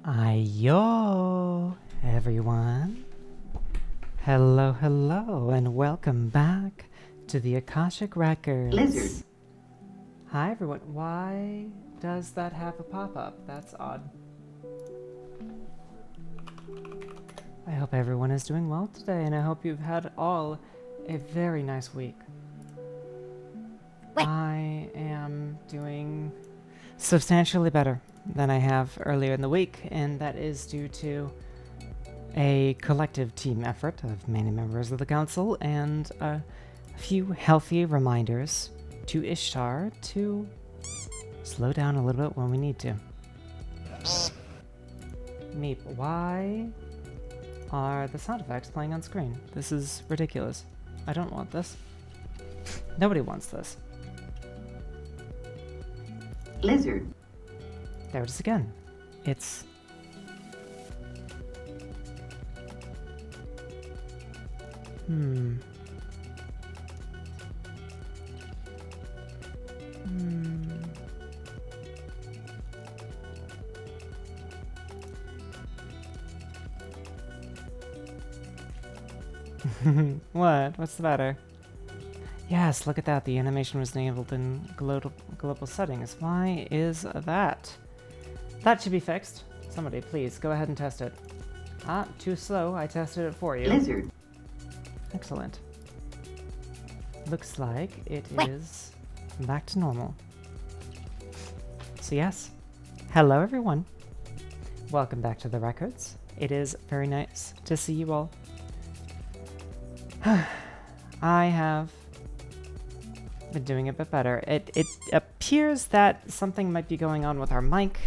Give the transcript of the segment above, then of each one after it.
Ayo, everyone. Hello, and welcome back to the Akashic Records. Lizard. Hi, everyone. Why does that have a pop-up? That's odd. I hope everyone is doing well today, and I hope you've had all a very nice week. I am doing substantially better than I have earlier in the week, and that is due to a collective team effort of many members of the council and a few healthy reminders to Ishtar to slow down a little bit when we need to. Meep, why are the sound effects playing on screen? This is ridiculous. I don't want this. Nobody wants this. Lizard. There it is again. It's... What? What's the matter? Yes, look at that. The animation was enabled in global settings. Why is that? That should be fixed. Somebody, please, go ahead and test it. Ah, too slow. I tested it for you. Lizard. Excellent. Looks like it is back to normal. So yes. Hello, everyone. Welcome back to the records. It is very nice to see you all. I have been doing a bit better. It appears that something might be going on with our mic,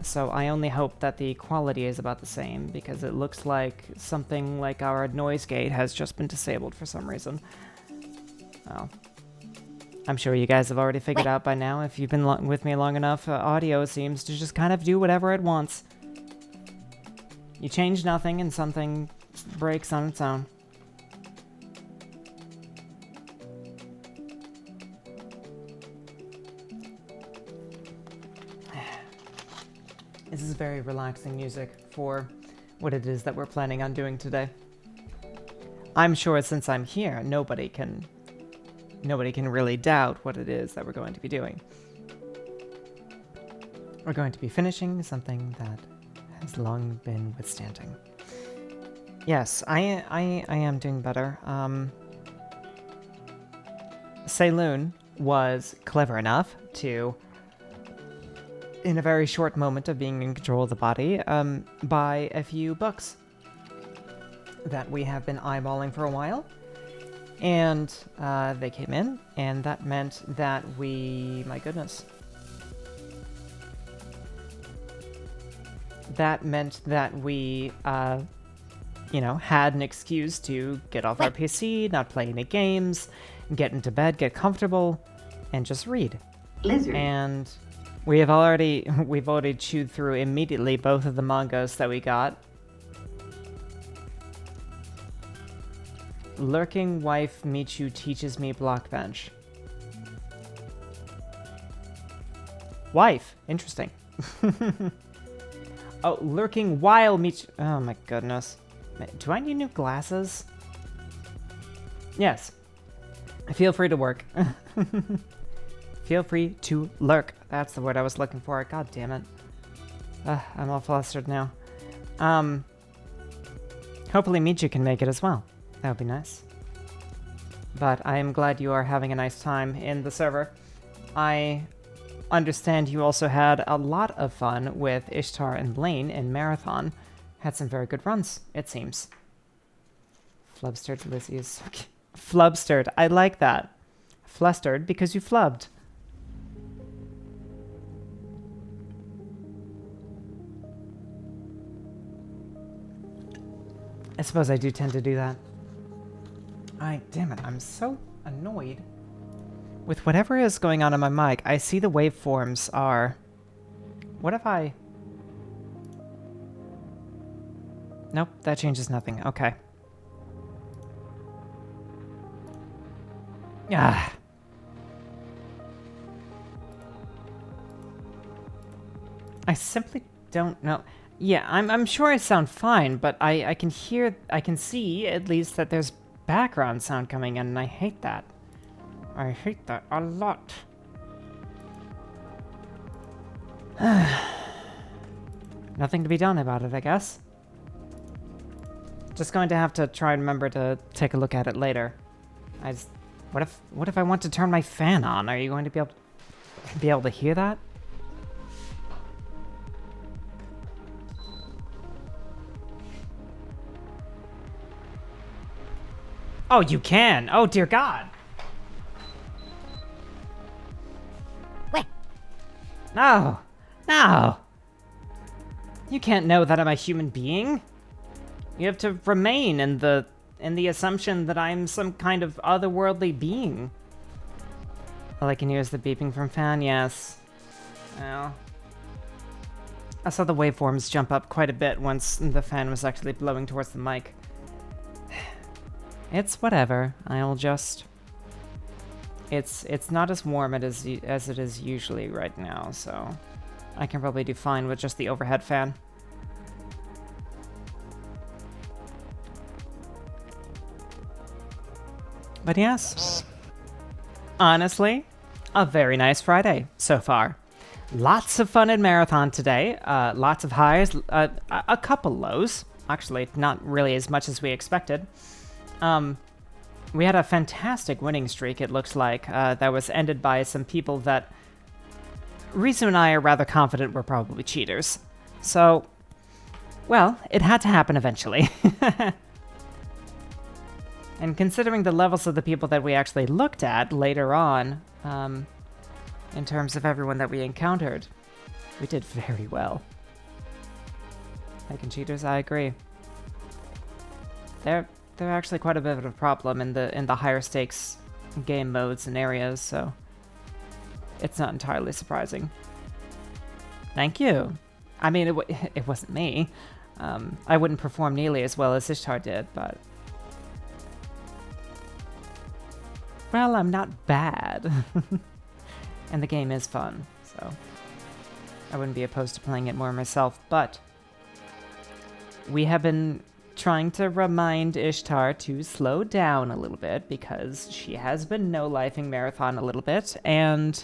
so I only hope that the quality is about the same, because it looks like something like our noise gate has just been disabled for some reason. Well, I'm sure you guys have already figured out by now. If you've been with me long enough, audio seems to just kind of do whatever it wants. You change nothing and something breaks on its own. This is very relaxing music for what it is that we're planning on doing today. I'm sure since I'm here, nobody can really doubt what it is that we're going to be doing. We're going to be finishing something that has long been withstanding. Yes, I am doing better. Saloon was clever enough to, in a very short moment of being in control of the body, buy a few books that we have been eyeballing for a while. And they came in, and that meant that my goodness. That meant that we, had an excuse to get off our PC, not play any games, get into bed, get comfortable, and just read. Lizard. And we've already chewed through immediately both of the mangas that we got. Lurking Wife Michu Teaches Me Blockbench. Wife. Interesting. Oh, Lurking While Michu... Oh my goodness. Do I need new glasses? Yes. Feel free to work. Feel free to lurk. That's the word I was looking for. God damn it. I'm all flustered now. Hopefully Michu can make it as well. That would be nice. But I am glad you are having a nice time in the server. I understand you also had a lot of fun with Ishtar and Blaine in Marathon. Had some very good runs, it seems. Flubstered Lizzie is... Flubstered. I like that. Flustered because you flubbed. I suppose I do tend to do that. Damn it, I'm so annoyed with whatever is going on my mic. I see the waveforms are... What if I... Nope, that changes nothing. Okay. Ah. I simply don't know. Yeah, I'm sure I sound fine, but I can hear, I can see at least that there's background sound coming in, and I hate that. I hate that a lot. Nothing to be done about it, I guess. Just going to have to try and remember to take a look at it later. What if I want to turn my fan on? Are you going to be able to hear that? Oh, you can. Oh, dear God. Wait. No. No. You can't know that I'm a human being. You have to remain in the assumption that I'm some kind of otherworldly being. All I can hear is the beeping from fan, yes. Well, I saw the waveforms jump up quite a bit once the fan was actually blowing towards the mic. It's whatever. I'll just... It's not as warm as it is usually right now, so I can probably do fine with just the overhead fan. But yes, honestly, a very nice Friday so far. Lots of fun in Marathon today. Lots of highs, a couple lows. Actually, not really as much as we expected. We had a fantastic winning streak, it looks like, that was ended by some people that Rizu and I are rather confident were probably cheaters. So, well, it had to happen eventually. And considering the levels of the people that we actually looked at later on, in terms of everyone that we encountered, we did very well. Liking cheaters, I agree. They're actually quite a bit of a problem in the higher stakes game modes and areas, so it's not entirely surprising. Thank you. I mean, it wasn't me. I wouldn't perform nearly as well as Ishtar did, but... Well, I'm not bad. And the game is fun, so I wouldn't be opposed to playing it more myself, but we have been trying to remind Ishtar to slow down a little bit because she has been no-lifing Marathon a little bit, and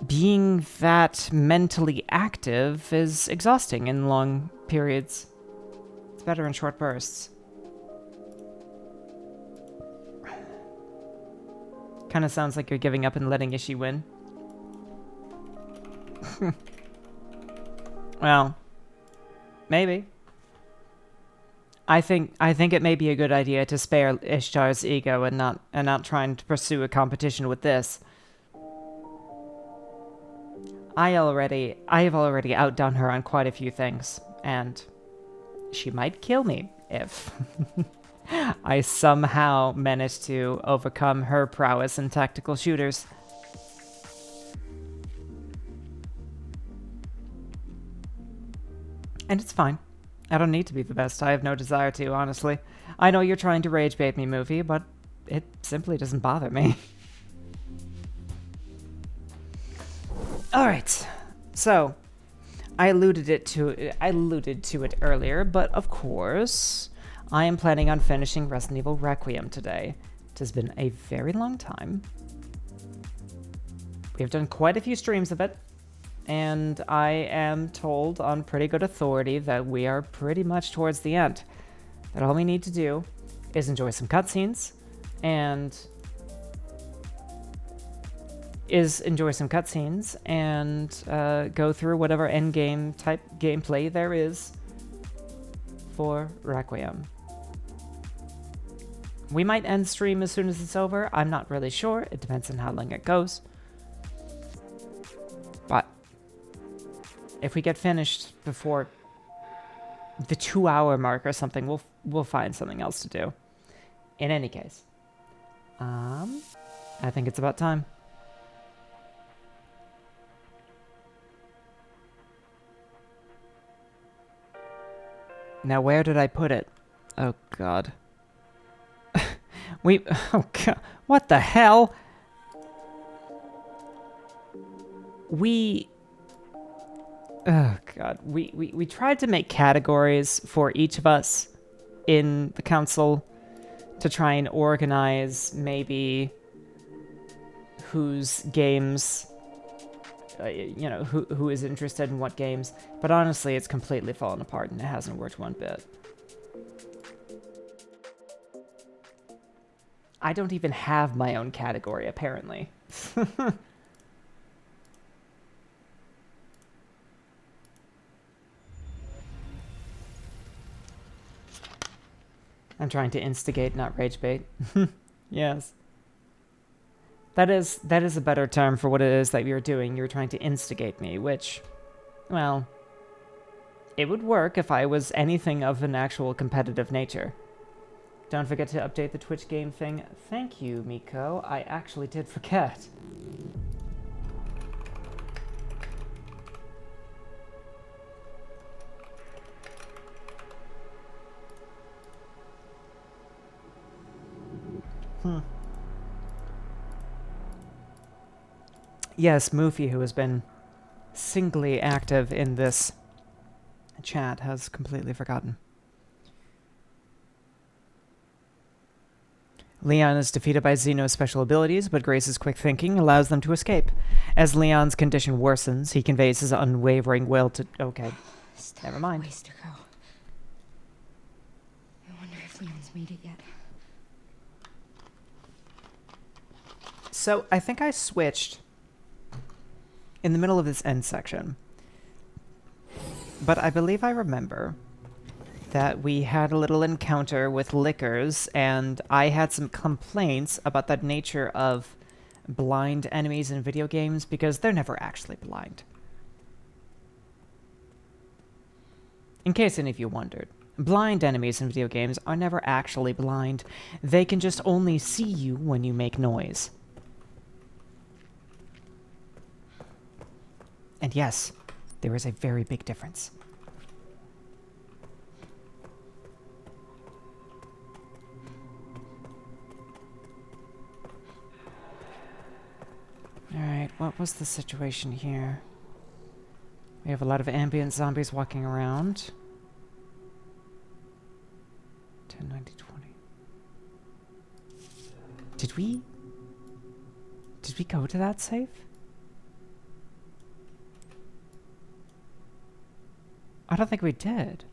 being that mentally active is exhausting in long periods. It's better in short bursts. Kind of sounds like you're giving up and letting Ishi win. Well, maybe. I think it may be a good idea to spare Ishtar's ego and not trying to pursue a competition with this. I have already outdone her on quite a few things, and she might kill me if I somehow manage to overcome her prowess in tactical shooters. And it's fine. I don't need to be the best. I have no desire to, honestly. I know you're trying to rage bait me, movie, but it simply doesn't bother me. Alright, so I alluded to it earlier, but of course, I am planning on finishing Resident Evil Requiem today. It has been a very long time. We've done quite a few streams of it, and I am told on pretty good authority that we are pretty much towards the end. That all we need to do is enjoy some cutscenes, and go through whatever endgame type gameplay there is for Requiem. We might end stream as soon as it's over. I'm not really sure. It depends on how long it goes. But if we get finished before the 2-hour mark or something, we'll find something else to do. In any case, I think it's about time. Now, where did I put it? Oh, God. Oh, God. What the hell? Oh, God. We tried to make categories for each of us in the council to try and organize maybe whose games, who is interested in what games. But honestly, it's completely fallen apart and it hasn't worked one bit. I don't even have my own category, apparently. I'm trying to instigate, not rage bait. Yes. That is a better term for what it is that you're doing. You're trying to instigate me, which, well, it would work if I was anything of an actual competitive nature. Don't forget to update the Twitch game thing. Thank you, Miko. I actually did forget. Yes, Moofy, who has been singly active in this chat, has completely forgotten. Leon is defeated by Xeno's special abilities, but Grace's quick thinking allows them to escape. As Leon's condition worsens, he conveys his unwavering will to... Okay, Still never mind. Ways to go. I wonder if Leon's made it yet. So, I think I switched in the middle of this end section. But I believe I remember that we had a little encounter with Lickers, and I had some complaints about the nature of blind enemies in video games, because they're never actually blind. In case any of you wondered, blind enemies in video games are never actually blind. They can just only see you when you make noise. And yes, there is a very big difference. Alright, what was the situation here? We have a lot of ambient zombies walking around. 10, 90, 20. Did we go to that safe? I don't think we did.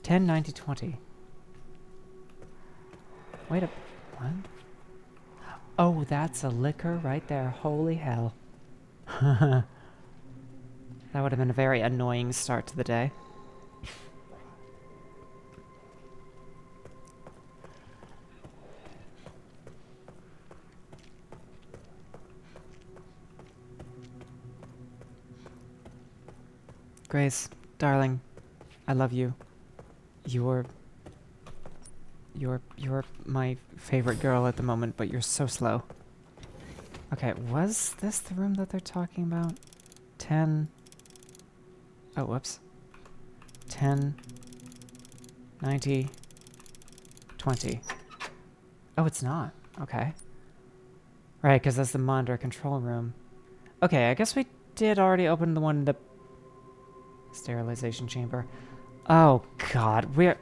10, 90, 20. Wait a... What? Oh, that's a liquor right there. Holy hell. That would have been a very annoying start to the day. Grace, darling, I love you. You're my favorite girl at the moment, but you're so slow. Okay, was this the room that they're talking about? 10... Oh, whoops. 10... 90... 20. Oh, it's not. Okay. Right, because that's the monitor control room. Okay, I guess we did already open the one in the sterilization chamber. Oh, God. We're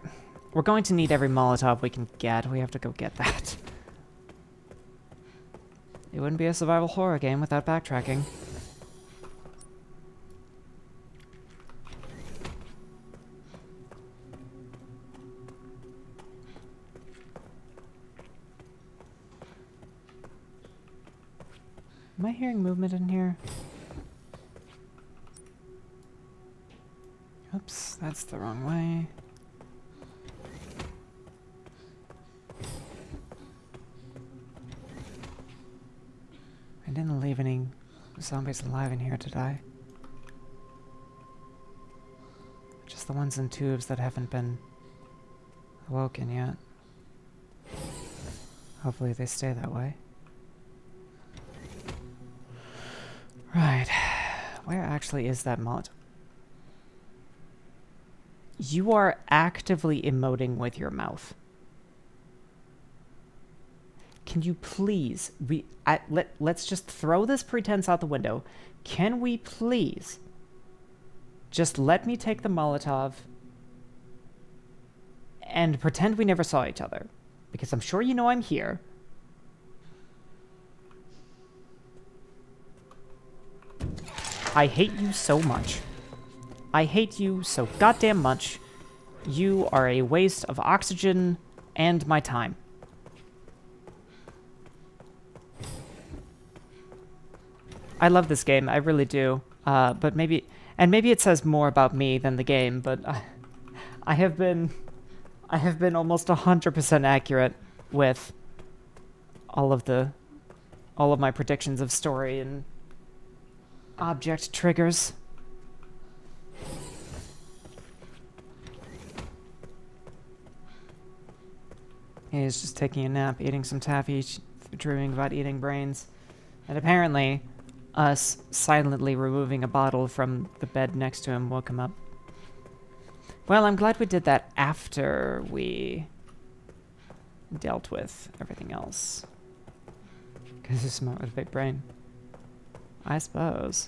going to need every Molotov we can get. We have to go get that. It wouldn't be a survival horror game without backtracking. Am I hearing movement in here? Oops, that's the wrong way. I didn't leave any zombies alive in here, did I? Just the ones in tubes that haven't been awoken yet. Hopefully they stay that way. Right. Where actually is that mod? You are actively emoting with your mouth. can you please... let's just throw this pretense out the window. Can we please just let me take the Molotov and pretend we never saw each other? Because I'm sure you know I'm here. I hate you so much. I hate you so goddamn much. You are a waste of oxygen and my time. I love this game, I really do. But maybe it says more about me than the game, but I have been almost 100% accurate with all of my predictions of story and object triggers. He's just taking a nap, eating some taffy, dreaming about eating brains. And apparently, us silently removing a bottle from the bed next to him woke him up. Well, I'm glad we did that after we dealt with everything else. Because he's smart with a big brain. I suppose.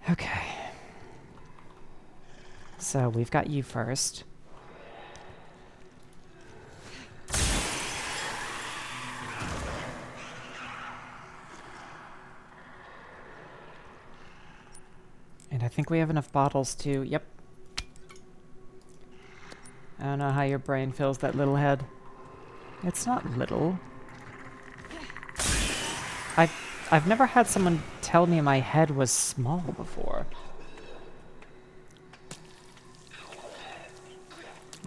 Okay. So we've got you first. And I think we have enough bottles to... Yep. I don't know how your brain fills that little head. It's not little. I've never had someone tell me my head was small before.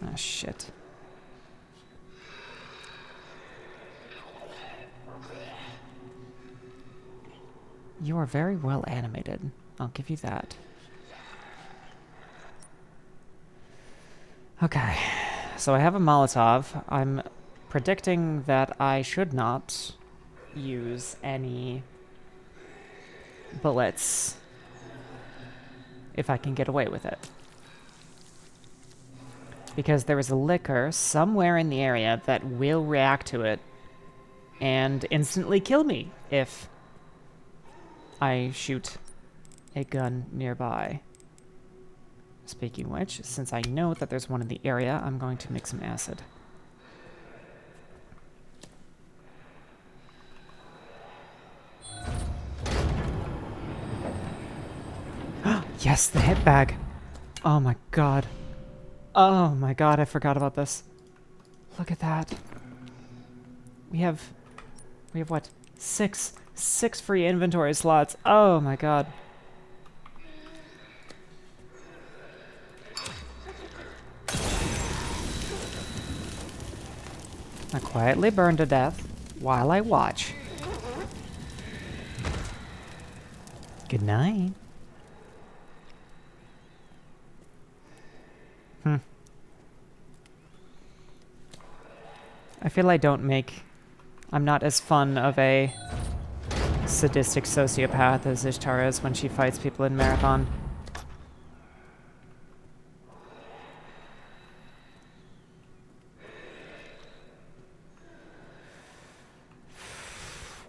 Ah, shit. You are very well animated. I'll give you that. Okay, so I have a Molotov. I'm predicting that I should not use any bullets if I can get away with it. Because there is a liquor somewhere in the area that will react to it and instantly kill me if I shoot a gun nearby. Speaking of which, since I know that there's one in the area, I'm going to mix some acid. Yes, the hit bag. Oh my god. Oh my god, I forgot about this. Look at that. We have what? Six free inventory slots. Oh my god. I quietly burn to death while I watch. Good night. I feel I'm not as fun of a sadistic sociopath as Ishtar is when she fights people in Marathon.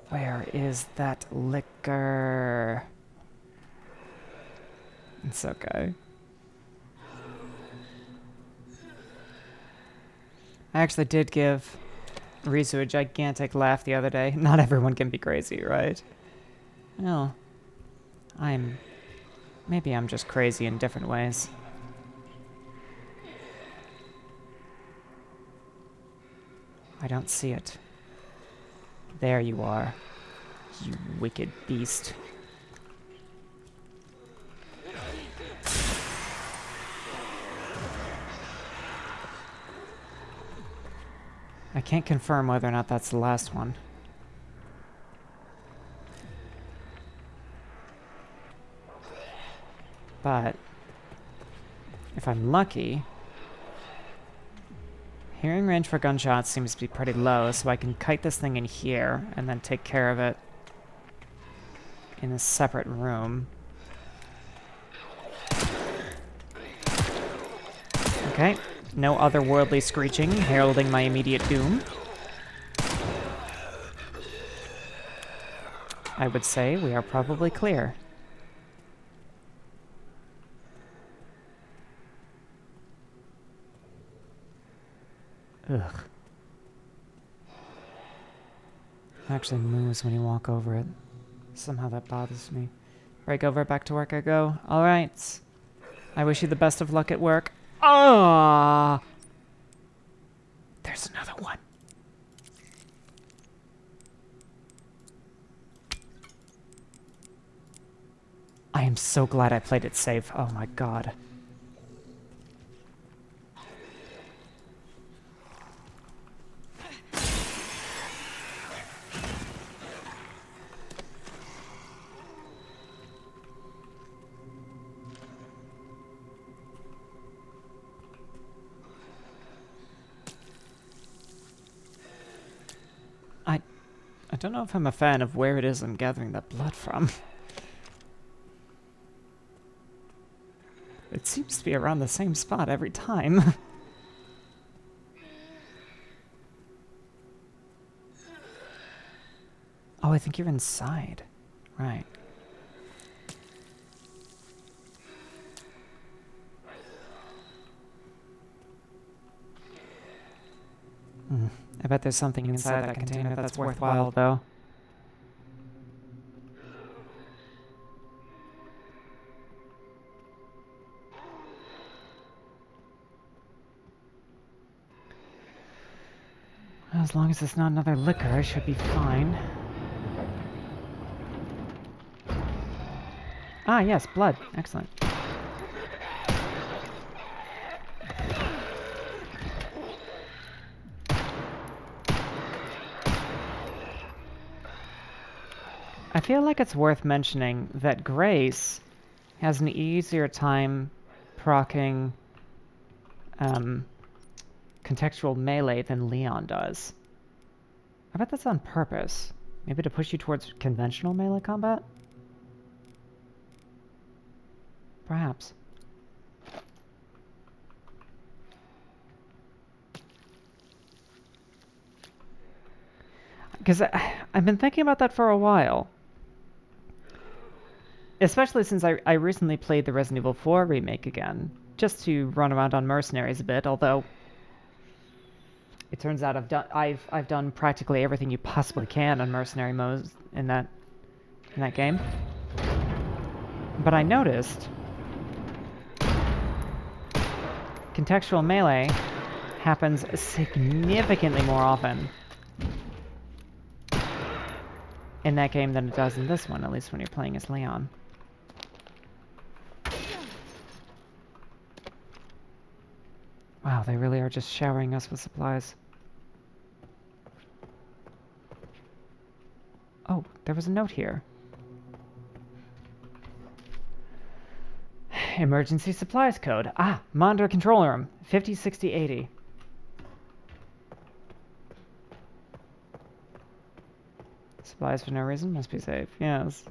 Where is that liquor? It's okay. I actually did give Rizu a gigantic laugh the other day. Not everyone can be crazy, right? Well, maybe I'm just crazy in different ways. I don't see it. There you are, you wicked beast. I can't confirm whether or not that's the last one. But if I'm lucky, hearing range for gunshots seems to be pretty low, so I can kite this thing in here and then take care of it in a separate room. Okay, no otherworldly screeching heralding my immediate doom. I would say we are probably clear. Ugh. It actually moves when you walk over it. Somehow that bothers me. Break over, back to work I go. Alright. I wish you the best of luck at work. Ah! There's another one. I am so glad I played it safe. Oh my god. I don't know if I'm a fan of where it is I'm gathering that blood from. It seems to be around the same spot every time. Oh, I think you're inside. Right. I bet there's something inside that container that's worthwhile, though. As long as it's not another liquor, I should be fine. Ah, yes, blood. Excellent. I feel like it's worth mentioning that Grace has an easier time proccing contextual melee than Leon does. I bet that's on purpose. Maybe to push you towards conventional melee combat? Perhaps. Because I've been thinking about that for a while. Especially since I recently played the Resident Evil 4 remake again, just to run around on mercenaries a bit, although it turns out I've done practically everything you possibly can on mercenary modes in that game. But I noticed contextual melee happens significantly more often in that game than it does in this one, at least when you're playing as Leon. Wow, they really are just showering us with supplies. Oh, there was a note here. Emergency supplies code. Ah, monitor control room. 50, 60, 80. Supplies for no reason must be safe. Yes.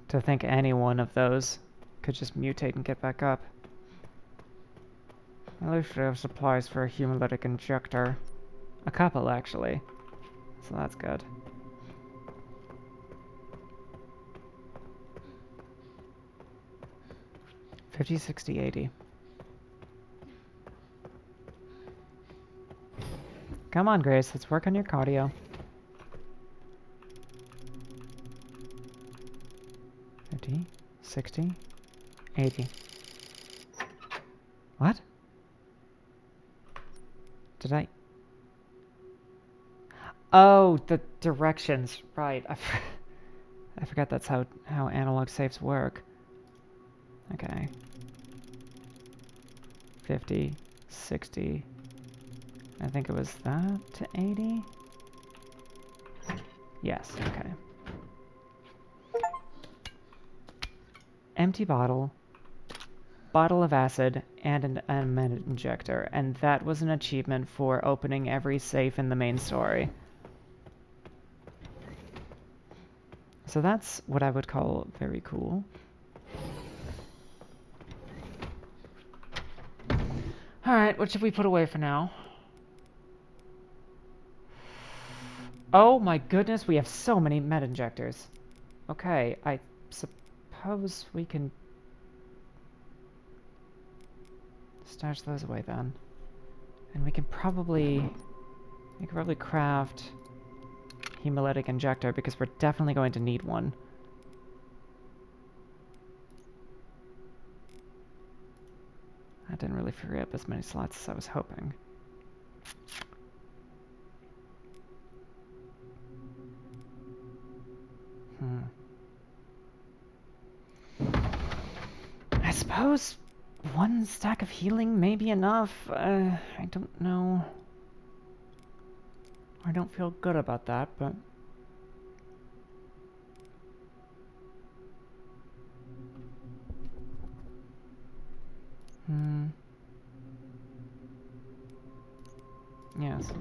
To think any one of those could just mutate and get back up. At least we have supplies for a hemolytic injector. A couple, actually. So that's good. $50, $60, $80. Come on, Grace. Let's work on your cardio. $50, $60, $80. What? Did I... Oh, the directions. Right. I forgot that's how analog saves work. Okay. 50, 60. I think it was that to 80? Yes, okay. Empty bottle, bottle of acid, and an med injector, and that was an achievement for opening every safe in the main story. So that's what I would call very cool. Alright, what should we put away for now? Oh my goodness, we have so many med injectors. Okay, I suppose we can stash those away then. And we can probably craft hemolytic injector because we're definitely going to need one. That didn't really free up as many slots as I was hoping. I suppose one stack of healing may be enough. I don't know. I don't feel good about that, but... Yes.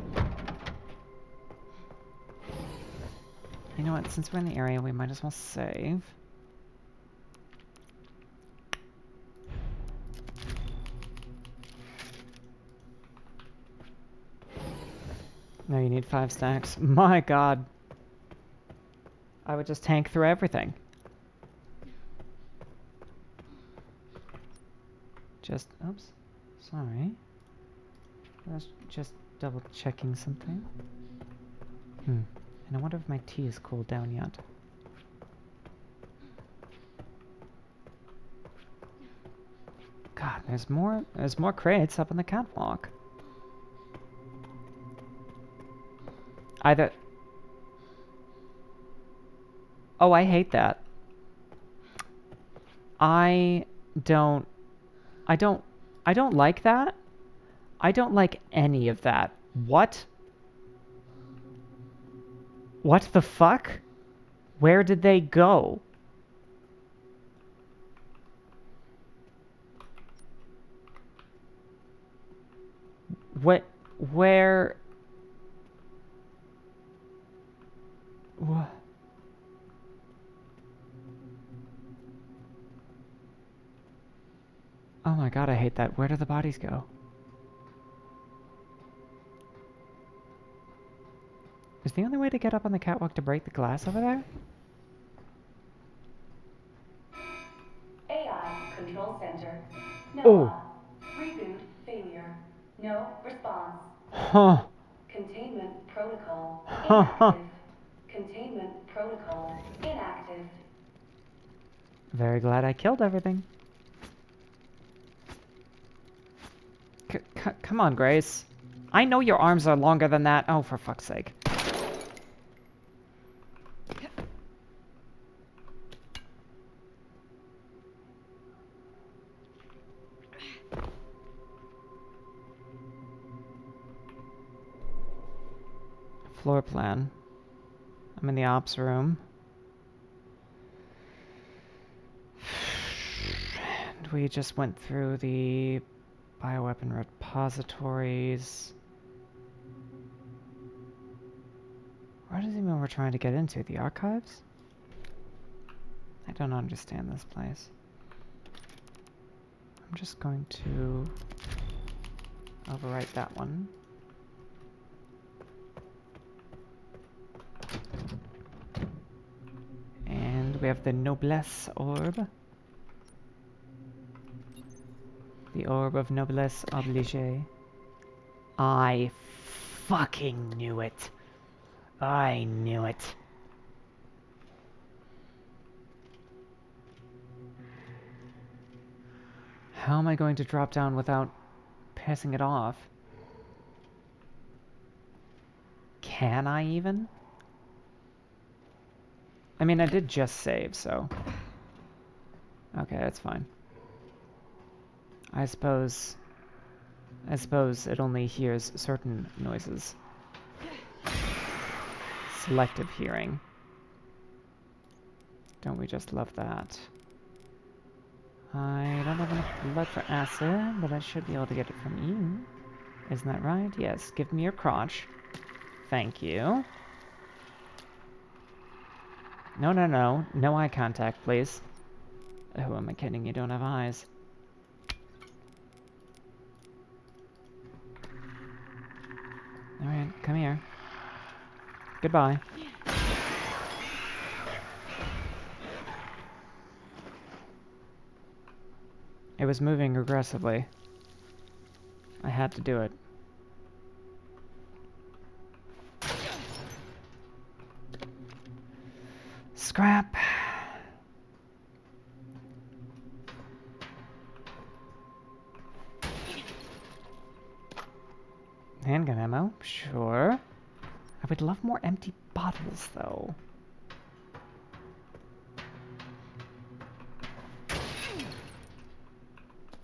You know what, since we're in the area, we might as well save. No, you need 5 stacks. My god. I would just tank through everything. Just, oops. Sorry. I was just double checking something. And I wonder if my tea is cooled down yet. God, there's more crates up on the catwalk. Either... Oh, I hate that. I don't like that. I don't like any of that. What? What the fuck? Where did they go? Where? What? Oh my god, I hate that. Where do the bodies go? Is the only way to get up on the catwalk to break the glass over there? AI Control Center. No. Oh. Reboot failure. No response. Huh. Containment protocol inactive. Containment protocol inactive. Very glad I killed everything. Come on, Grace. I know your arms are longer than that. Oh, for fuck's sake. Floor plan. I'm in the ops room. And we just went through the bioweapon repositories. What does it mean we're trying to get into? The archives? I don't understand this place. I'm just going to overwrite that one. And we have the Noblesse Orb. The Orb of Noblesse Obligée. I fucking knew it. I knew it. How am I going to drop down without passing it off? Can I even? I mean, I did just save, so... Okay, that's fine. I suppose it only hears certain noises. Selective hearing. Don't we just love that? I don't have enough blood for acid, but I should be able to get it from you. Isn't that right? Yes, give me your crotch. Thank you. No, no, no. No eye contact, please. Who am I kidding? You don't have eyes. Alright, come here. Goodbye. It was moving aggressively. I had to do it. Scrap. Handgun ammo, sure. I would love more empty bottles, though.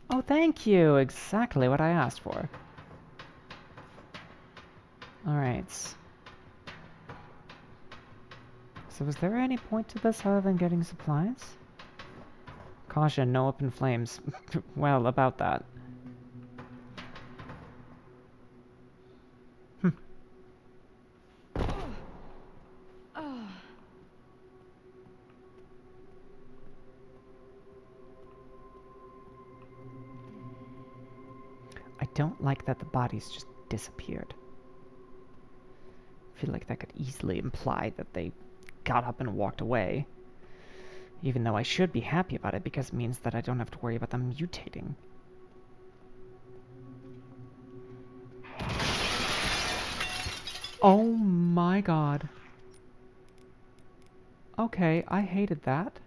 Oh, thank you! Exactly what I asked for. Alright. So was there any point to this other than getting supplies? Caution, no open flames. Well, about that. I don't like that the bodies just disappeared. I feel like that could easily imply that they got up and walked away. Even though I should be happy about it because it means that I don't have to worry about them mutating. Oh my god. Okay, I hated that.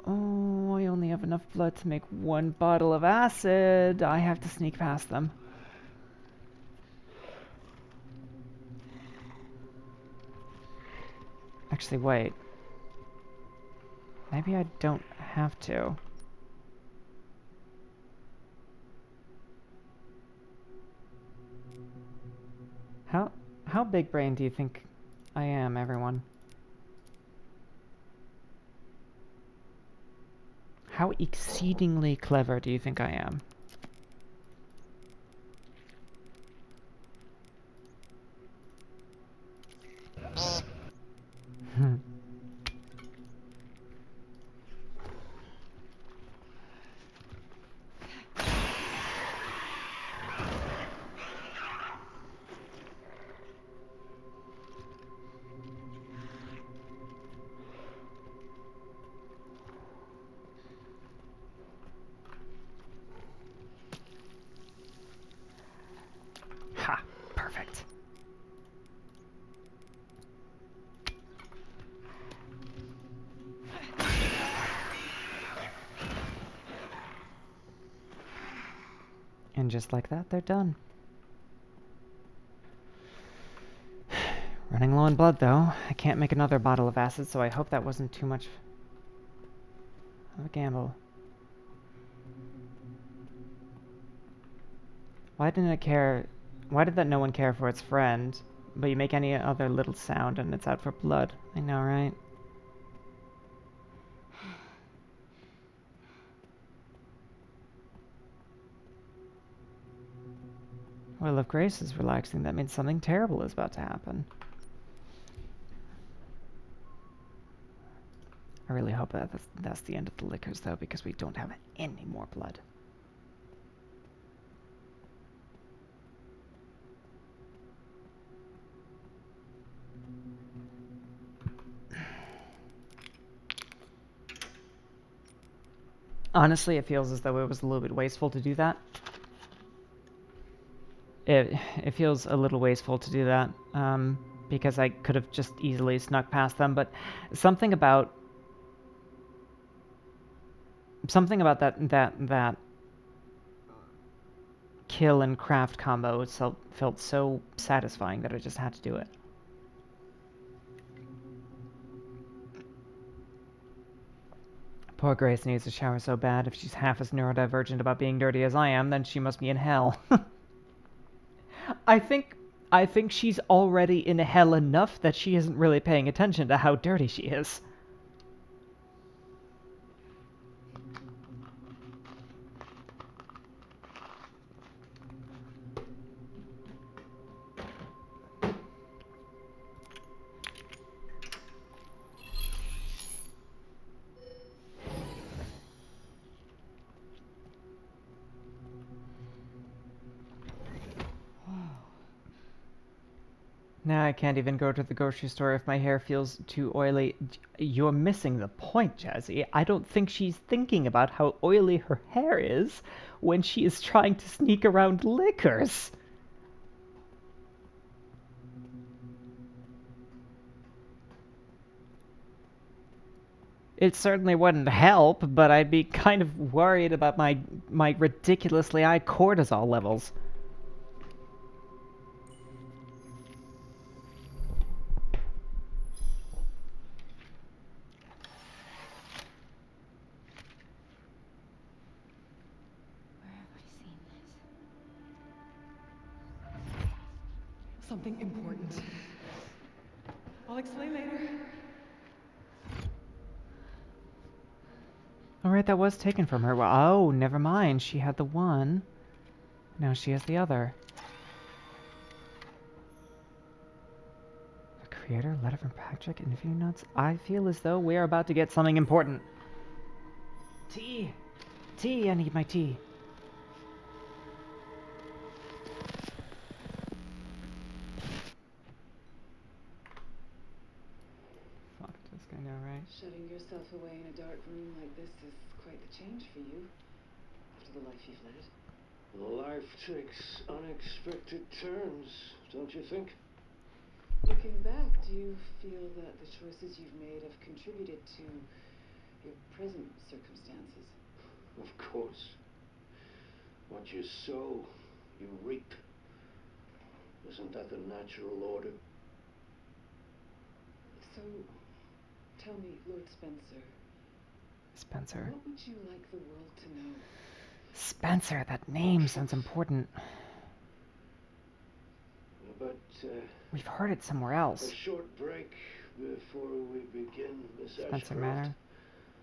Oh, I only have enough blood to make one bottle of acid. I have to sneak past them. Actually, wait. Maybe I don't have to. How big brain do you think I am, everyone? How exceedingly clever do you think I am? Ha! Perfect. And just like that, they're done. Running low on blood, though. I can't make another bottle of acid, so I hope that wasn't too much of a gamble. Why didn't it care? Why did that no one care for its friend? But you make any other little sound and it's out for blood. I know, right? Well, if Grace is relaxing, that means something terrible is about to happen. I really hope that's the end of the liquors, though, because we don't have any more blood. Honestly, it feels as though it was a little bit wasteful to do that. It feels a little wasteful to do that, because I could have just easily snuck past them, but something about that kill and craft combo felt so satisfying that I just had to do it. Poor Grace needs a shower so bad. If she's half as neurodivergent about being dirty as I am, then she must be in hell. I think she's already in hell enough that she isn't really paying attention to how dirty she is. Now I can't even go to the grocery store if my hair feels too oily. You're missing the point, Jazzy. I don't think she's thinking about how oily her hair is when she is trying to sneak around liquors. It certainly wouldn't help, but I'd be kind of worried about my ridiculously high cortisol levels. Where have I seen this? Something important. I'll explain later. Alright, that was taken from her. Well, oh, never mind. She had the one. Now she has the other. The creator, letter from Patrick, interview notes. I feel as though we're about to get something important. Tea! Tea! I need my tea. Fuck this guy now, right? Shutting yourself away in a dark room like this is quite the change for you. After the life you've led. Life takes unexpected turns, don't you think? Looking back, do you feel that the choices you've made have contributed to your present circumstances? Of course. What you sow, you reap. Isn't that the natural order? So, tell me, Lord Spencer, Spencer. what would you like the world to know? Spencer, that name sounds important. But, We've heard it somewhere a else. short break before we begin, Miss Spencer Ashcroft. Manor.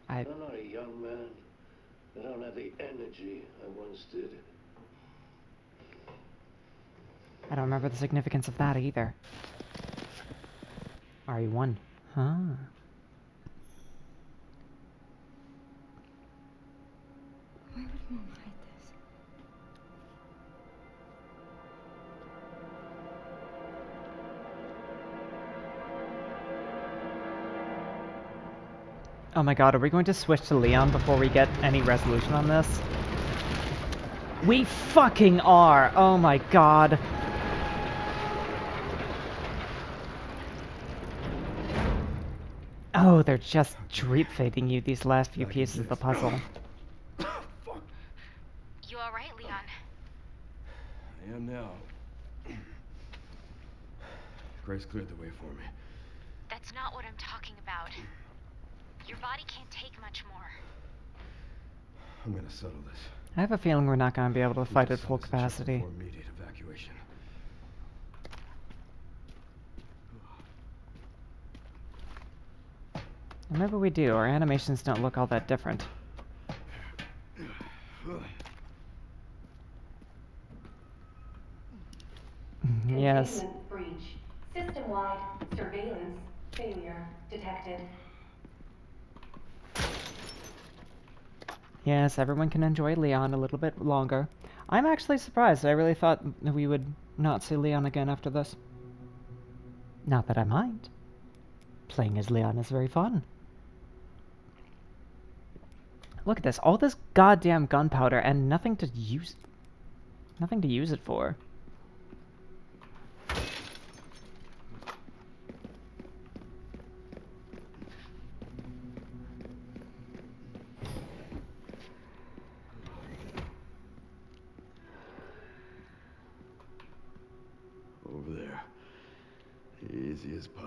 I'm not a young man. I don't have the energy I once did. I don't remember the significance of that either. RE1. Huh. Where would Mom hide this? Oh my god, are we going to switch to Leon before we get any resolution on this? We fucking are! Oh my god. Oh, they're just drip fading you these last few pieces of the puzzle. You alright, Leon? I am now. Grace cleared the way for me. That's not what I'm talking about. Your body can't take much more. I'm gonna settle this. I have a feeling we're not going to be able to fight at Just full send us a check capacity. before immediate evacuation. Or maybe we do. Our animations don't look all that different. Yes. Containment breach. System-wide surveillance failure detected. Yes, everyone can enjoy Leon a little bit longer. I'm actually surprised. I really thought that we would not see Leon again after this. Not that I mind. Playing as Leon is very fun. Look at this. All this goddamn gunpowder and nothing to use it for. Over there. Easy as pie.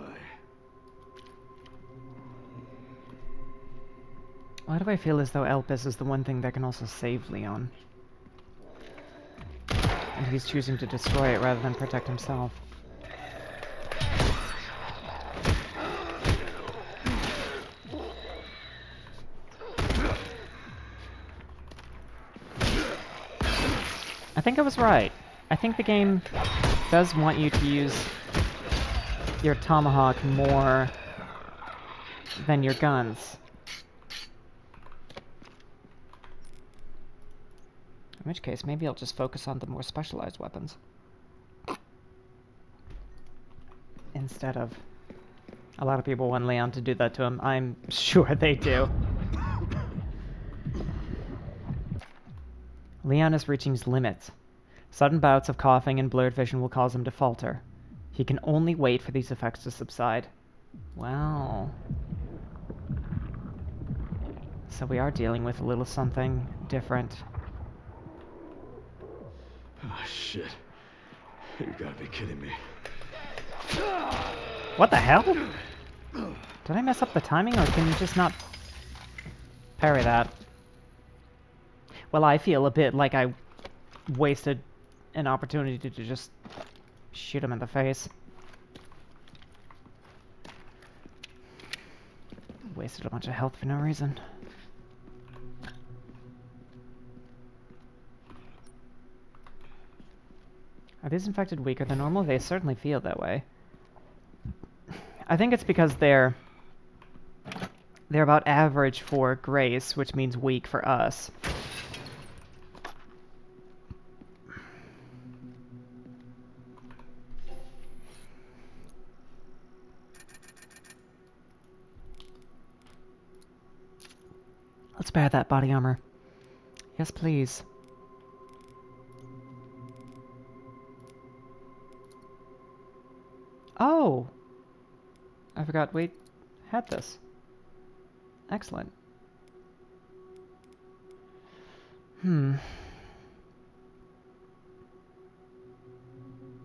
Why do I feel as though Elpis is the one thing that can also save Leon? And he's choosing to destroy it rather than protect himself. I think I was right. I think the game does want you to use your tomahawk more than your guns. In which case, maybe I'll just focus on the more specialized weapons. instead of... A lot of people want Leon to do that to him. I'm sure they do. Leon is reaching his limits. Sudden bouts of coughing and blurred vision will cause him to falter. He can only wait for these effects to subside. Wow. So we are dealing with a little something different. Oh, shit. You gotta be kidding me. What the hell? Did I mess up the timing, or can you just not parry that? Well, I feel a bit like I wasted an opportunity to just shoot him in the face. Wasted a bunch of health for no reason. Are these infected weaker than normal? They certainly feel that way. I think it's because they're about average for Grace, which means weak for us. Let's spare that body armor. Yes, please. Oh! I forgot we had this. Excellent.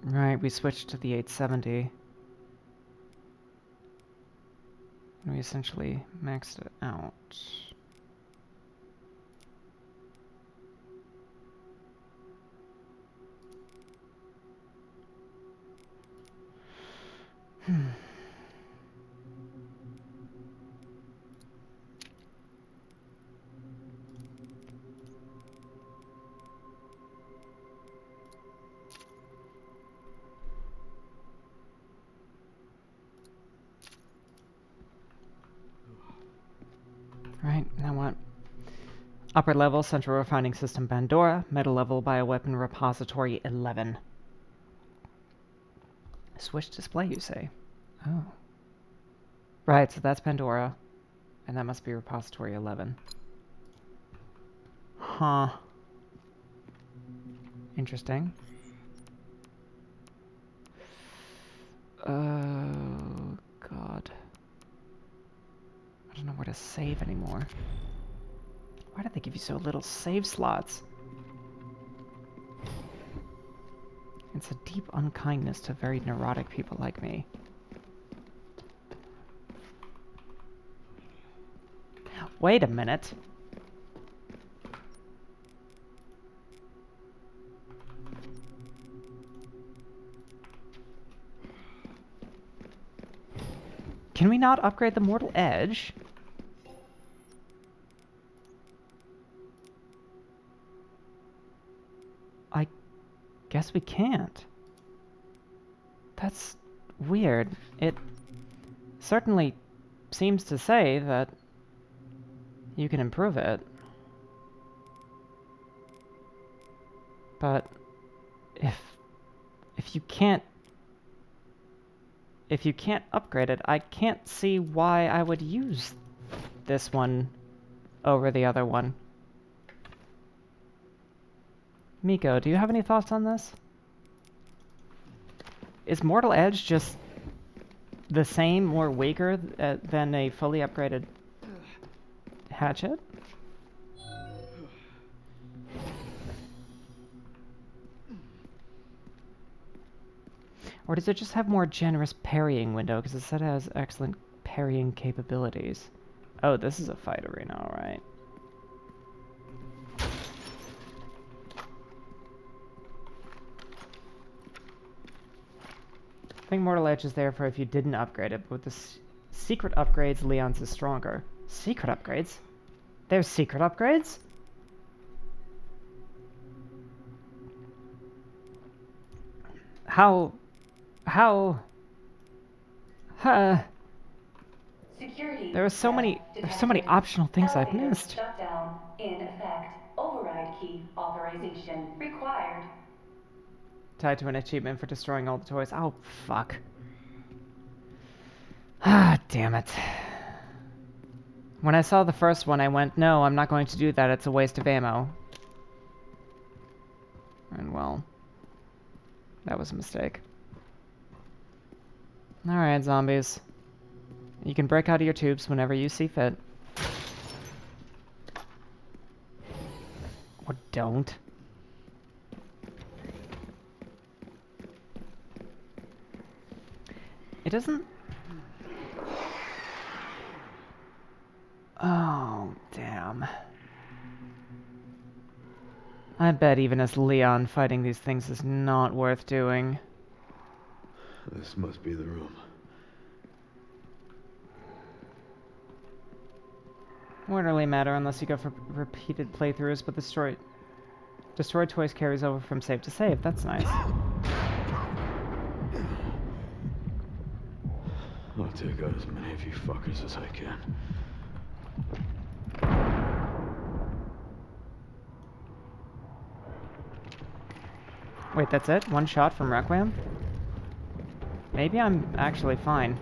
Right, we switched to the 870. And we essentially maxed it out. Right, now what? Upper level, Central Refining System Pandora. Middle level, Bioweapon Repository 11. Switch display, you say? Oh. Right, so that's Pandora. And that must be Repository 11. Huh. Interesting. Oh, God. I don't know where to save anymore. Why did they give you so little save slots? It's a deep unkindness to very neurotic people like me. Wait a minute. Can we not upgrade the Mortal Edge? I guess we can't. That's weird. It certainly seems to say that you can improve it. But if you can't upgrade it, I can't see why I would use this one over the other one. Miko, do you have any thoughts on this? Is Mortal Edge just the same or weaker than a fully upgraded hatchet? Or does it just have more generous parrying window? Because it said it has excellent parrying capabilities. Oh, this is a fight arena, alright. I think Mortal Edge is there for if you didn't upgrade it, but with the secret upgrades, Leon's is stronger. Secret upgrades? There's secret upgrades? How? Security There's so many optional things I've Elevator missed. Shutdown in effect. Override key authorization required. Tied to an achievement for destroying all the toys. Oh, fuck. Ah, damn it. When I saw the first one, I went, no, I'm not going to do that. It's a waste of ammo. And well, that was a mistake. Alright, zombies. You can break out of your tubes whenever you see fit. Or don't. It doesn't... Oh, damn. I bet even as Leon, fighting these things is not worth doing. This must be the room. Won't really matter unless you go for repeated playthroughs, but destroyed toys carries over from save to save. That's nice. I'll take out as many of you fuckers as I can. Wait, that's it? One shot from Requiem? Maybe I'm actually fine.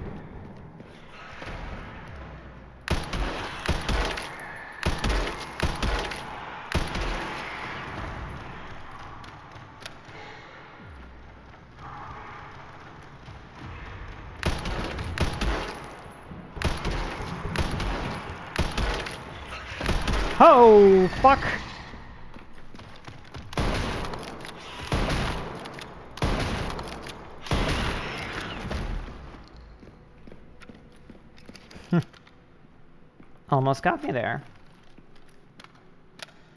Oh, fuck! Almost got me there.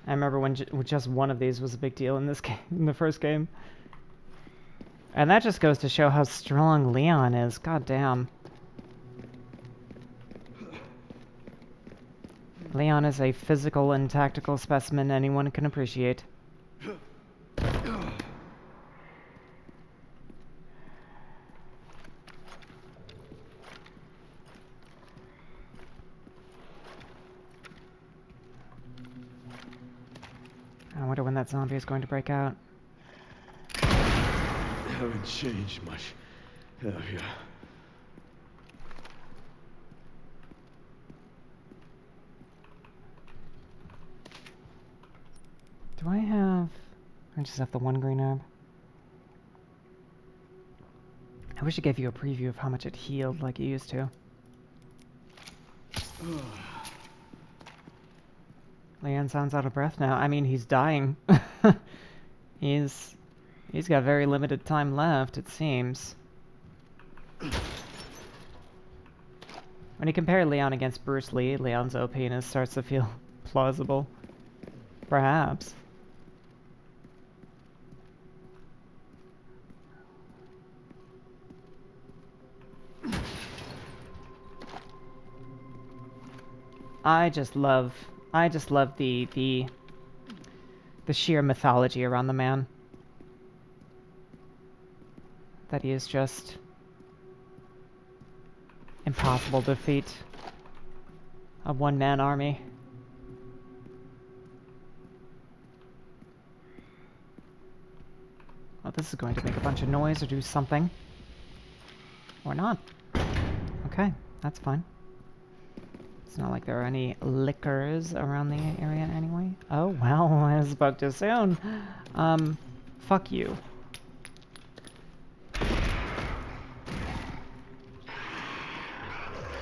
I remember when just one of these was a big deal in this game, in the first game. And that just goes to show how strong Leon is. God damn. Leon is a physical and tactical specimen anyone can appreciate. I wonder when that zombie is going to break out. Haven't changed much. Hell yeah. Do I have... I just have the one green herb. I wish it gave you a preview of how much it healed like it used to. Leon sounds out of breath now. I mean, he's dying. He's got very limited time left, it seems. When you compare Leon against Bruce Lee, Leon's OPness starts to feel plausible. Perhaps. I just love the sheer mythology around the man. That he is just impossible to defeat. A one-man army. Oh, this is going to make a bunch of noise or do something. Or not. Okay, that's fine. It's not like there are any liquors around the area anyway. Oh, well, I spoke too soon. Fuck you.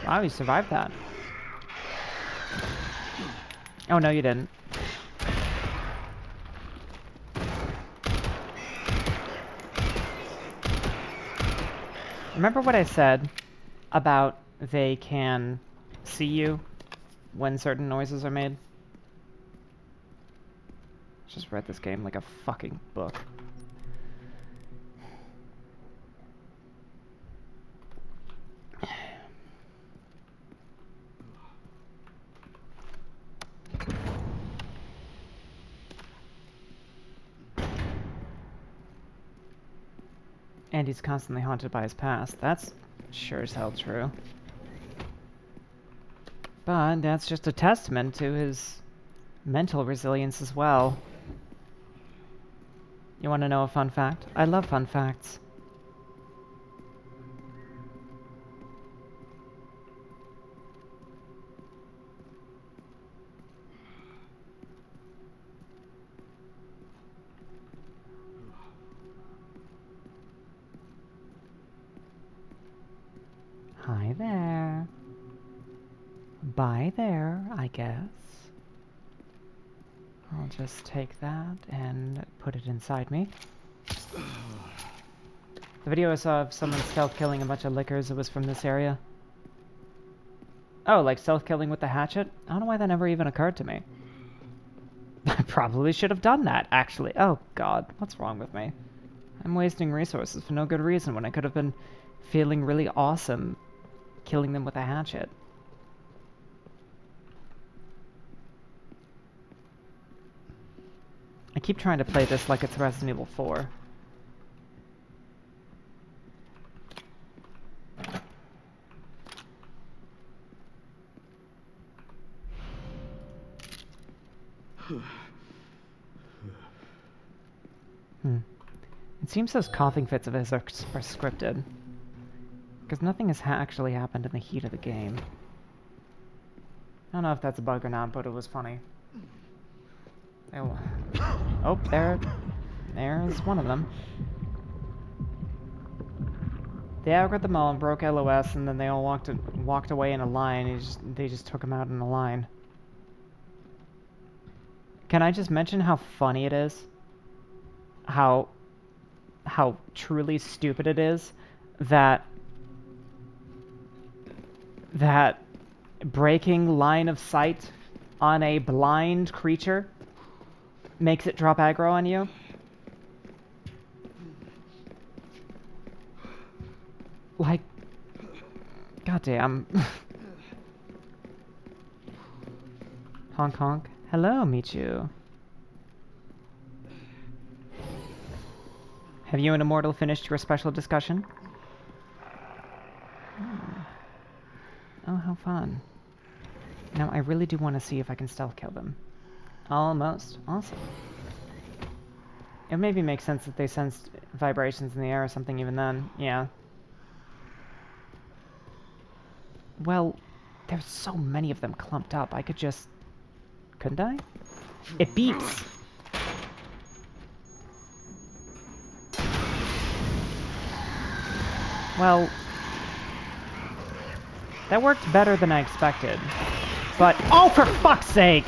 Wow, you survived that. Oh, no, you didn't. Remember what I said about they can see you when certain noises are made? Just read this game like a fucking book. And he's constantly haunted by his past. That's sure as hell true. But that's just a testament to his mental resilience as well. You want to know a fun fact? I love fun facts. Hi there. Bye there, I guess. I'll just take that and put it inside me. The video I saw of someone stealth-killing a bunch of lickers, it was from this area. Oh, like stealth-killing with the hatchet? I don't know why that never even occurred to me. I probably should have done that, actually. Oh, God. What's wrong with me? I'm wasting resources for no good reason when I could have been feeling really awesome killing them with a hatchet. I keep trying to play this like it's Resident Evil 4. It seems those coughing fits of his are scripted. Because nothing has actually happened in the heat of the game. I don't know if that's a bug or not, but it was funny. Oh, there's one of them. They aggroed them all and broke LOS, and then they all walked away in a line, and they just took him out in a line. Can I just mention how funny it is? How truly stupid it is that breaking line of sight on a blind creature makes it drop aggro on you. Like, goddamn. Honk honk. Hello, Michu. Have you and Immortal finished your special discussion? Oh, how fun. Now, I really do want to see if I can stealth kill them. Almost. Awesome. It maybe makes sense that they sensed vibrations in the air or something even then. Yeah. Well, there's so many of them clumped up. I could just... Couldn't I? It beeps! Well... That worked better than I expected. But... Oh, for fuck's sake!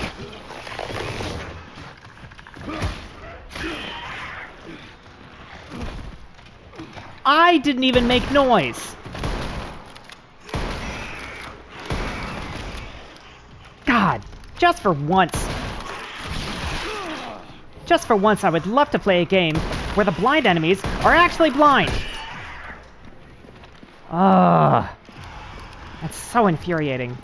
I didn't even make noise! God, just for once. Just for once, I would love to play a game where the blind enemies are actually blind. Ugh. That's so infuriating.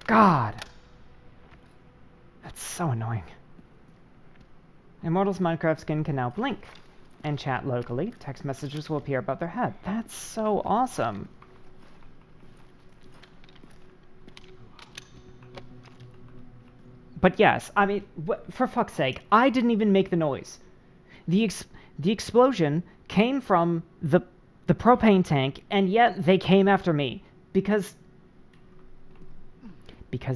God. That's so annoying. Immortal's Minecraft skin can now blink and chat locally. Text messages will appear above their head. That's so awesome. But yes, I mean, for fuck's sake, I didn't even make the noise. The explosion came from the propane tank, and yet they came after me because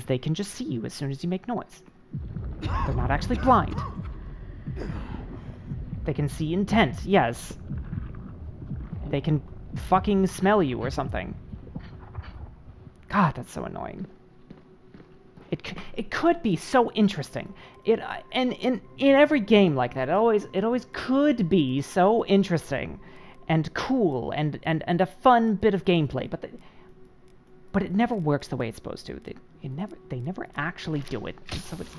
they can just see you as soon as you make noise. They're not actually blind. They can see intent, yes. They can fucking smell you or something. God, that's so annoying. It could be so interesting. And in every game like that, it always could be so interesting and cool and a fun bit of gameplay, but it never works the way it's supposed to. They never actually do it. So it's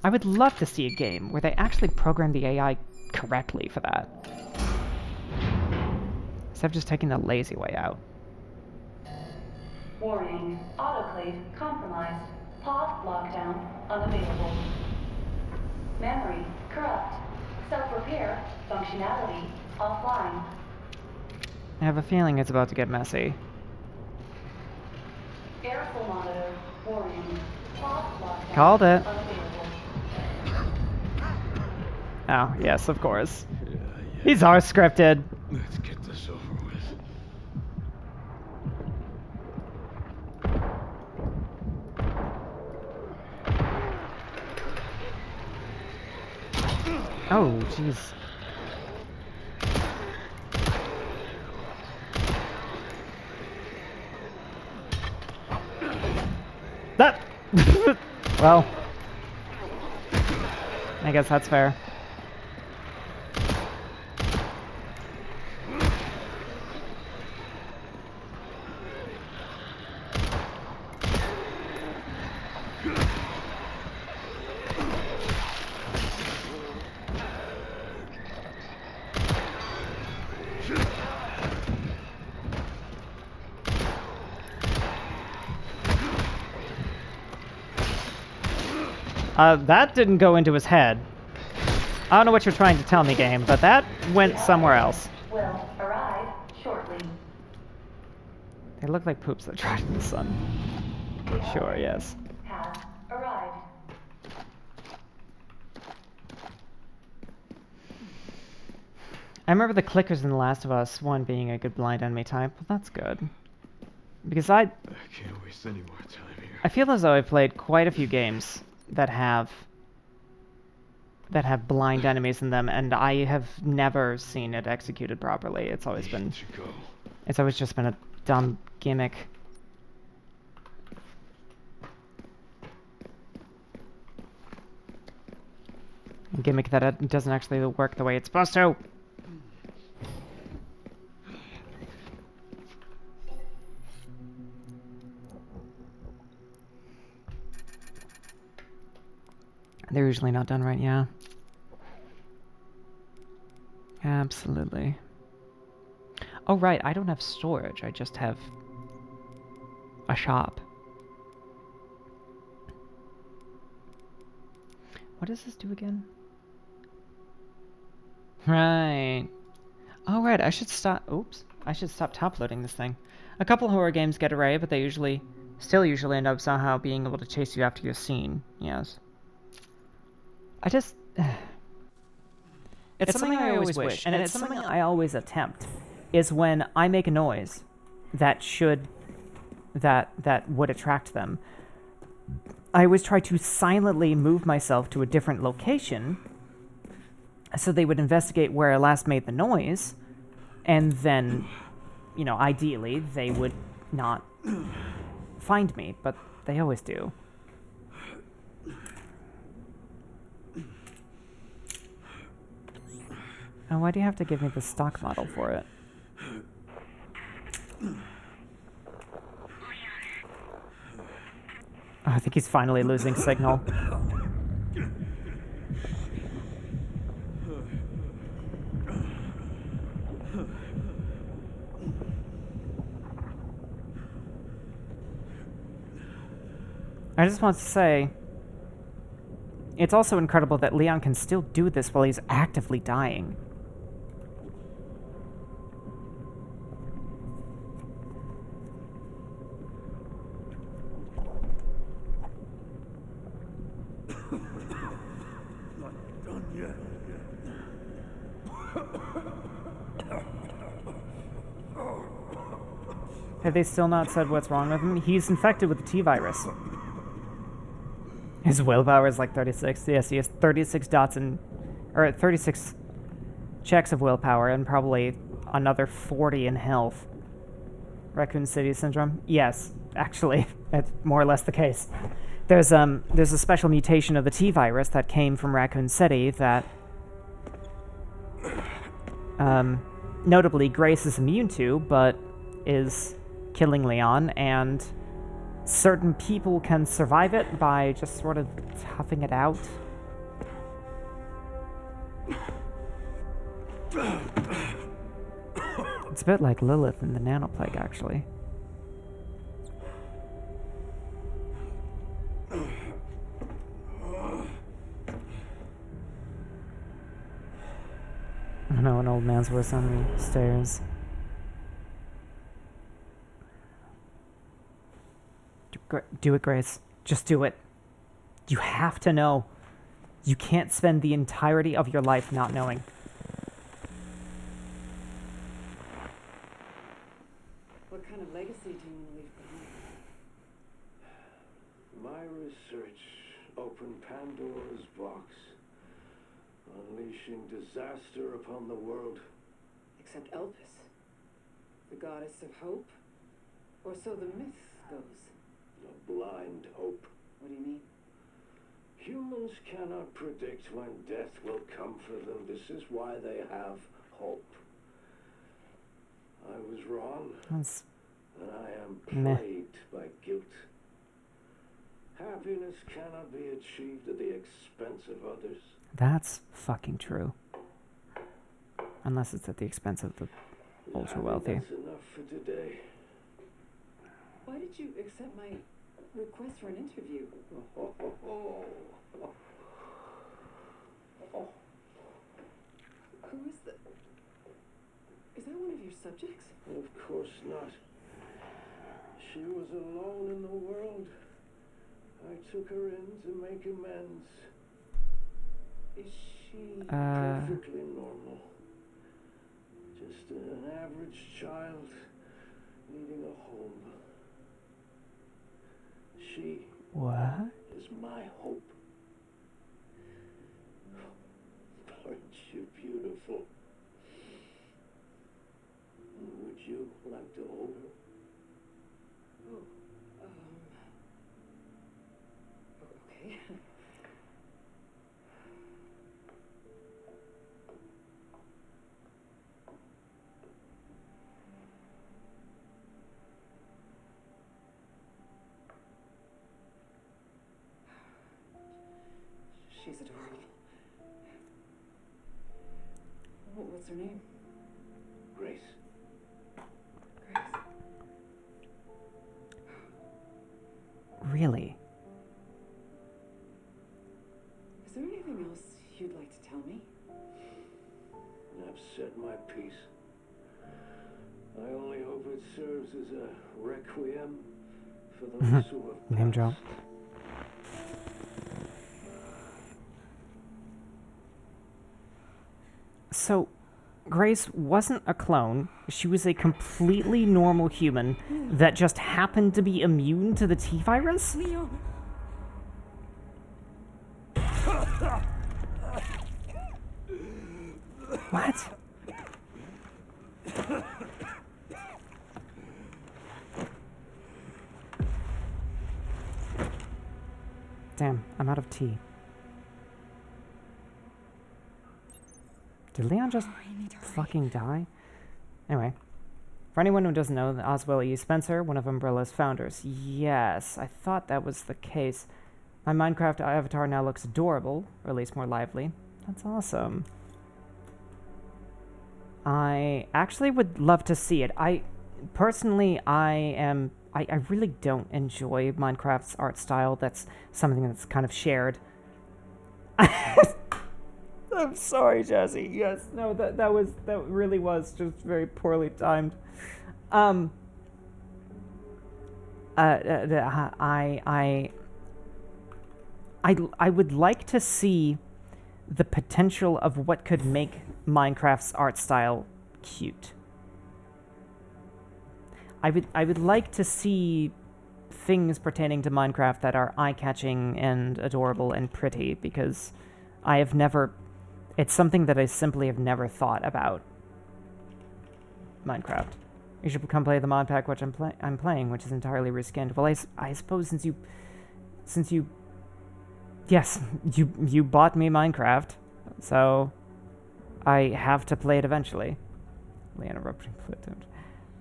I would love to see a game where they actually program the AI correctly for that. Instead of just taking the lazy way out. Warning, autoclave compromised. Pod lockdown unavailable. Memory corrupt. Self-repair functionality offline. I have a feeling it's about to get messy. Airflow monitor warning. Called it. Unavailable. Oh, yes, of course. Yeah. These are scripted. Let's get this over with. Oh, jeez. That. Well, I guess that's fair. That didn't go into his head. I don't know what you're trying to tell me, game, but that went somewhere else. Will arrive shortly. They look like poops that dried in the sun. Sure, yes. Has arrived. I remember the clickers in The Last of Us 1 being a good blind enemy type. Well, that's good. Because I can't waste any more time here. I feel as though I've played quite a few games that have blind enemies in them, and I have never seen it executed properly. It's always been, Should go. it's always just been a dumb gimmick. A gimmick that doesn't actually work the way it's supposed to. They're usually not done right, yeah. Absolutely. Oh, right, I don't have storage. I just have a shop. What does this do again? Right. Oh, right, I should stop... Oops. I should stop top-loading this thing. A couple horror games get array, but they still usually end up somehow being able to chase you after your scene. Yes. I just... It's something I always wish, and it's something I always attempt, is when I make a noise that would attract them. I always try to silently move myself to a different location so they would investigate where I last made the noise, and then, you know, ideally, they would not find me, but they always do. Oh, why do you have to give me the stock model for it? Oh, I think he's finally losing signal. I just want to say, it's also incredible that Leon can still do this while he's actively dying. Have they still not said what's wrong with him? He's infected with the T-virus. His willpower is like 36. Yes, he has 36 dots in... or 36 checks of willpower and probably another 40 in health. Raccoon City Syndrome? Yes, actually, that's more or less the case. There's a special mutation of the T-virus that came from Raccoon City that... notably Grace is immune to, but is killing Leon, and certain people can survive it by just sort of toughing it out. It's a bit like Lilith in the Nanoplague, actually. I know an old man's voice on the stairs. Do it, Grace. Just do it. You have to know. You can't spend the entirety of your life not knowing. What kind of legacy do you want to leave behind? My research opened Pandora's box, unleashing disaster upon the world. Except Elpis, the goddess of hope? Or so the myth goes. A blind hope. What do you mean? Humans cannot predict when death will come for them. This is why they have hope. I was wrong, That's and I am meh. plagued by guilt. Happiness cannot be achieved at the expense of others. That's fucking true. Unless it's at the expense of the ultra wealthy. That's enough for today. Why did you accept my request for an interview? Who is that? Is that one of your subjects? Of course not. She was alone in the world. I took her in to make amends. Is she... Perfectly normal. Just an average child needing a home. She What? is my hope. Aren't you beautiful? Would you like to hold her? Oh, okay. She's adorable. What's her name? Grace. Grace. Really? Is there anything else you'd like to tell me? I've said my piece. I only hope it serves as a requiem for those who have Name drop. passed. So, Grace wasn't a clone. She was a completely normal human that just happened to be immune to the T virus? Leo. What? Damn, I'm out of tea. Did Leon just fucking die? Anyway, for anyone who doesn't know, Oswell E. Spencer, one of Umbrella's founders. Yes, I thought that was the case. My Minecraft avatar now looks adorable, or at least more lively. That's awesome. I actually would love to see it. I really don't enjoy Minecraft's art style. That's something that's kind of shared. I'm sorry, Jesse. Yes, no, that really was just very poorly timed. I would like to see the potential of what could make Minecraft's art style cute. I would like to see things pertaining to Minecraft that are eye-catching and adorable and pretty, because I have never... It's something that I simply have never thought about Minecraft. You should come play the mod pack which I'm playing, which is entirely reskinned. Well, I suppose since you yes, you bought me Minecraft, so I have to play it eventually. Leanna rubbed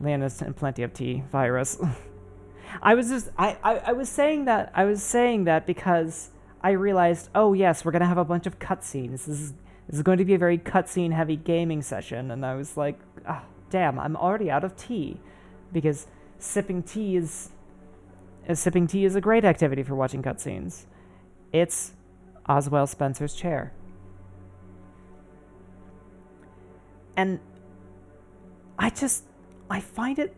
Leanna's plenty of tea virus. I was saying that because I realized, oh yes, we're gonna have a bunch of cutscenes. This is going to be a very cutscene heavy gaming session, and I was like, ah, damn, I'm already out of tea, because sipping tea is a great activity for watching cutscenes. It's Oswell Spencer's chair. And I find it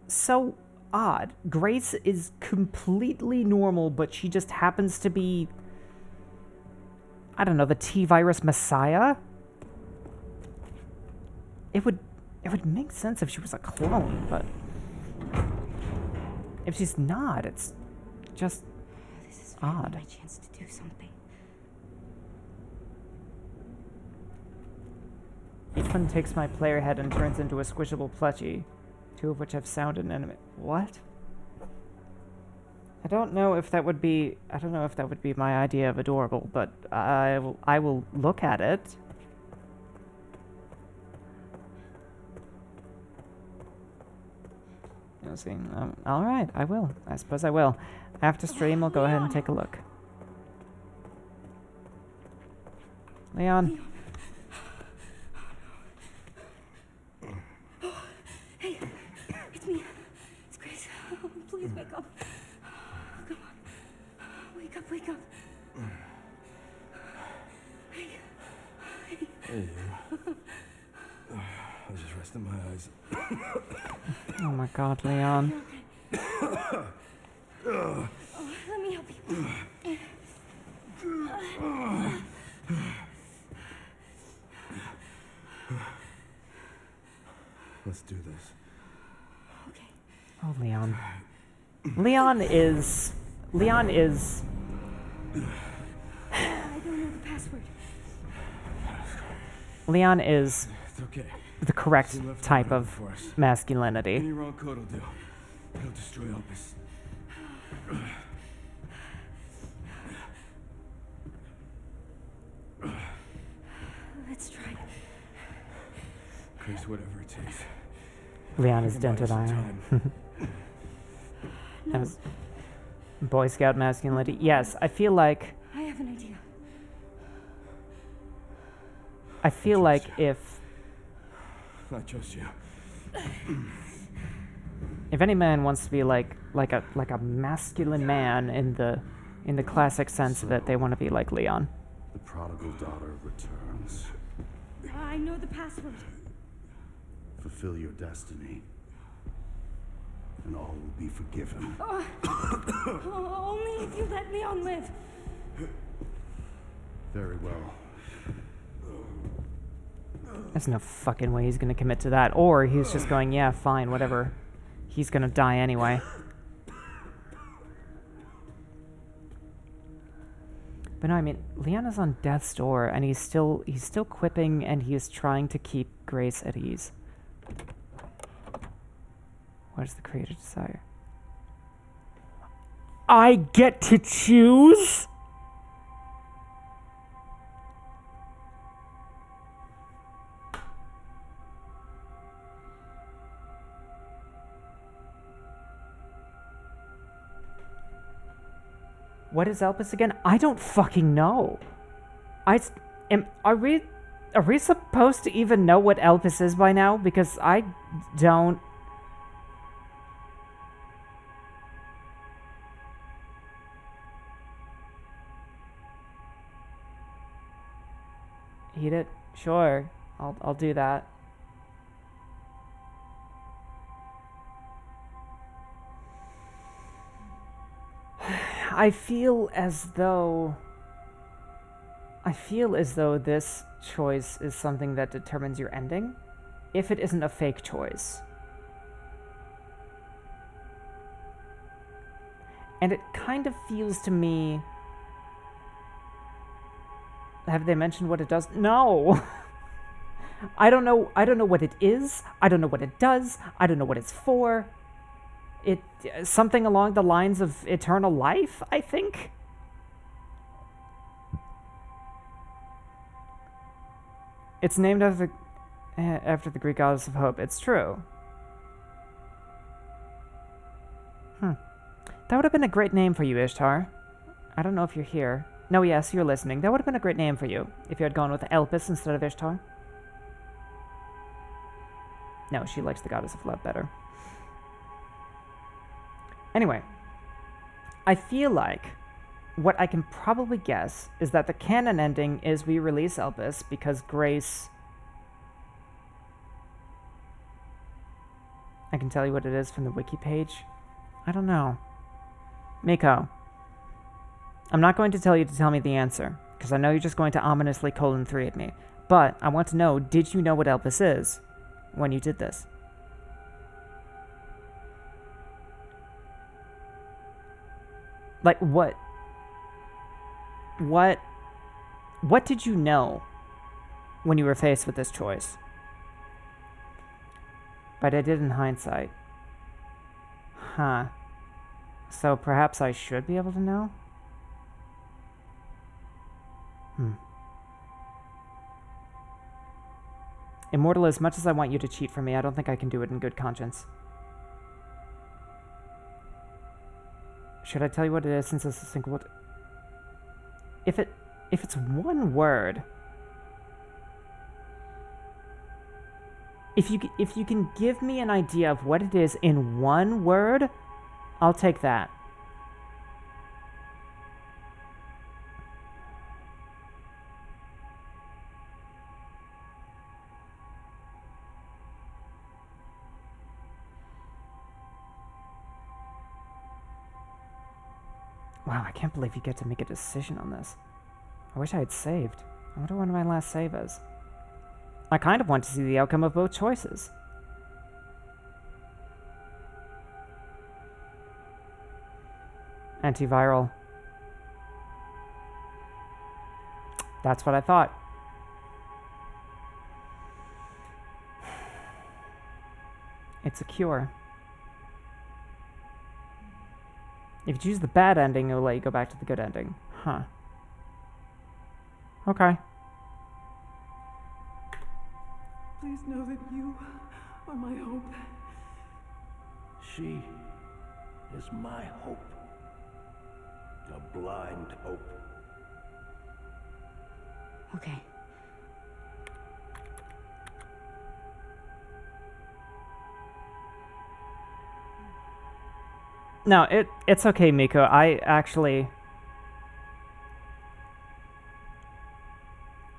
so odd. Grace is completely normal, but she just happens to be I don't know, the T-virus messiah? It would make sense if she was a clone, but if she's not, it's just This is odd. my chance to do something. Each one takes my player head and turns into a squishable plushie, 2 of which have sound and anime. What? I don't know if that would be my idea of adorable, but I will look at it. You'll see. All right, I will. I suppose I will. After stream, we'll go ahead and take a look. Leon. Hey, it's me. It's Grace. Oh, please wake up. Come on. Wake up, wake up. Hey, you. I was just resting my eyes. Oh my God, Leon. Oh, let me help you. Let's do this. Okay. Oh, Leon. Leon is. I don't know the password. Leon is It's okay. the correct Nothing left type over of for us. masculinity. Any wrong code will do. It'll destroy Elvis. Let's try. Grace, whatever it takes. Leon is Come on, dented some iron. time. That was Boy Scout masculinity. Yes, I feel like I have an idea. if I trust you. any man wants to be like a masculine man in the classic sense of it, they want to be like Leon. The prodigal daughter returns. I know the password. Fulfill your destiny, and all will be forgiven. Only if you let Leon live. Very well. There's no fucking way he's gonna commit to that, or he's just going, yeah, fine, whatever. He's gonna die anyway. But no, I mean, Leon is on death's door, and he's still quipping, and he is trying to keep Grace at ease. What does the creator desire? I get to choose? What is Elpis again? I don't fucking know. Are we supposed to even know what Elpis is by now? Because I don't. Eat it? Sure. I'll do that. I feel as though this choice is something that determines your ending, if it isn't a fake choice. And it kind of feels to me... Have they mentioned what it does? No! I don't know what it is. I don't know what it does. I don't know what it's for. It something along the lines of eternal life, I think. It's named after the Greek goddess of hope. It's true. That would have been a great name for you, Ishtar. I don't know if you're here. No, yes, you're listening. That would have been a great name for you if you had gone with Elpis instead of Ishtar. No, she likes the goddess of love better. Anyway, I feel like what I can probably guess is that the canon ending is we release Elpis because Grace... I can tell you what it is from the wiki page. I don't know. Miko, I'm not going to tell you to tell me the answer. Because I know you're just going to ominously colon 3 at me. But I want to know, did you know what Elpis is when you did this? Like, what did you know when you were faced with this choice? But I did in hindsight. Huh. So perhaps I should be able to know? Immortal, as much as I want you to cheat for me, I don't think I can do it in good conscience. Should I tell you what it is since it's a single... If it's one word... If you can give me an idea of what it is in one word, I'll take that. Wow, I can't believe you get to make a decision on this. I wish I had saved. I wonder when my last save is. I kind of want to see the outcome of both choices. Antiviral. That's what I thought. It's a cure. If you choose the bad ending, it'll let you go back to the good ending. Huh. Okay. Please know that you are my hope. She is my hope. A blind hope. Okay. No, it's okay, Miko. I actually...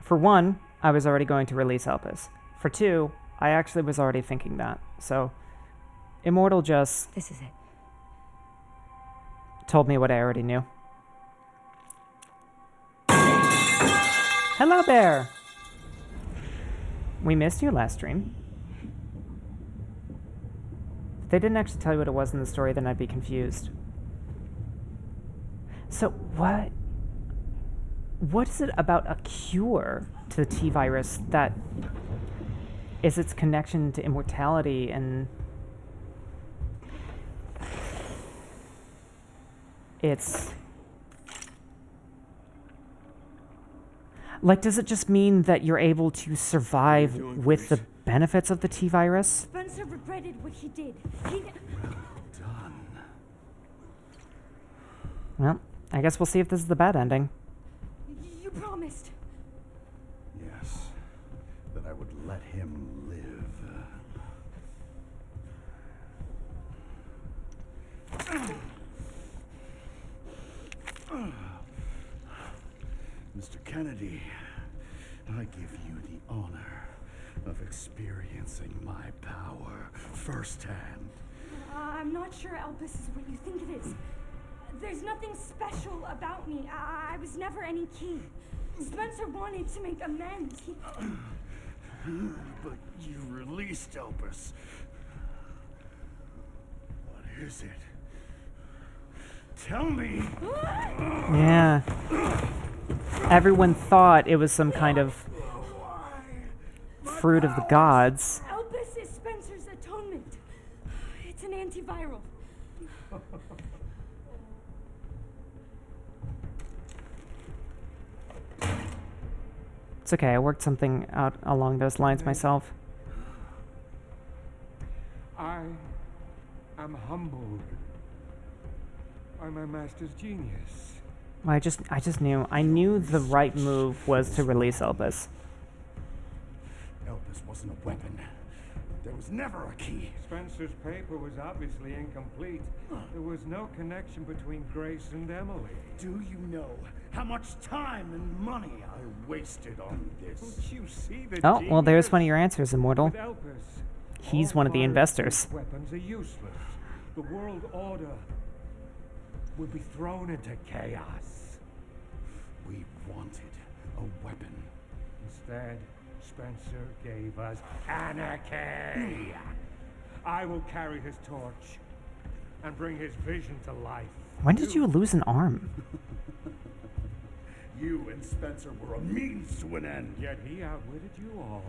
For one, I was already going to release Elpis. For two, I actually was already thinking that. So, Immortal just... This is it. told me what I already knew. Hello there! We missed you last stream. If they didn't actually tell you what it was in the story, then I'd be confused. So, what is it about a cure to the T-virus that is its connection to immortality and it's... Like, does it just mean that you're able to survive with the benefits of the T-virus? Spencer regretted what he did. He... Done. Well, I guess we'll see if this is the bad ending. You promised. Yes. That I would let him live. Mr. Kennedy, I give you the honor of experiencing my power firsthand. I'm not sure Elpis is what you think it is. There's nothing special about me. I was never any key. Spencer wanted to make amends. But you released Elpis. What is it? Tell me! Yeah. Everyone thought it was some kind of fruit of the gods. Elpis is Spencer's atonement. It's an antiviral. It's okay, I worked something out along those lines myself. I am humbled by my master's genius. Well, I just knew. I knew the right move was to release Elpis. Elpis wasn't a weapon. There was never a key. Spencer's paper was obviously incomplete. There was no connection between Grace and Emily. Do you know how much time and money I wasted on this? Don't you see the Oh, well, there's genius? one of your answers, Immortal. With Elpis, He's all one of the fire investors. Weapons are useless. The world order will be thrown into chaos. We wanted a weapon. Instead, Spencer gave us anarchy. I will carry his torch and bring his vision to life. When did you lose an arm? You and Spencer were a means to an end. Yet he outwitted you all.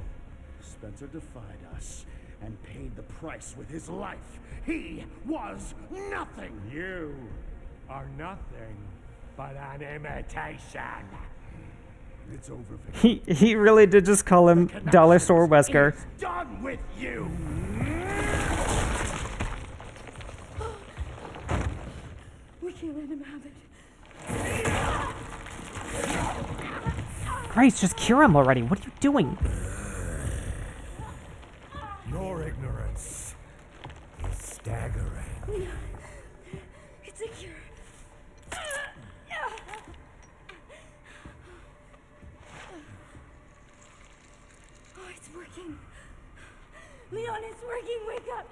Spencer defied us and paid the price with his life. He was nothing. You are nothing but an imitation. It's over, Victor. He really did just call him Dollar Store Wesker. It's done with you. We can't let him have it. Grace, just cure him already. What are you doing? Your ignorance is staggering. It's a cure. Oh, it's working. Leon, it's working. Wake up.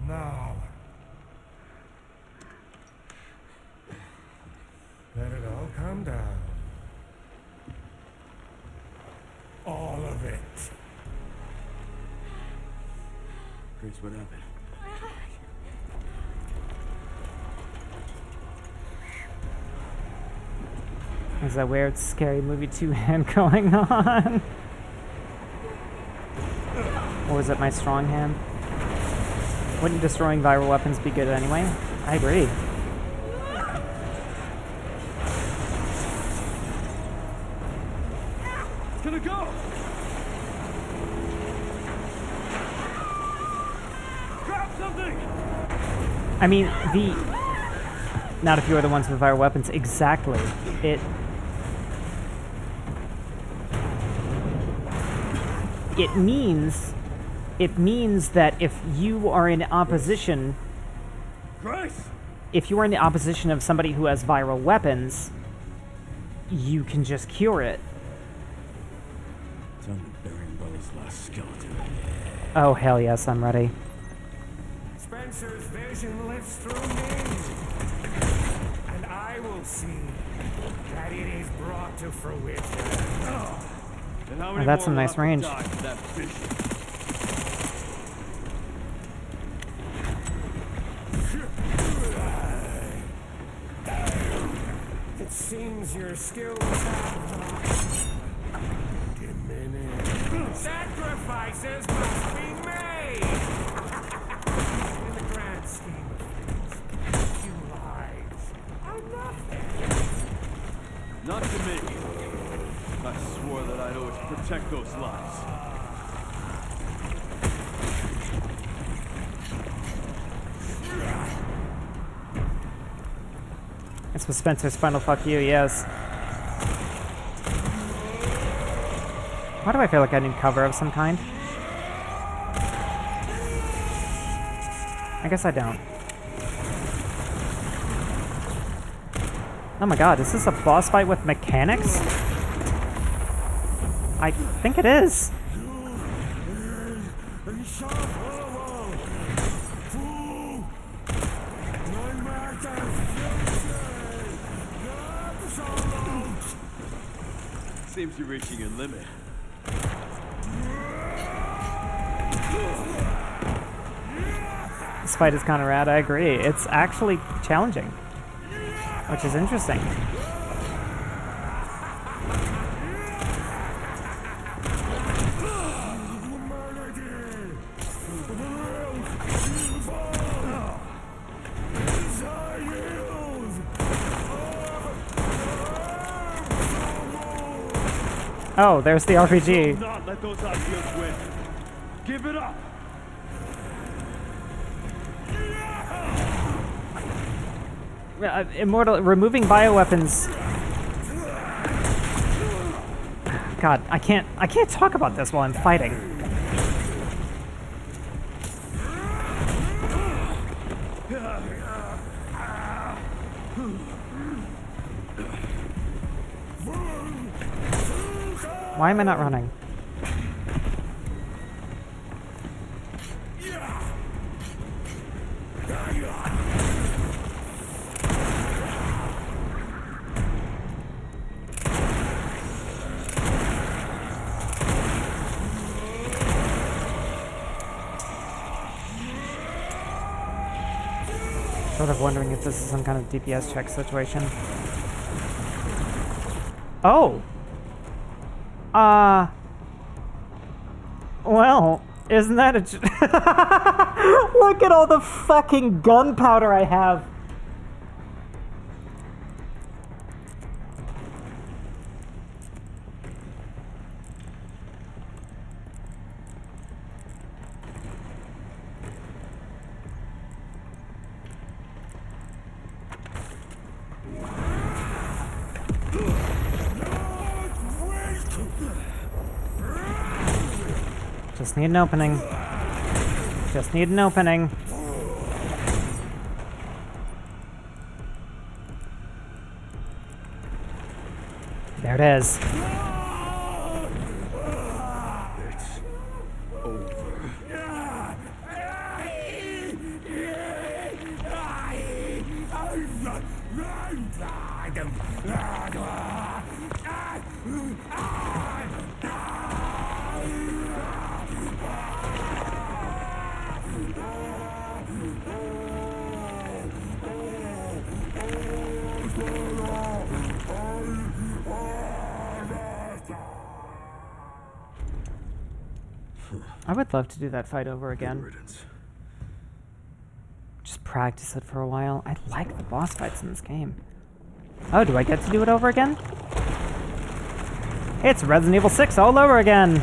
Now, let it all come down. All of it. Grace, what happened? There's that weird, scary movie 2 hand going on. Or was it my strong hand? Wouldn't destroying viral weapons be good anyway? I agree. It's gonna go! Grab something! I mean, not if you're the ones with viral weapons. Exactly. It means that if you are in opposition, Grace! if you are in the opposition of somebody who has viral weapons, you can just cure it. Time to bury Umbrella's last skeleton. Oh, hell yes, I'm ready. Spencer's vision lives through me, and I will see that it is brought to fruition. And how Oh, many that's more a nice will have to range. die for that vision? It seems your skills have diminished. Sacrifices must be made! In the grand scheme of things, a few lives are nothing. Not to me. I swore that I'd always protect those lives. This was Spencer's final fuck you, yes. Why do I feel like I need cover of some kind? I guess I don't. Oh my god, is this a boss fight with mechanics? I think it is. Seems you're reaching your limit. This fight is kind of rad, I agree. It's actually challenging, which is interesting. Oh, there's the Do RPG. not let those ideals win. Give it up. Immortal, removing bioweapons. God, I can't talk about this while I'm fighting. Why am I not running? sort of wondering if this is some kind of DPS check situation. Oh! Well, isn't that a... Look at all the fucking gunpowder I have! Just need an opening. Just need an opening. There it is. It's over. I would love to do that fight over again. Riddance. Just practice it for a while. I like the boss fights in this game. Oh, do I get to do it over again? It's Resident Evil 6 all over again!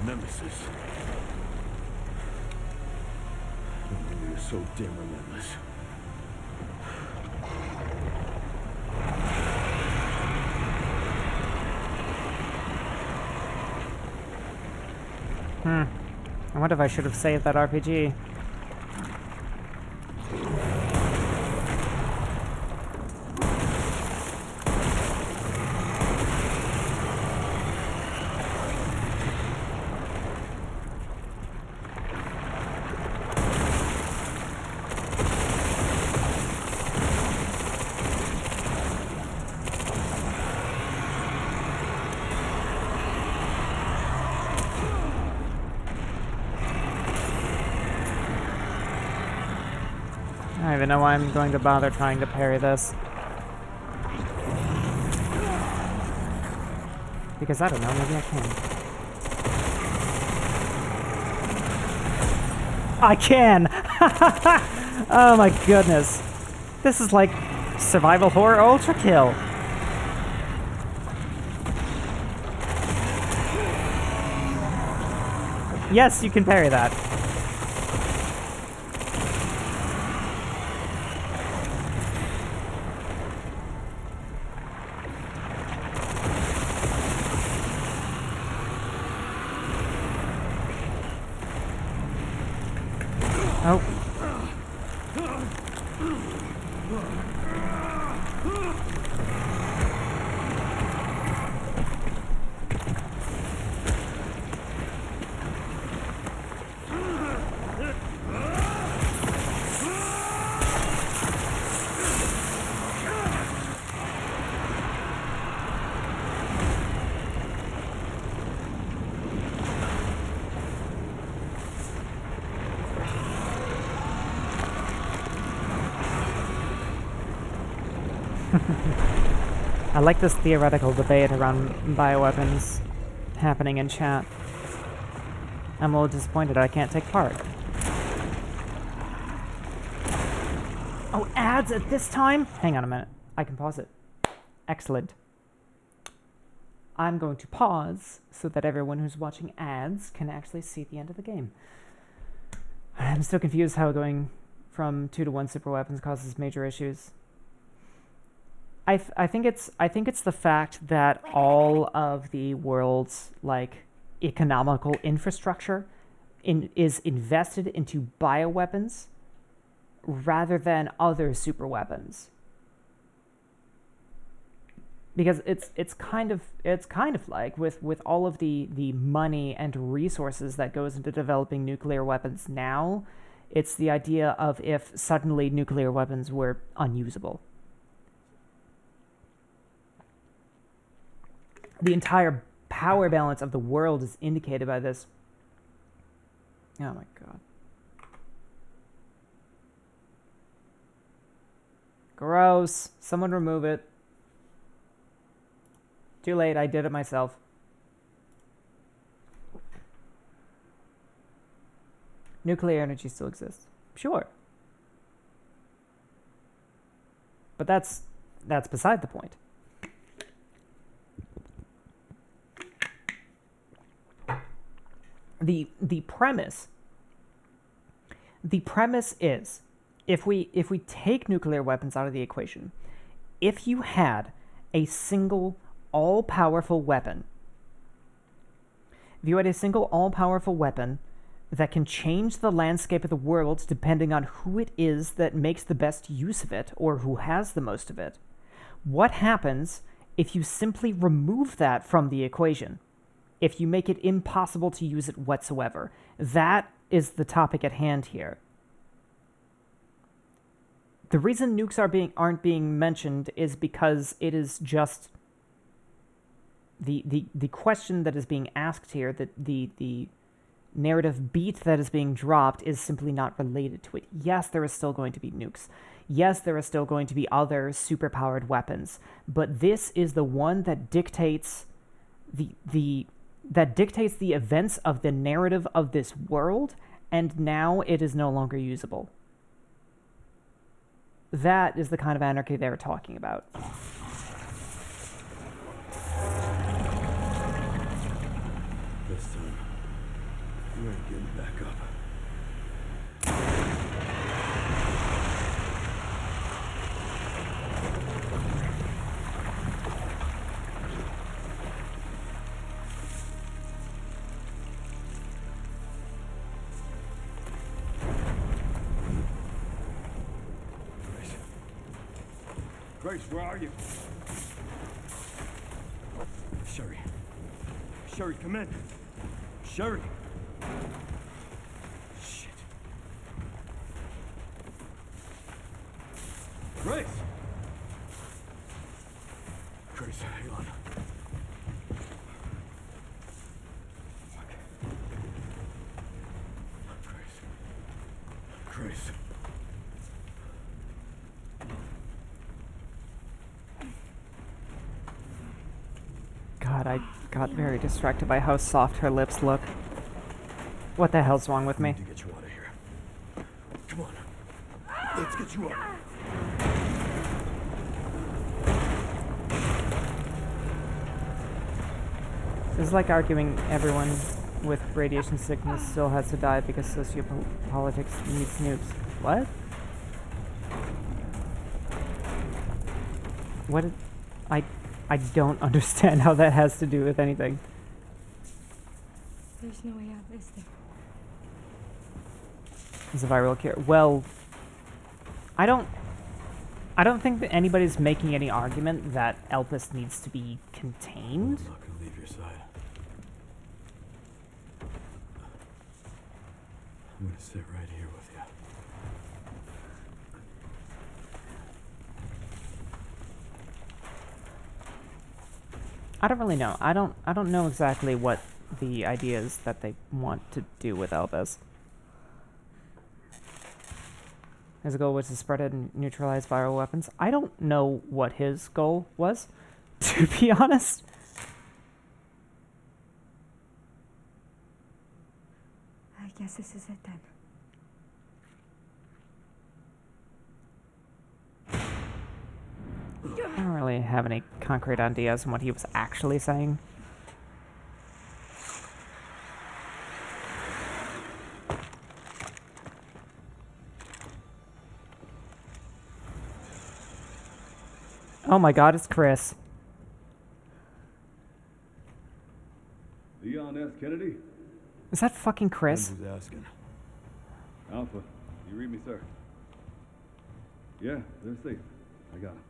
Nemesis. Oh, you're so damn relentless. I wonder if I should have saved that RPG. I don't even know why I'm going to bother trying to parry this. Because I don't know, maybe I can. I can! Oh my goodness. This is like survival horror ultra kill. Yes, you can parry that. Oh. I like this theoretical debate around bioweapons happening in chat. I'm a little disappointed I can't take part. Oh, ads at this time? Hang on a minute. I can pause it. Excellent. I'm going to pause so that everyone who's watching ads can actually see the end of the game. I'm still confused how going from 2 to 1 super weapons causes major issues. I think it's the fact that all of the world's like economical infrastructure is invested into bioweapons rather than other super weapons. Because it's kind of like with all of the money and resources that goes into developing nuclear weapons now, it's the idea of if suddenly nuclear weapons were unusable. The entire power balance of the world is indicated by this. Oh my god. Gross. Someone remove it. Too late, I did it myself. Nuclear energy still exists. Sure. But that's beside the point. The premise is, if we take nuclear weapons out of the equation, if you had a single all-powerful weapon, that can change the landscape of the world depending on who it is that makes the best use of it or who has the most of it, what happens if you simply remove that from the equation? If you make it impossible to use it whatsoever? That is the topic at hand here. The reason nukes aren't being mentioned is because it is just the question that is being asked here, that the narrative beat that is being dropped is simply not related to it. Yes, there is still going to be nukes. Yes, there are still going to be other superpowered weapons, but this is the one that dictates the events of the narrative of this world, and now it is no longer usable. That is the kind of anarchy they're talking about. This time, you ain't getting back up. Grace, where are you? Sherry. Sherry, come in. Sherry. Shit. Grace! Grace, hang on. Fuck. Grace. God, I got very distracted by how soft her lips look. What the hell's wrong with me? I need to get you out of here. Come on. Let's get you up. This is like arguing everyone with radiation sickness still has to die because sociopolitics needs nukes. What? What did... I don't understand how that has to do with anything. There's no way out, is there? It's a viral cure. Well, I don't think that anybody's making any argument that Elpis needs to be contained. I'm not gonna leave your side. I'm gonna sit right here with you. I don't really know. I don't know exactly what the idea is that they want to do with Elvis. His goal was to spread and neutralize viral weapons. I don't know what his goal was, to be honest. I guess this is it then. I don't really have any concrete ideas on what he was actually saying. Oh my god, it's Chris. Leon S. Kennedy? Is that fucking Chris? Who's asking? Alpha, you read me, sir? Yeah, they're safe. I got them.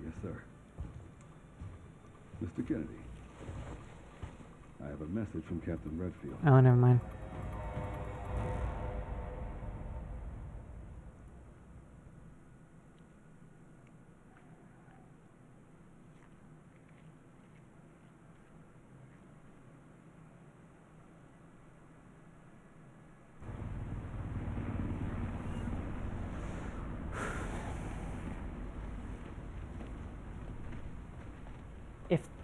Yes, sir. Mr. Kennedy, I have a message from Captain Redfield. Oh, never mind.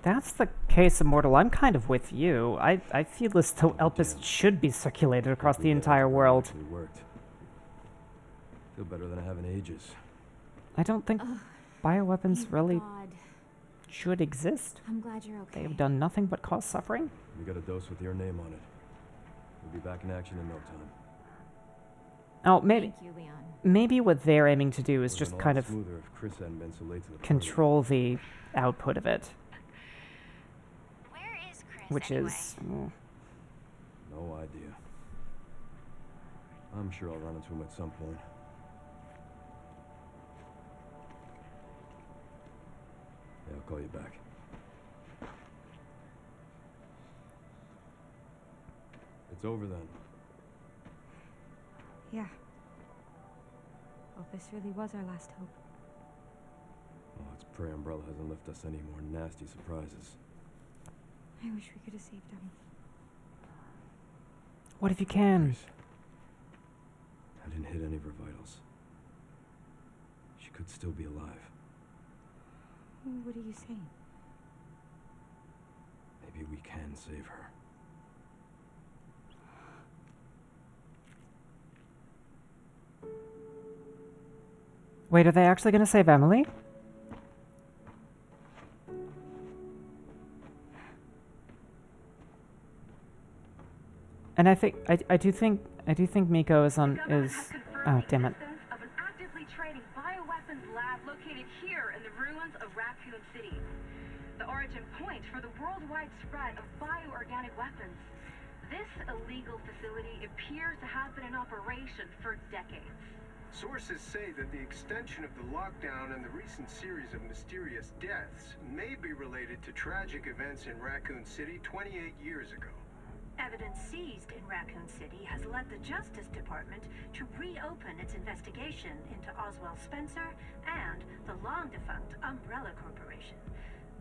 that's the case, Immortal, I'm kind of with you. I feel as though Elpis should be circulated across the entire world. It worked. Feel better than I have in ages. I don't think bioweapons Thank really God. should exist. I'm glad you're okay. They have done nothing but cause suffering. We got a dose with your name on it. We'll be back in action in no time. Oh, maybe Thank you, Leon. maybe what they're aiming to do is Would've just been a kind lot of smoother if Chris hadn't been so late to the party. control the output of it, Where is Chris which anyway? is No idea. I'm sure I'll run into him at some point. Yeah, I'll call you back. It's over then. Yeah. Opus really was our last hope. Oh, let's pray Umbrella hasn't left us any more nasty surprises. I wish we could have saved him. what if you can? Chris, I didn't hit any of her vitals. She could still be alive. What are you saying? Maybe we can save her. Wait, are they actually going to save Emily? And I do think Miko is on oh damn it. Of an actively trading bioweapons lab located here in the ruins of Raccoon City. The origin point for the worldwide spread of bioorganic weapons. This illegal facility appears to have been in operation for decades. Sources say that the extension of the lockdown and the recent series of mysterious deaths may be related to tragic events in Raccoon City 28 years ago. Evidence seized in Raccoon City has led the Justice Department to reopen its investigation into Oswald Spencer and the long-defunct Umbrella Corporation.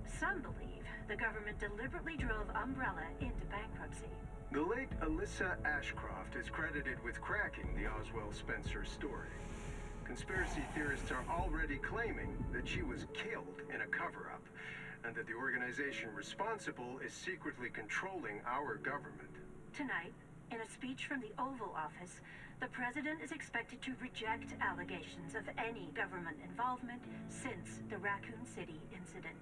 Some believe the government deliberately drove Umbrella into bankruptcy. The late Alyssa Ashcroft is credited with cracking the Oswald Spencer story. Conspiracy theorists are already claiming that she was killed in a cover-up, and that the organization responsible is secretly controlling our government. Tonight, in a speech from the Oval Office, the president is expected to reject allegations of any government involvement since the Raccoon City incident.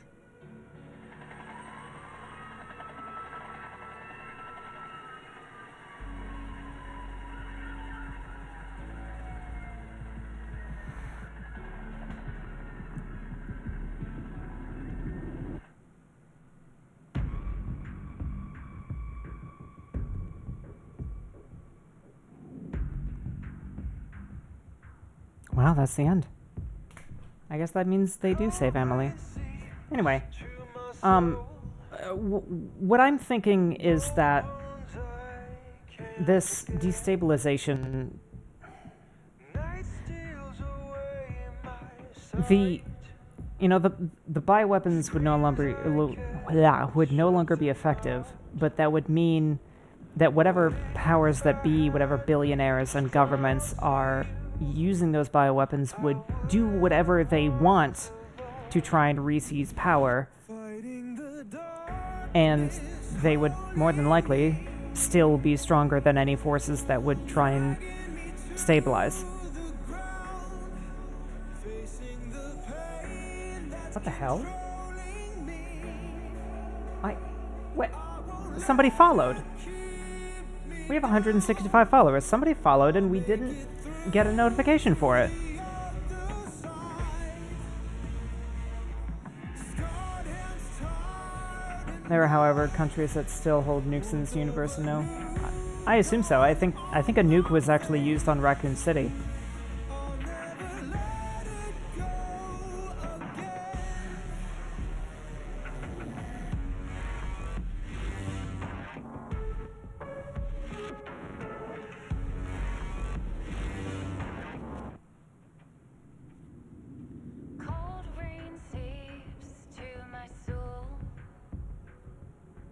Wow, that's the end. I guess that means they do save Emily. Anyway, what I'm thinking is that this destabilization, the bioweapons would no longer be effective, but that would mean that whatever powers that be, whatever billionaires and governments are using those bioweapons would do whatever they want to try and re-seize power, and they would more than likely still be stronger than any forces that would try and stabilize. What the hell? What? Somebody followed. We have 165 followers. Somebody followed and we didn't get a notification for it. There are, however, countries that still hold nukes in this universe and no. I assume so. I think a nuke was actually used on Raccoon City.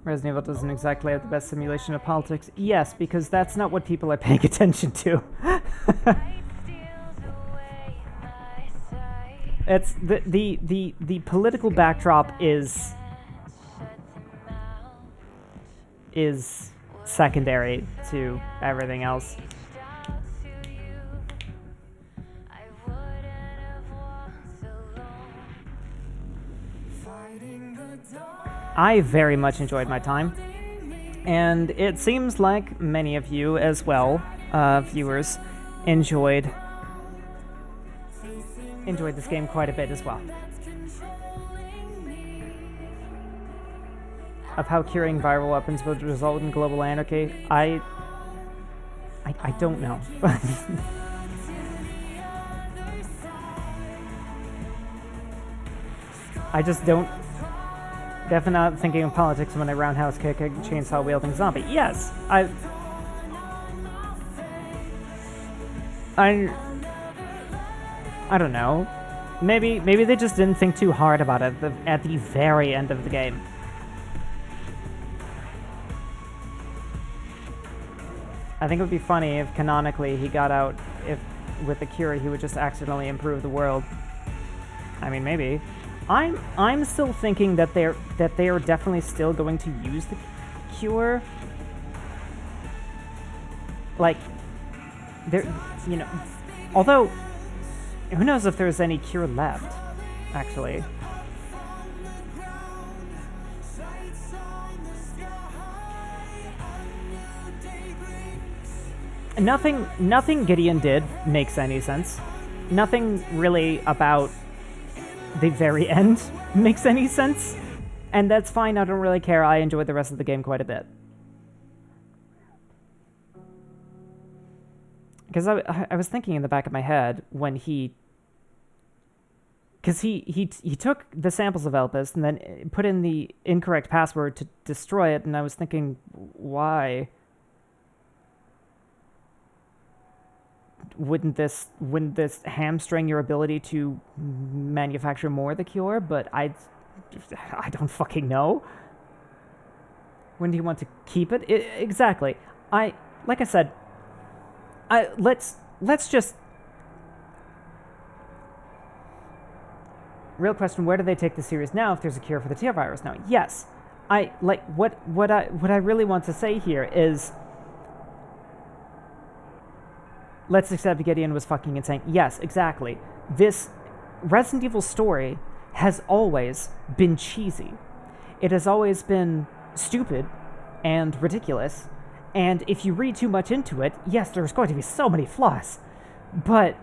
Resident Evil doesn't exactly have the best simulation of politics. Yes, because that's not what people are paying attention to. It's the political backdrop is is secondary to everything else. I very much enjoyed my time, and it seems like many of you as well, viewers, enjoyed this game quite a bit as well. Of how curing viral weapons would result in global anarchy, I don't know. I just don't. Definitely not thinking of politics when I roundhouse kick a chainsaw wielding zombie. Yes, I don't know. Maybe they just didn't think too hard about it at the very end of the game. I think it would be funny if canonically he got out, if with the cure he would just accidentally improve the world. I mean, maybe. I'm still thinking that they are definitely still going to use the cure. Like, although who knows if there's any cure left, actually. Nothing Gideon did makes any sense. Nothing really about the very end makes any sense. And that's fine, I don't really care. I enjoyed the rest of the game quite a bit. Because I was thinking in the back of my head when he took the samples of Elpis and then put in the incorrect password to destroy it, and I was thinking, why? Wouldn't this hamstring your ability to manufacture more of the cure? But I don't fucking know. When do you want to keep it? Exactly. Like I said, let's just. Real question: where do they take the series now if there's a cure for the T virus now? Yes, what I really want to say here is. Let's accept Gideon was fucking insane. Yes, exactly. This Resident Evil story has always been cheesy. It has always been stupid and ridiculous. And if you read too much into it, yes, there's going to be so many flaws. But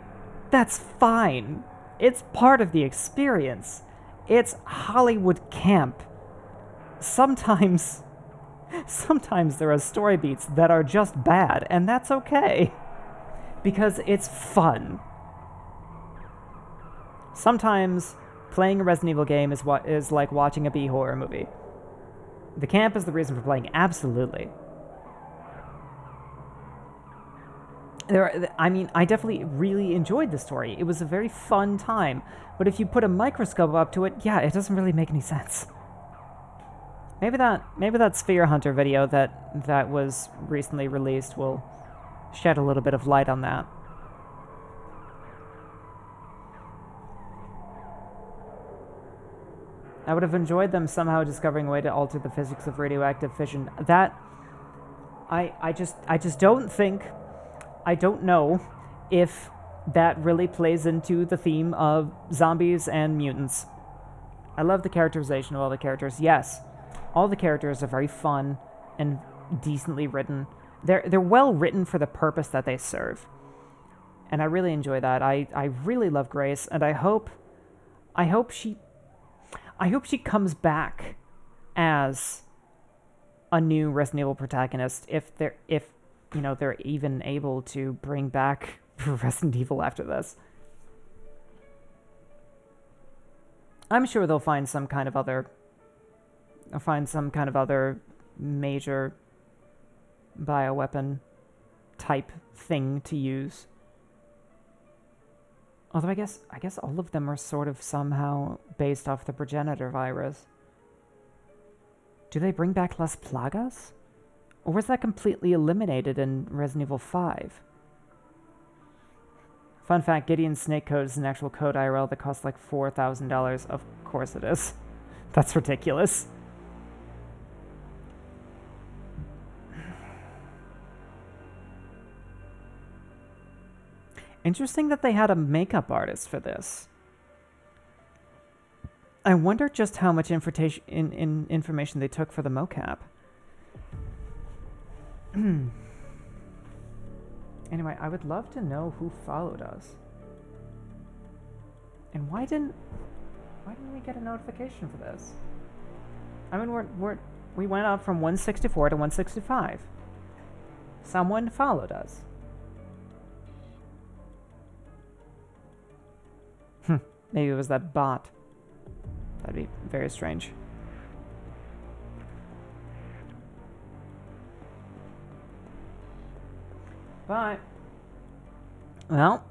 that's fine. It's part of the experience. It's Hollywood camp. Sometimes there are story beats that are just bad, and that's okay. Because it's fun. Sometimes playing a Resident Evil game is like watching a B-horror movie. The camp is the reason for playing, absolutely. I definitely really enjoyed the story. It was a very fun time. But if you put a microscope up to it, yeah, it doesn't really make any sense. Maybe that Sphere Hunter video that was recently released will shed a little bit of light on that. I would have enjoyed them somehow discovering a way to alter the physics of radioactive fission. That I just don't think. I don't know if that really plays into the theme of zombies and mutants. I love the characterization of all the characters. Yes, all the characters are very fun and decently written. They're well written for the purpose that they serve. And I really enjoy that. I really love Grace, and I hope she comes back as a new Resident Evil protagonist if they're even able to bring back Resident Evil after this. I'm sure they'll find some kind of other major bioweapon type thing to use. Although I guess all of them are sort of somehow based off the progenitor virus. Do they bring back Las Plagas? Or was that completely eliminated in Resident Evil 5? Fun fact, Gideon's snake code is an actual code IRL that costs like $4,000. Of course it is. That's ridiculous. Interesting that they had a makeup artist for this. I wonder just how much information they took for the mocap. Anyway, I would love to know who followed us. And why didn't we get a notification for this? I mean, we went up from 164 to 165. Someone followed us. Maybe it was that bot. That'd be very strange. But, well,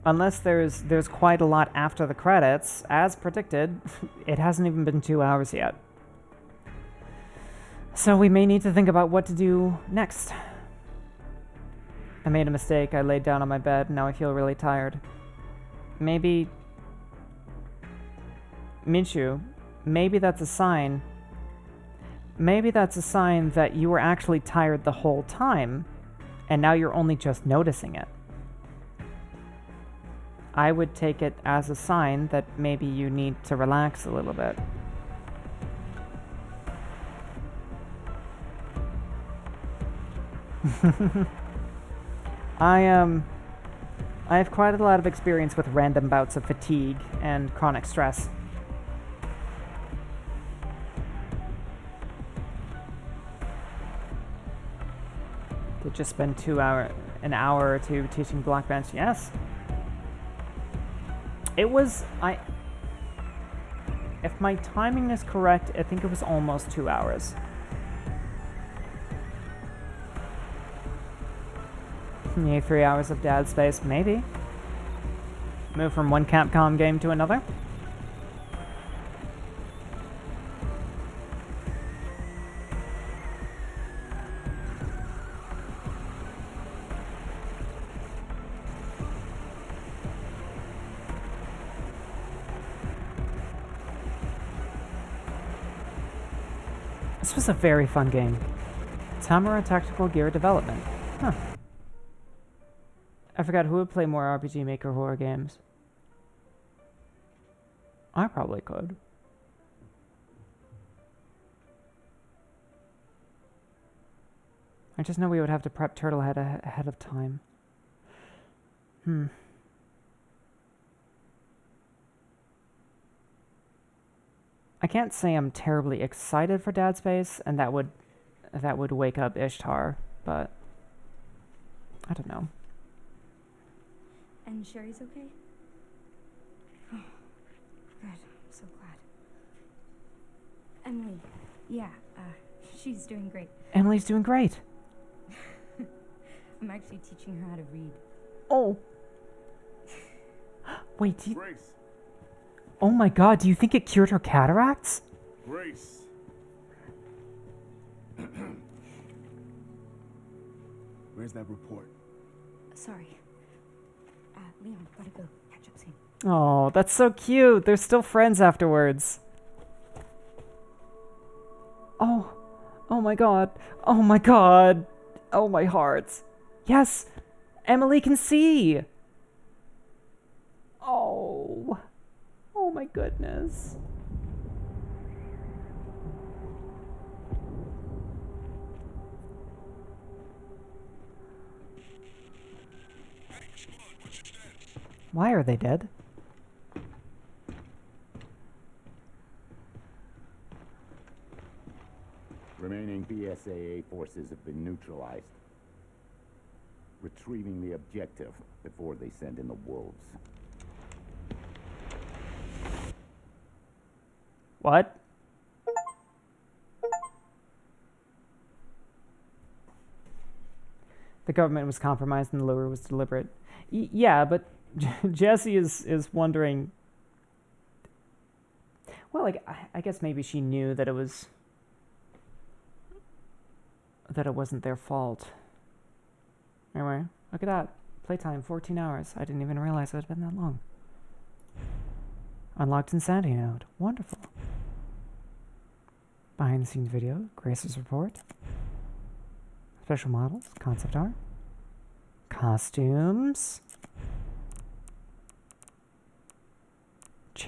unless there's quite a lot after the credits, as predicted, it hasn't even been 2 hours yet. So we may need to think about what to do next. I made a mistake. I laid down on my bed, and now I feel really tired. Maybe... Minshu, maybe that's a sign. Maybe that's a sign that you were actually tired the whole time, and now you're only just noticing it. I would take it as a sign that maybe you need to relax a little bit. I have quite a lot of experience with random bouts of fatigue and chronic stress. Did just spend an hour or two teaching Black Bench. Yes. It was, if my timing is correct, I think it was almost 2 hours. Yeah, 3 hours of Dead Space, maybe. Move from one Capcom game to another. This was a very fun game. Tamara Tactical Gear Development. Huh. I forgot who would play more RPG Maker horror games. I probably could. I just know we would have to prep Turtlehead ahead of time. I can't say I'm terribly excited for Dead Space, and that would wake up Ishtar, but I don't know. And Sherry's okay? Oh, good. I'm so glad. Emily, yeah, she's doing great. Emily's doing great. I'm actually teaching her how to read. Oh. Wait, Grace. Oh my god, do you think it cured her cataracts? Grace. Where's that report? Sorry. Leon, gotta go. Catch up soon. Oh, that's so cute. They're still friends afterwards. Oh. Oh my god. Oh my god. Oh my heart. Yes. Emily can see. Oh. Oh my goodness. Why are they dead? Remaining BSAA forces have been neutralized. Retrieving the objective before they send in the wolves. What? The government was compromised and the lure was deliberate. Yeah, but Jessie is wondering. Well, like I guess maybe she knew that it wasn't their fault. Anyway, look at that. Playtime 14 hours. I didn't even realize it had been that long. Unlocked Insanity Node. Wonderful. Behind the scenes video, Grace's report. Special models, concept art. Costumes.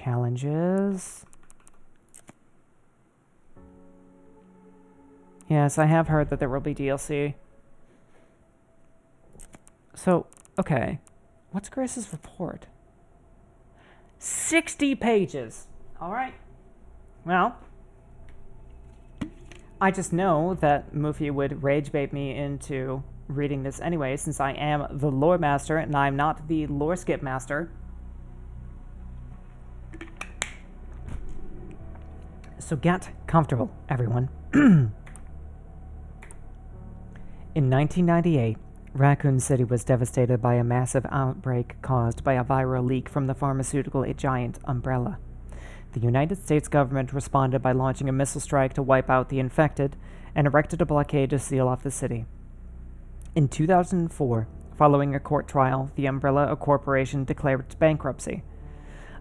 challenges. Yes, I have heard that there will be DLC. So, okay. What's Grace's report? 60 pages. Alright. Well, I just know that Mufi would rage bait me into reading this anyway, since I am the lore master and I'm not the lore skip master. So get comfortable, everyone. In 1998, Raccoon City was devastated by a massive outbreak caused by a viral leak from the pharmaceutical giant Umbrella. The United States government responded by launching a missile strike to wipe out the infected and erected a blockade to seal off the city. In 2004, following a court trial, the Umbrella Corporation declared its bankruptcy.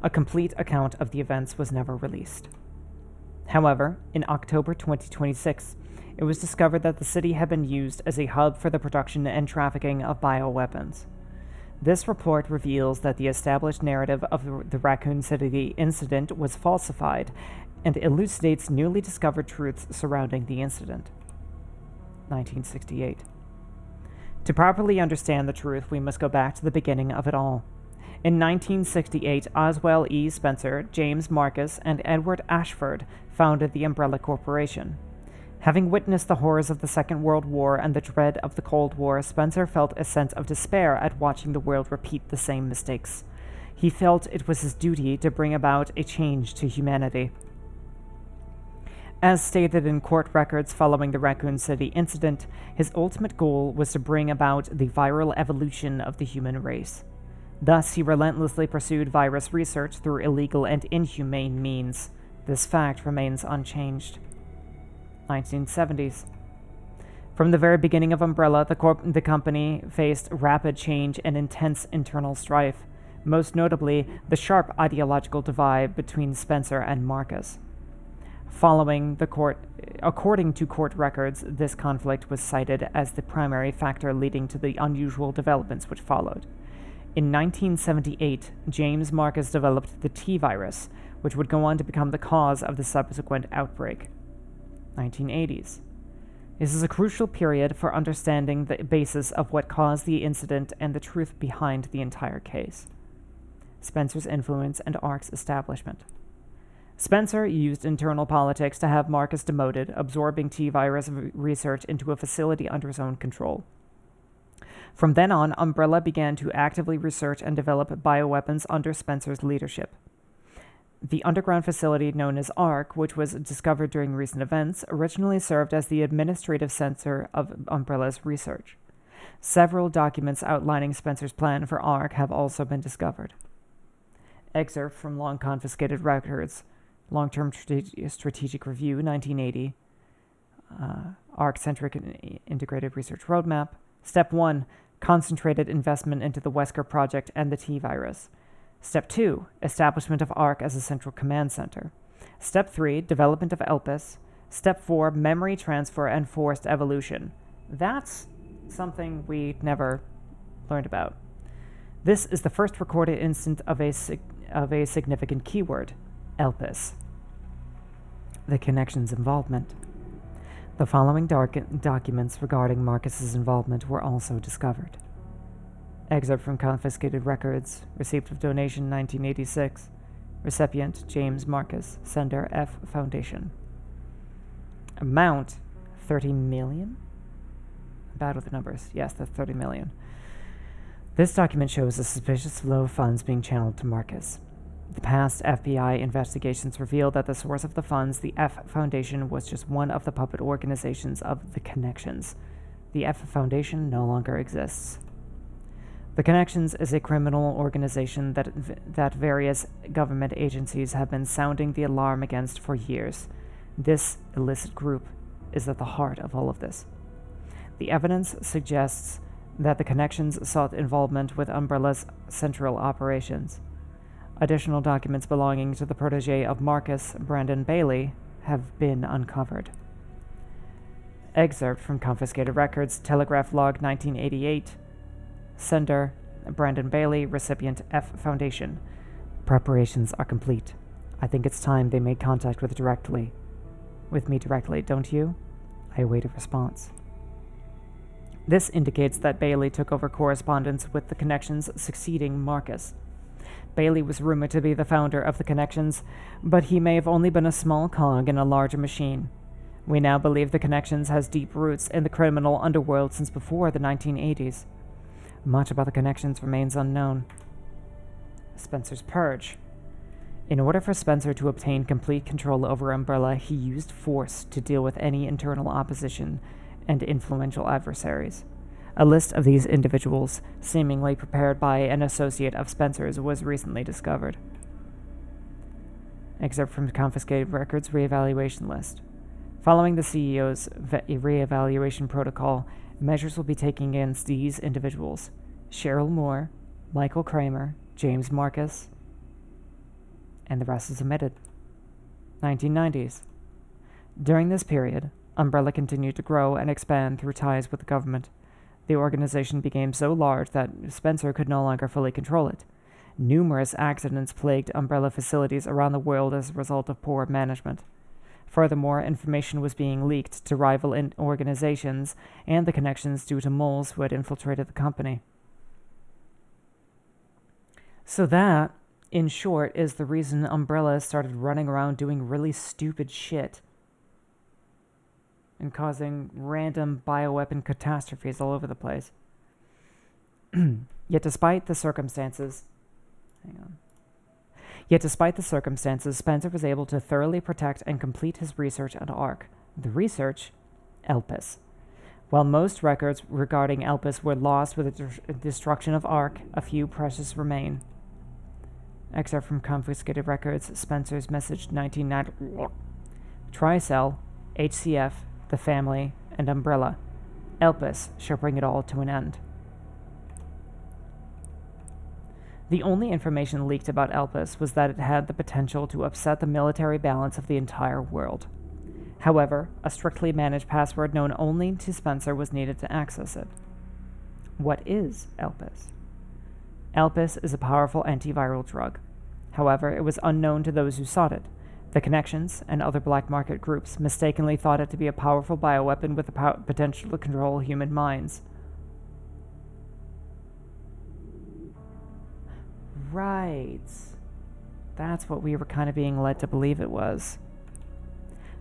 A complete account of the events was never released. However, in October 2026, it was discovered that the city had been used as a hub for the production and trafficking of bioweapons. This report reveals that the established narrative of the Raccoon City incident was falsified and elucidates newly discovered truths surrounding the incident. 1968. To properly understand the truth, we must go back to the beginning of it all. In 1968, Oswell E. Spencer, James Marcus, and Edward Ashford founded the Umbrella Corporation. Having witnessed the horrors of the Second World War and the dread of the Cold War, Spencer felt a sense of despair at watching the world repeat the same mistakes. He felt it was his duty to bring about a change to humanity. As stated in court records following the Raccoon City incident, his ultimate goal was to bring about the viral evolution of the human race. Thus, he relentlessly pursued virus research through illegal and inhumane means. This fact remains unchanged. 1970s. From the very beginning of Umbrella, the company faced rapid change and intense internal strife, most notably the sharp ideological divide between Spencer and Marcus. According to court records, this conflict was cited as the primary factor leading to the unusual developments which followed. In 1978, James Marcus developed the T-virus, which would go on to become the cause of the subsequent outbreak. 1980s. This is a crucial period for understanding the basis of what caused the incident and the truth behind the entire case. Spencer's influence and ARC's establishment. Spencer used internal politics to have Marcus demoted, absorbing T-virus research into a facility under his own control. From then on, Umbrella began to actively research and develop bioweapons under Spencer's leadership. The underground facility known as ARC, which was discovered during recent events, originally served as the administrative center of Umbrella's research. Several documents outlining Spencer's plan for ARC have also been discovered. Excerpt from long confiscated records, Long-Term Strategic Review, 1980, ARC-centric integrated research roadmap. Step 1, concentrated investment into the Wesker project and the T-virus. Step 2, establishment of ARC as a central command center. Step 3, development of ELPIS. Step 4, memory transfer and forced evolution. That's something we never learned about. This is the first recorded instance of a significant keyword, ELPIS. The connection's involvement. The following documents regarding Marcus's involvement were also discovered. Excerpt from confiscated records, receipt of donation 1986, recipient James Marcus, sender F Foundation. Amount 30 million? Bad with the numbers. Yes, that's 30 million. This document shows a suspicious flow of funds being channeled to Marcus. The past FBI investigations revealed that the source of the funds, the F Foundation, was just one of the puppet organizations of the Connections. The F Foundation no longer exists. The Connections is a criminal organization that various government agencies have been sounding the alarm against for years. This illicit group is at the heart of all of this. The evidence suggests that the Connections sought involvement with Umbrella's central operations. Additional documents belonging to the protege of Marcus, Brandon Bailey, have been uncovered. Excerpt from confiscated records, Telegraph Log 1988, sender Brandon Bailey, recipient F Foundation. Preparations are complete. I think it's time they made contact with me directly, don't you? I await a response. This indicates that Bailey took over correspondence with the Connections' succeeding Marcus. Bailey was rumored to be the founder of the Connections, but he may have only been a small cog in a larger machine. We now believe the Connections has deep roots in the criminal underworld since before the 1980s. Much about the Connections remains unknown. Spencer's purge. In order for Spencer to obtain complete control over Umbrella, he used force to deal with any internal opposition and influential adversaries. A list of these individuals, seemingly prepared by an associate of Spencer's, was recently discovered. Excerpt from Confiscated Records Reevaluation List. Following the CEO's reevaluation protocol, measures will be taken against these individuals: Cheryl Moore, Michael Kramer, James Marcus, and the rest is omitted. 1990s. During this period, Umbrella continued to grow and expand through ties with the government. The organization became so large that Spencer could no longer fully control it. Numerous accidents plagued Umbrella facilities around the world as a result of poor management. Furthermore, information was being leaked to rival organizations and the Connections due to moles who had infiltrated the company. So that, in short, is the reason Umbrella started running around doing really stupid shit and causing random bioweapon catastrophes all over the place. Yet despite the circumstances, Spencer was able to thoroughly protect and complete his research on ARC. The research, Elpis. While most records regarding Elpis were lost with the destruction of ARC, a few precious remain. Excerpt from Confiscated Records, Spencer's message 1990. Tricell, HCF, the family, and Umbrella. Elpis shall bring it all to an end. The only information leaked about Elpis was that it had the potential to upset the military balance of the entire world. However, a strictly managed password known only to Spencer was needed to access it. What is Elpis? Elpis is a powerful antiviral drug. However, it was unknown to those who sought it. The Connections and other black market groups mistakenly thought it to be a powerful bioweapon with the potential to control human minds. Right. That's what we were kind of being led to believe it was.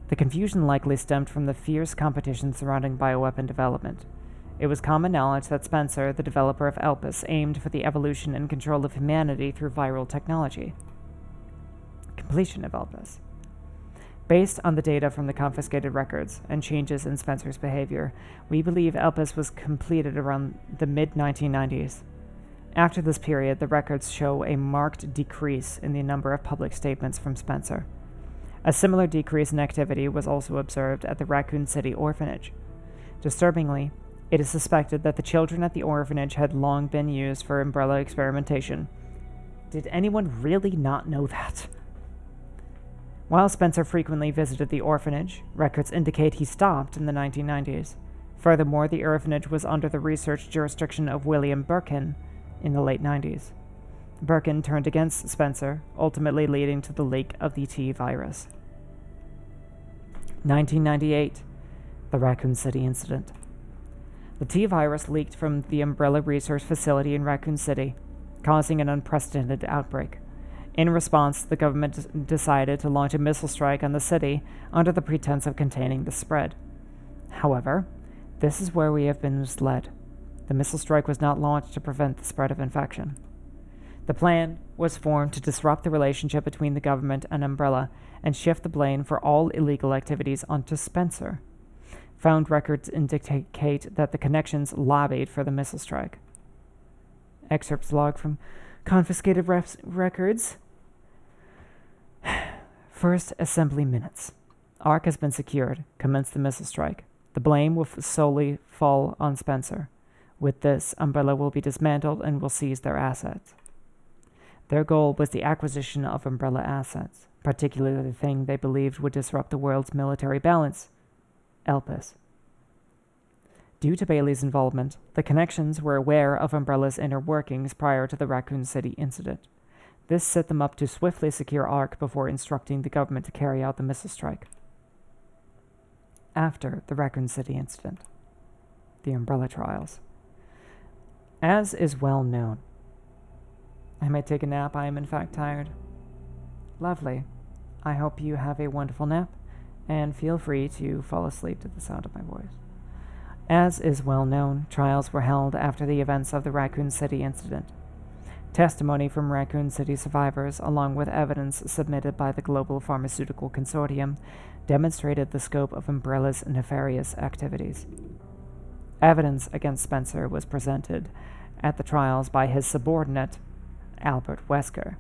The confusion likely stemmed from the fierce competition surrounding bioweapon development. It was common knowledge that Spencer, the developer of Elpis, aimed for the evolution and control of humanity through viral technology. Completion of Elpis. Based on the data from the confiscated records and changes in Spencer's behavior, we believe Elpis was completed around the mid-1990s. After this period, the records show a marked decrease in the number of public statements from Spencer. A similar decrease in activity was also observed at the Raccoon City orphanage. Disturbingly, it is suspected that the children at the orphanage had long been used for Umbrella experimentation. Did anyone really not know that? While Spencer frequently visited the orphanage, records indicate he stopped in the 1990s. Furthermore, the orphanage was under the research jurisdiction of William Birkin in the late 90s. Birkin turned against Spencer, ultimately leading to the leak of the T virus. 1998, the Raccoon City incident. The T virus leaked from the Umbrella Research Facility in Raccoon City, causing an unprecedented outbreak. In response, the government decided to launch a missile strike on the city under the pretense of containing the spread. However, this is where we have been misled. The missile strike was not launched to prevent the spread of infection. The plan was formed to disrupt the relationship between the government and Umbrella and shift the blame for all illegal activities onto Spencer. Found records indicate that the Connections lobbied for the missile strike. Excerpts log from confiscated records. First assembly minutes. ARC has been secured. Commence the missile strike. The blame will solely fall on Spencer. With this, Umbrella will be dismantled and will seize their assets. Their goal was the acquisition of Umbrella assets, particularly the thing they believed would disrupt the world's military balance, Elpis. Due to Bailey's involvement, the Connections were aware of Umbrella's inner workings prior to the Raccoon City incident. This set them up to swiftly secure ARC before instructing the government to carry out the missile strike. After the Raccoon City incident, the Umbrella trials. As is well known, I might take a nap. I am in fact tired. Lovely. I hope you have a wonderful nap, and feel free to fall asleep to the sound of my voice. As is well known, trials were held after the events of the Raccoon City incident. Testimony from Raccoon City survivors, along with evidence submitted by the Global Pharmaceutical Consortium, demonstrated the scope of Umbrella's nefarious activities. Evidence against Spencer was presented at the trials by his subordinate, Albert Wesker.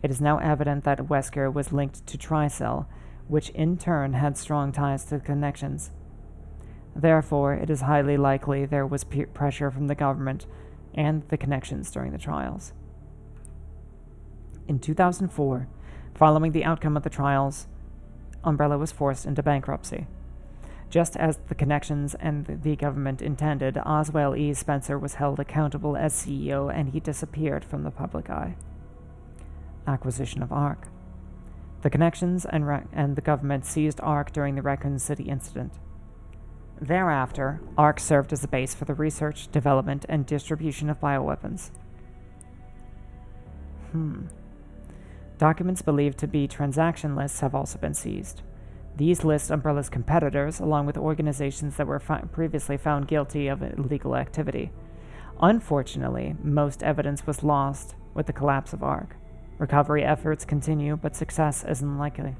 It is now evident that Wesker was linked to Tricell, which in turn had strong ties to the connections. Therefore, it is highly likely there was peer pressure from the government and the connections during the trials. In 2004, following the outcome of the trials, Umbrella was forced into bankruptcy. Just as the connections and the government intended, Oswell E. Spencer was held accountable as CEO and he disappeared from the public eye. Acquisition of ARC. The connections and the government seized ARC during the Raccoon City incident. Thereafter, ARC served as a base for the research, development, and distribution of bioweapons. Documents believed to be transaction lists have also been seized. These list Umbrella's competitors, along with organizations that were previously found guilty of illegal activity. Unfortunately, most evidence was lost with the collapse of ARC. Recovery efforts continue, but success is unlikely.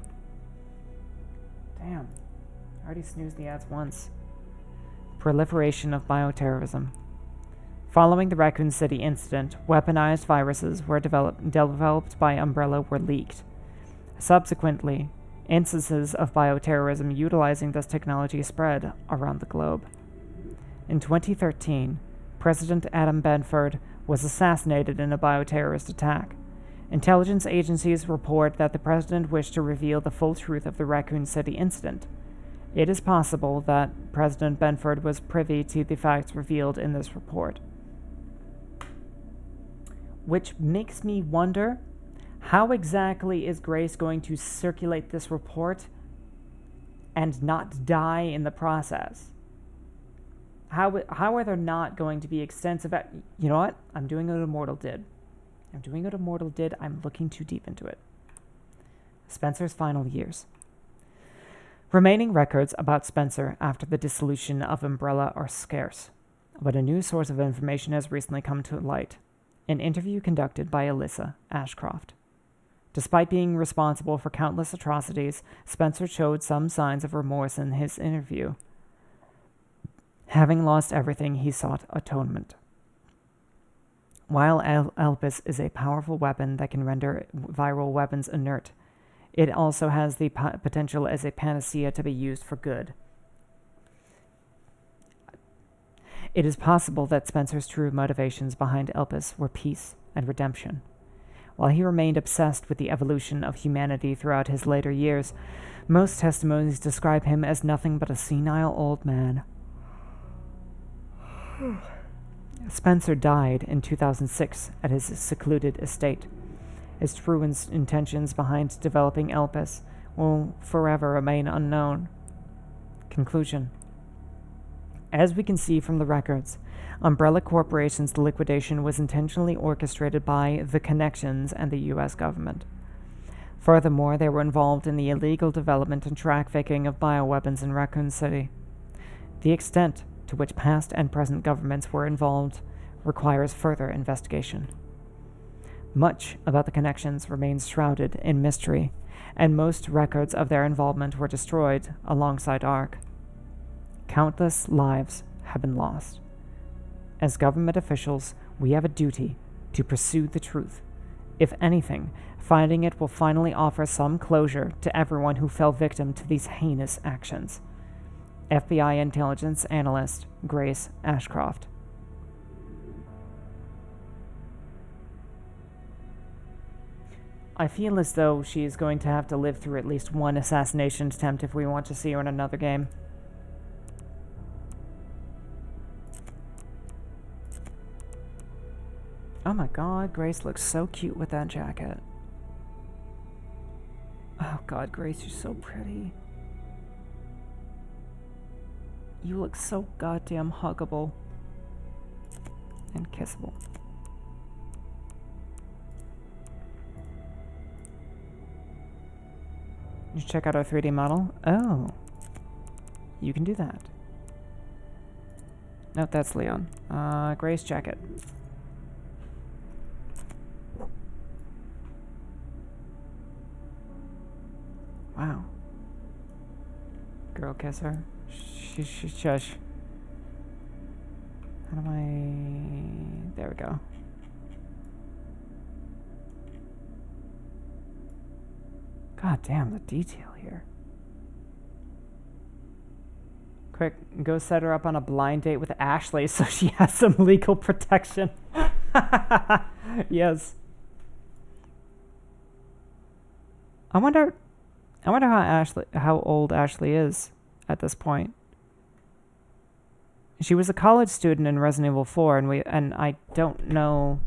Damn. I already snoozed the ads once. Proliferation of bioterrorism. Following the Raccoon City incident, weaponized viruses were developed by Umbrella were leaked. Subsequently, instances of bioterrorism utilizing this technology spread around the globe. In 2013, President Adam Benford was assassinated in a bioterrorist attack. Intelligence agencies report that the president wished to reveal the full truth of the Raccoon City incident. It is possible that President Benford was privy to the facts revealed in this report. Which makes me wonder, how exactly is Grace going to circulate this report and not die in the process? How are there not going to be extensive... You know what? I'm doing what Immortal did. I'm looking too deep into it. Spencer's final years. Remaining records about Spencer after the dissolution of Umbrella are scarce, but a new source of information has recently come to light. An interview conducted by Alyssa Ashcroft. Despite being responsible for countless atrocities, Spencer showed some signs of remorse in his interview. Having lost everything, he sought atonement. While Elpis is a powerful weapon that can render viral weapons inert, it also has the potential as a panacea to be used for good. It is possible that Spencer's true motivations behind Elpis were peace and redemption. While he remained obsessed with the evolution of humanity throughout his later years, most testimonies describe him as nothing but a senile old man. Spencer died in 2006 at his secluded estate. His true intentions behind developing Elpis will forever remain unknown. Conclusion. As we can see from the records, Umbrella Corporation's liquidation was intentionally orchestrated by the connections and the U.S. government. Furthermore, they were involved in the illegal development and trafficking of bioweapons in Raccoon City. The extent to which past and present governments were involved requires further investigation. Much about the connections remains shrouded in mystery, and most records of their involvement were destroyed alongside ARC. Countless lives have been lost. As government officials, we have a duty to pursue the truth. If anything, finding it will finally offer some closure to everyone who fell victim to these heinous actions. FBI intelligence analyst Grace Ashcroft. I feel as though she is going to have to live through at least one assassination attempt if we want to see her in another game. Oh my god, Grace looks so cute with that jacket. Oh god, Grace, you're so pretty. You look so goddamn huggable. And kissable. You should check out our 3D model. Oh. You can do that. Nope, that's Leon. Grace jacket. Wow. Girl kisser. Shush. How do I... There we go. God damn, the detail here. Quick, go set her up on a blind date with Ashley so she has some legal protection. Yes. I wonder how old Ashley is at this point. She was a college student in Resident Evil 4, and I don't know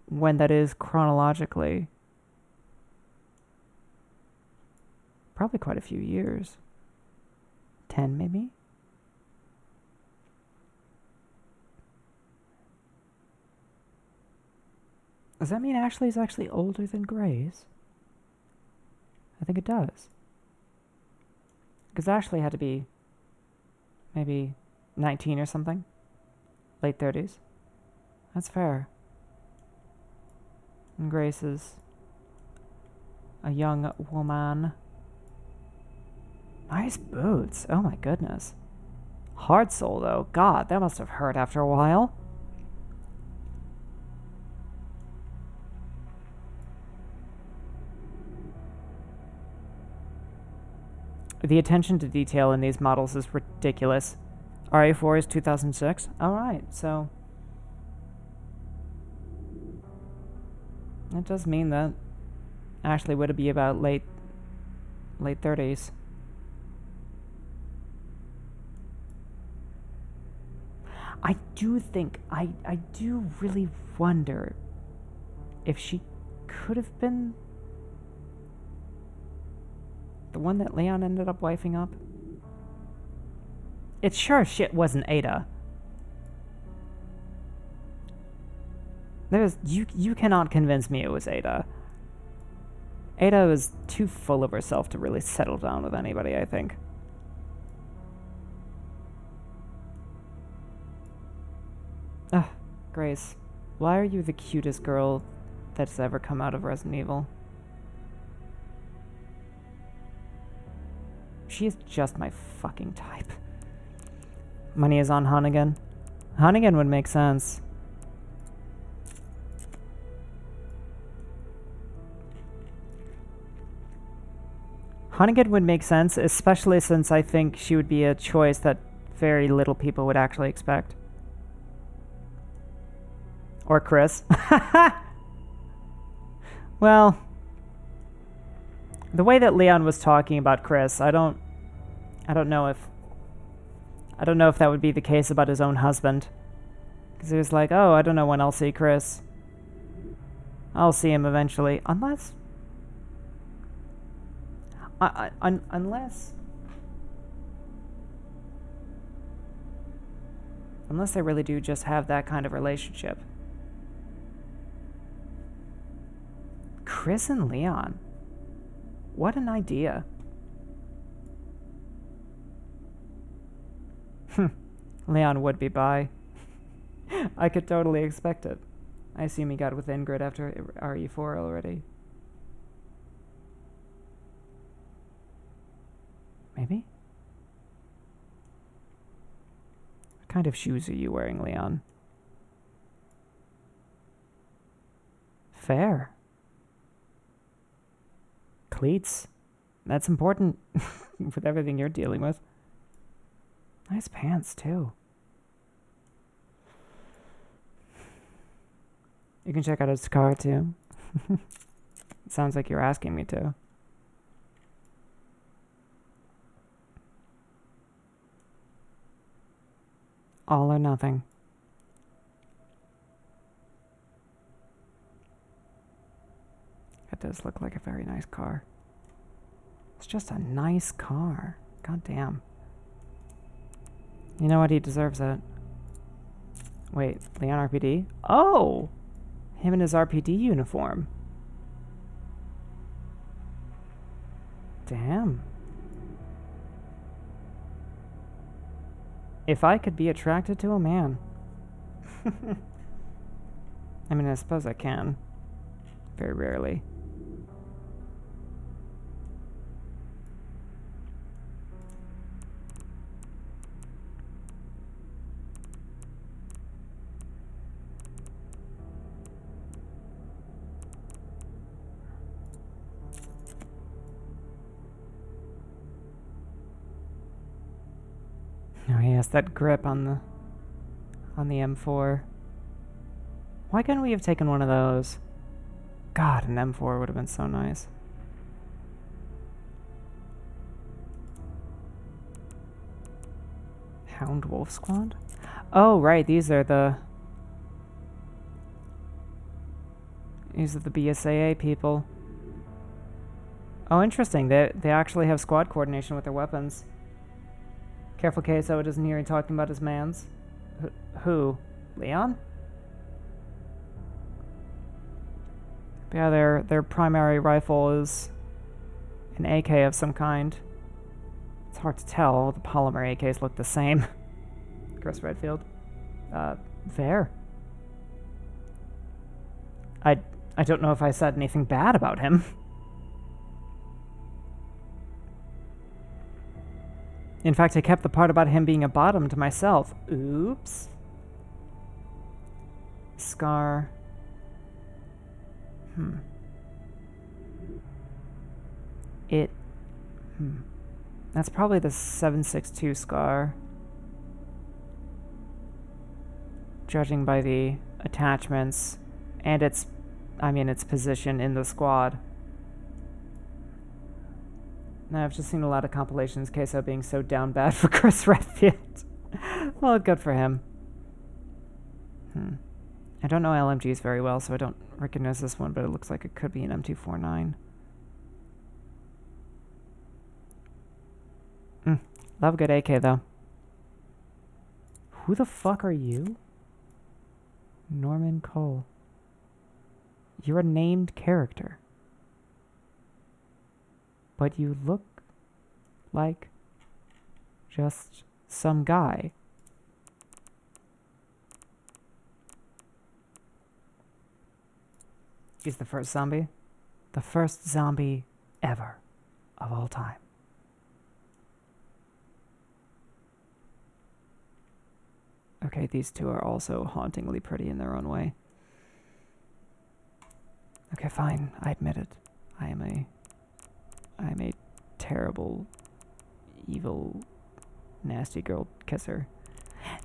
when that is chronologically. Probably quite a few years. 10, maybe? Does that mean Ashley's actually older than Grace? I think it does. Because Ashley had to be maybe 19 or something. Late 30s. That's fair. And Grace is a young woman. Nice boots. Oh my goodness. Hard sole though. God, that must have hurt after a while. The attention to detail in these models is ridiculous. RA4 is 2006. Alright, so... that does mean that Ashley would be about late 30s. I do think, I do really wonder if she could have been the one that Leon ended up wifing up. It sure as shit wasn't Ada. You cannot convince me it was Ada. Ada was too full of herself to really settle down with anybody, I think. Ugh, Grace, why are you the cutest girl that's ever come out of Resident Evil? She is just my fucking type. Money is on Hannigan. Hannigan would make sense. Hannigan would make sense, especially since I think she would be a choice that very little people would actually expect. Or Chris. Well, the way that Leon was talking about Chris, I don't know if that would be the case about his own husband. Because he was like, oh, I don't know when I'll see Chris. I'll see him eventually. Unless... Unless they really do just have that kind of relationship. Chris and Leon. What an idea. Leon would be bi. I could totally expect it. I assume he got with Ingrid after RE4 already. Maybe? What kind of shoes are you wearing, Leon? Fair. Cleats. That's important with everything you're dealing with. Nice pants, too. You can check out his car, too. It sounds like you're asking me to. All or nothing. That does look like a very nice car. It's just a nice car. God damn. You know what? He deserves it. Wait, Leon RPD? Oh! Him in his RPD uniform. Damn. If I could be attracted to a man. I mean, I suppose I can. Very rarely. Oh, he has that grip on the M4. Why couldn't we have taken one of those? God, an M4 would have been so nice. Hound Wolf Squad? Oh, right, these are the BSAA people. Oh, interesting. They actually have squad coordination with their weapons. Careful, Queso doesn't hear you talking about his mans. Who? Leon? Yeah, their primary rifle is an AK of some kind. It's hard to tell. The polymer AKs look the same. Chris Redfield. Fair. I don't know if I said anything bad about him. In fact, I kept the part about him being a bottom to myself. Oops. Scar. That's probably the 7.62 Scar. Judging by the attachments and its position in the squad. Now, I've just seen a lot of compilations, Queso being so down bad for Chris Redfield. Well, good for him. I don't know LMGs very well, so I don't recognize this one, but it looks like it could be an M249. Love a good AK, though. Who the fuck are you? Norman Cole. You're a named character. But you look like just some guy. He's the first zombie. The first zombie ever of all time. Okay, these two are also hauntingly pretty in their own way. Okay, fine. I admit it. I am a terrible, evil, nasty girl kisser.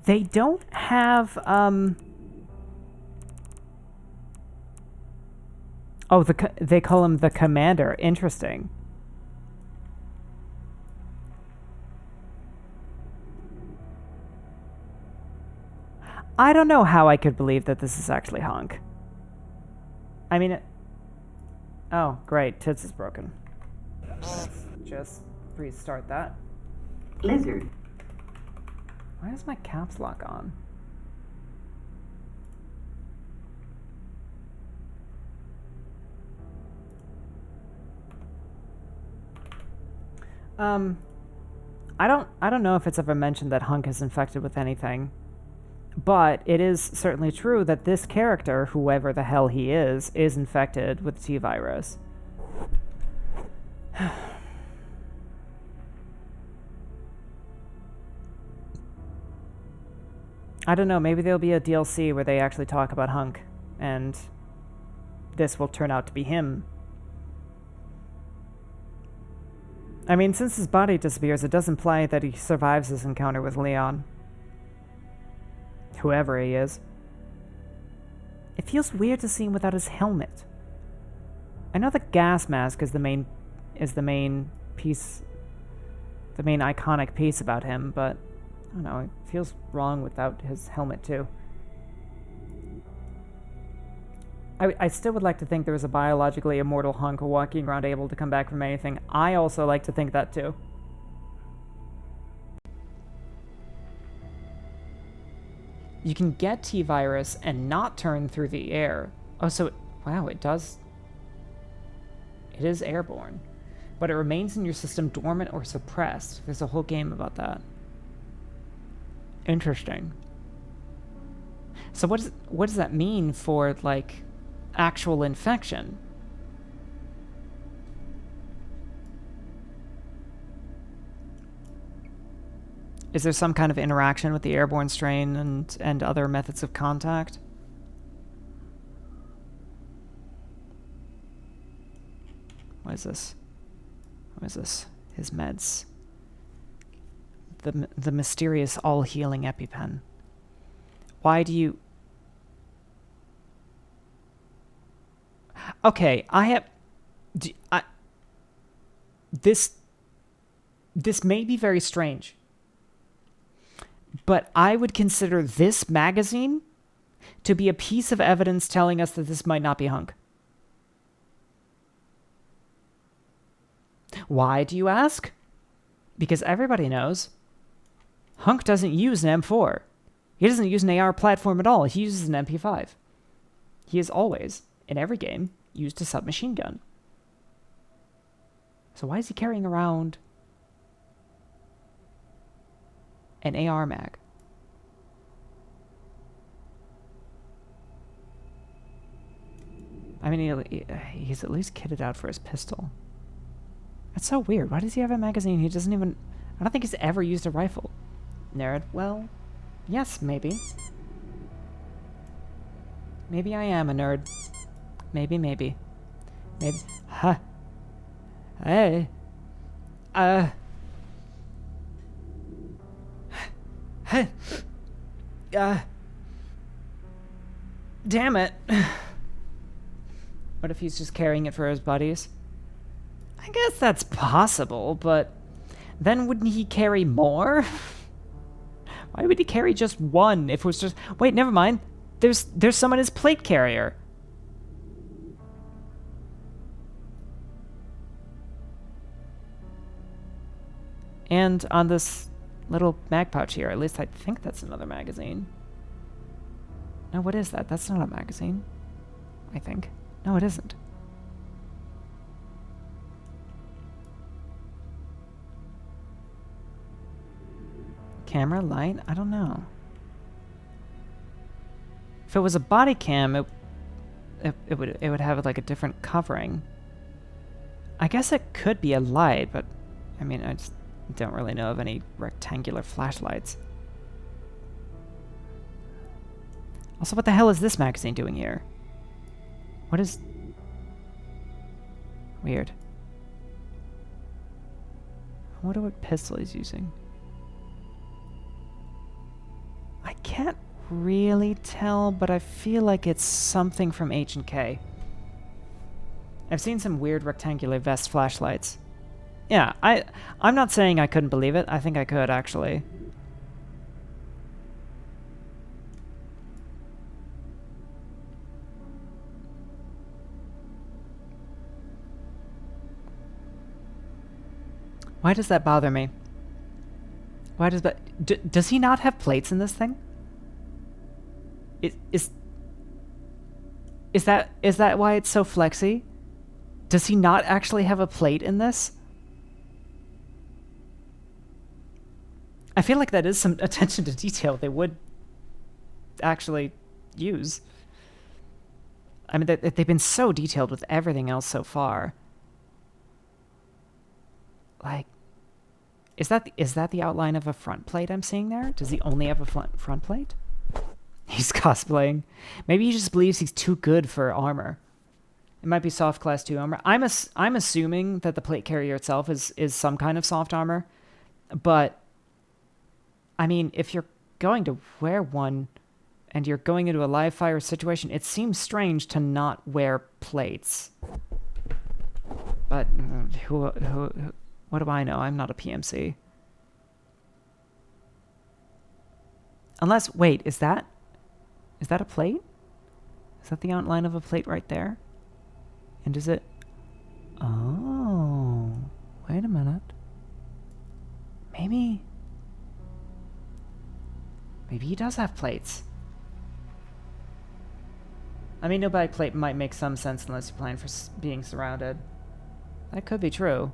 They don't have, oh, they call him the Commander. Interesting. I don't know how I could believe that this is actually Hunk. I mean, oh, great. Tits is broken. Let's just restart that. Lizard. Why is my caps lock on? I don't know if it's ever mentioned that Hunk is infected with anything, but it is certainly true that this character, whoever the hell he is infected with T-virus. I don't know, maybe there'll be a DLC where they actually talk about Hunk, and this will turn out to be him. I mean, since his body disappears, it does imply that he survives his encounter with Leon. Whoever he is. It feels weird to see him without his helmet. I know the gas mask is the main piece, the main iconic piece about him, but I don't know, it feels wrong without his helmet too. I still would like to think there was a biologically immortal hunk walking around able to come back from anything. I also like to think that too. You can get T-virus and not turn through the air. Oh, so, wow, it does. It is airborne. But it remains in your system dormant or suppressed. There's a whole game about that. Interesting. So what does that mean for, like, actual infection? Is there some kind of interaction with the airborne strain and other methods of contact? What is this? What is this? His meds. The mysterious all-healing EpiPen. Why do you... Okay, This may be very strange, but I would consider this magazine to be a piece of evidence telling us that this might not be Hunk. Why, do you ask? Because everybody knows Hunk doesn't use an M4. He doesn't use an AR platform at all. He uses an MP5. He is always, in every game, used a submachine gun. So why is he carrying around an AR mag? I mean, he's at least kitted out for his pistol. That's so weird. Why does he have a magazine? He doesn't even... I don't think he's ever used a rifle. Nerd. Well, yes, maybe. Maybe I am a nerd. Maybe. Maybe. Huh. Hey. Damn it. What if he's just carrying it for his buddies? I guess that's possible, but then wouldn't he carry more? Why would he carry just one if it was just... Wait, never mind. There's some in his plate carrier. And on this little mag pouch here, at least I think that's another magazine. No, what is that? That's not a magazine, I think. No, it isn't. Camera, light? I don't know. If it was a body cam, it would have like a different covering. I guess it could be a light, but I mean, I just don't really know of any rectangular flashlights. Also, what the hell is this magazine doing here? What is... Weird. I wonder what pistol he's using. I can't really tell, but I feel like it's something from H&K. I've seen some weird rectangular vest flashlights. Yeah, I'm not saying I couldn't believe it. I think I could, actually. Why does that bother me? Why does that... does he not have plates in this thing? Is that why it's so flexy? Does he not actually have a plate in this? I feel like that is some attention to detail they would actually use. I mean, they've been so detailed with everything else so far. Like, is that the outline of a front plate I'm seeing there? Does he only have a front plate? He's cosplaying. Maybe he just believes he's too good for armor. It might be soft class 2 armor. I'm assuming that the plate carrier itself is some kind of soft armor, but I mean, if you're going to wear one and you're going into a live fire situation, it seems strange to not wear plates. But what do I know? I'm not a PMC. Unless, wait, is that a plate? Is that the outline of a plate right there? And is it... Oh, wait a minute. Maybe he does have plates. I mean, no back plate might make some sense unless you're planning for being surrounded. That could be true.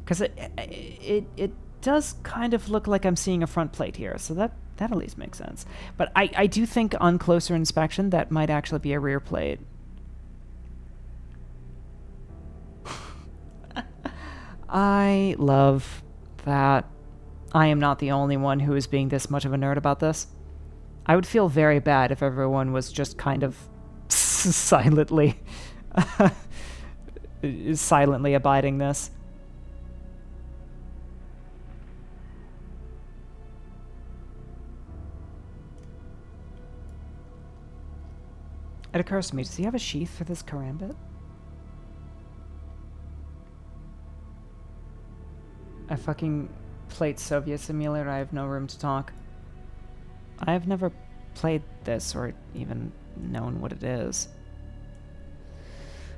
Because it does kind of look like I'm seeing a front plate here, so that at least makes sense. But I do think on closer inspection that might actually be a rear plate. I love that I am not the only one who is being this much of a nerd about this. I would feel very bad if everyone was just kind of silently abiding this. It occurs to me, does he have a sheath for this karambit? A fucking plate Soviet simulator, I have no room to talk. I have never played this or even known what it is.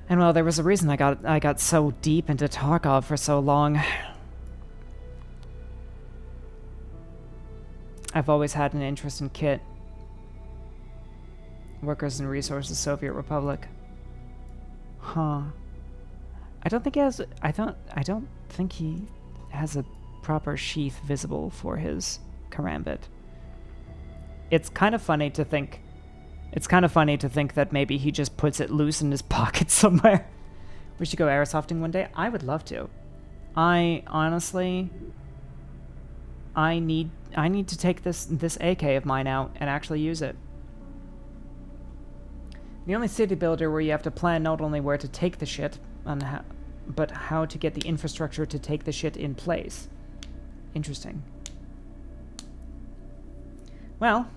And well, there was a reason I got so deep into Tarkov for so long. I've always had an interest in kit. Workers and Resources, Soviet Republic. Huh. I don't think he has... I don't think he has a proper sheath visible for his karambit. It's kind of funny to think... It's kind of funny to think that maybe he just puts it loose in his pocket somewhere. We should go airsofting one day. I would love to. I honestly... I need to take this AK of mine out and actually use it. The only city builder where you have to plan not only where to take the shit, but how to get the infrastructure to take the shit in place. Interesting. Well,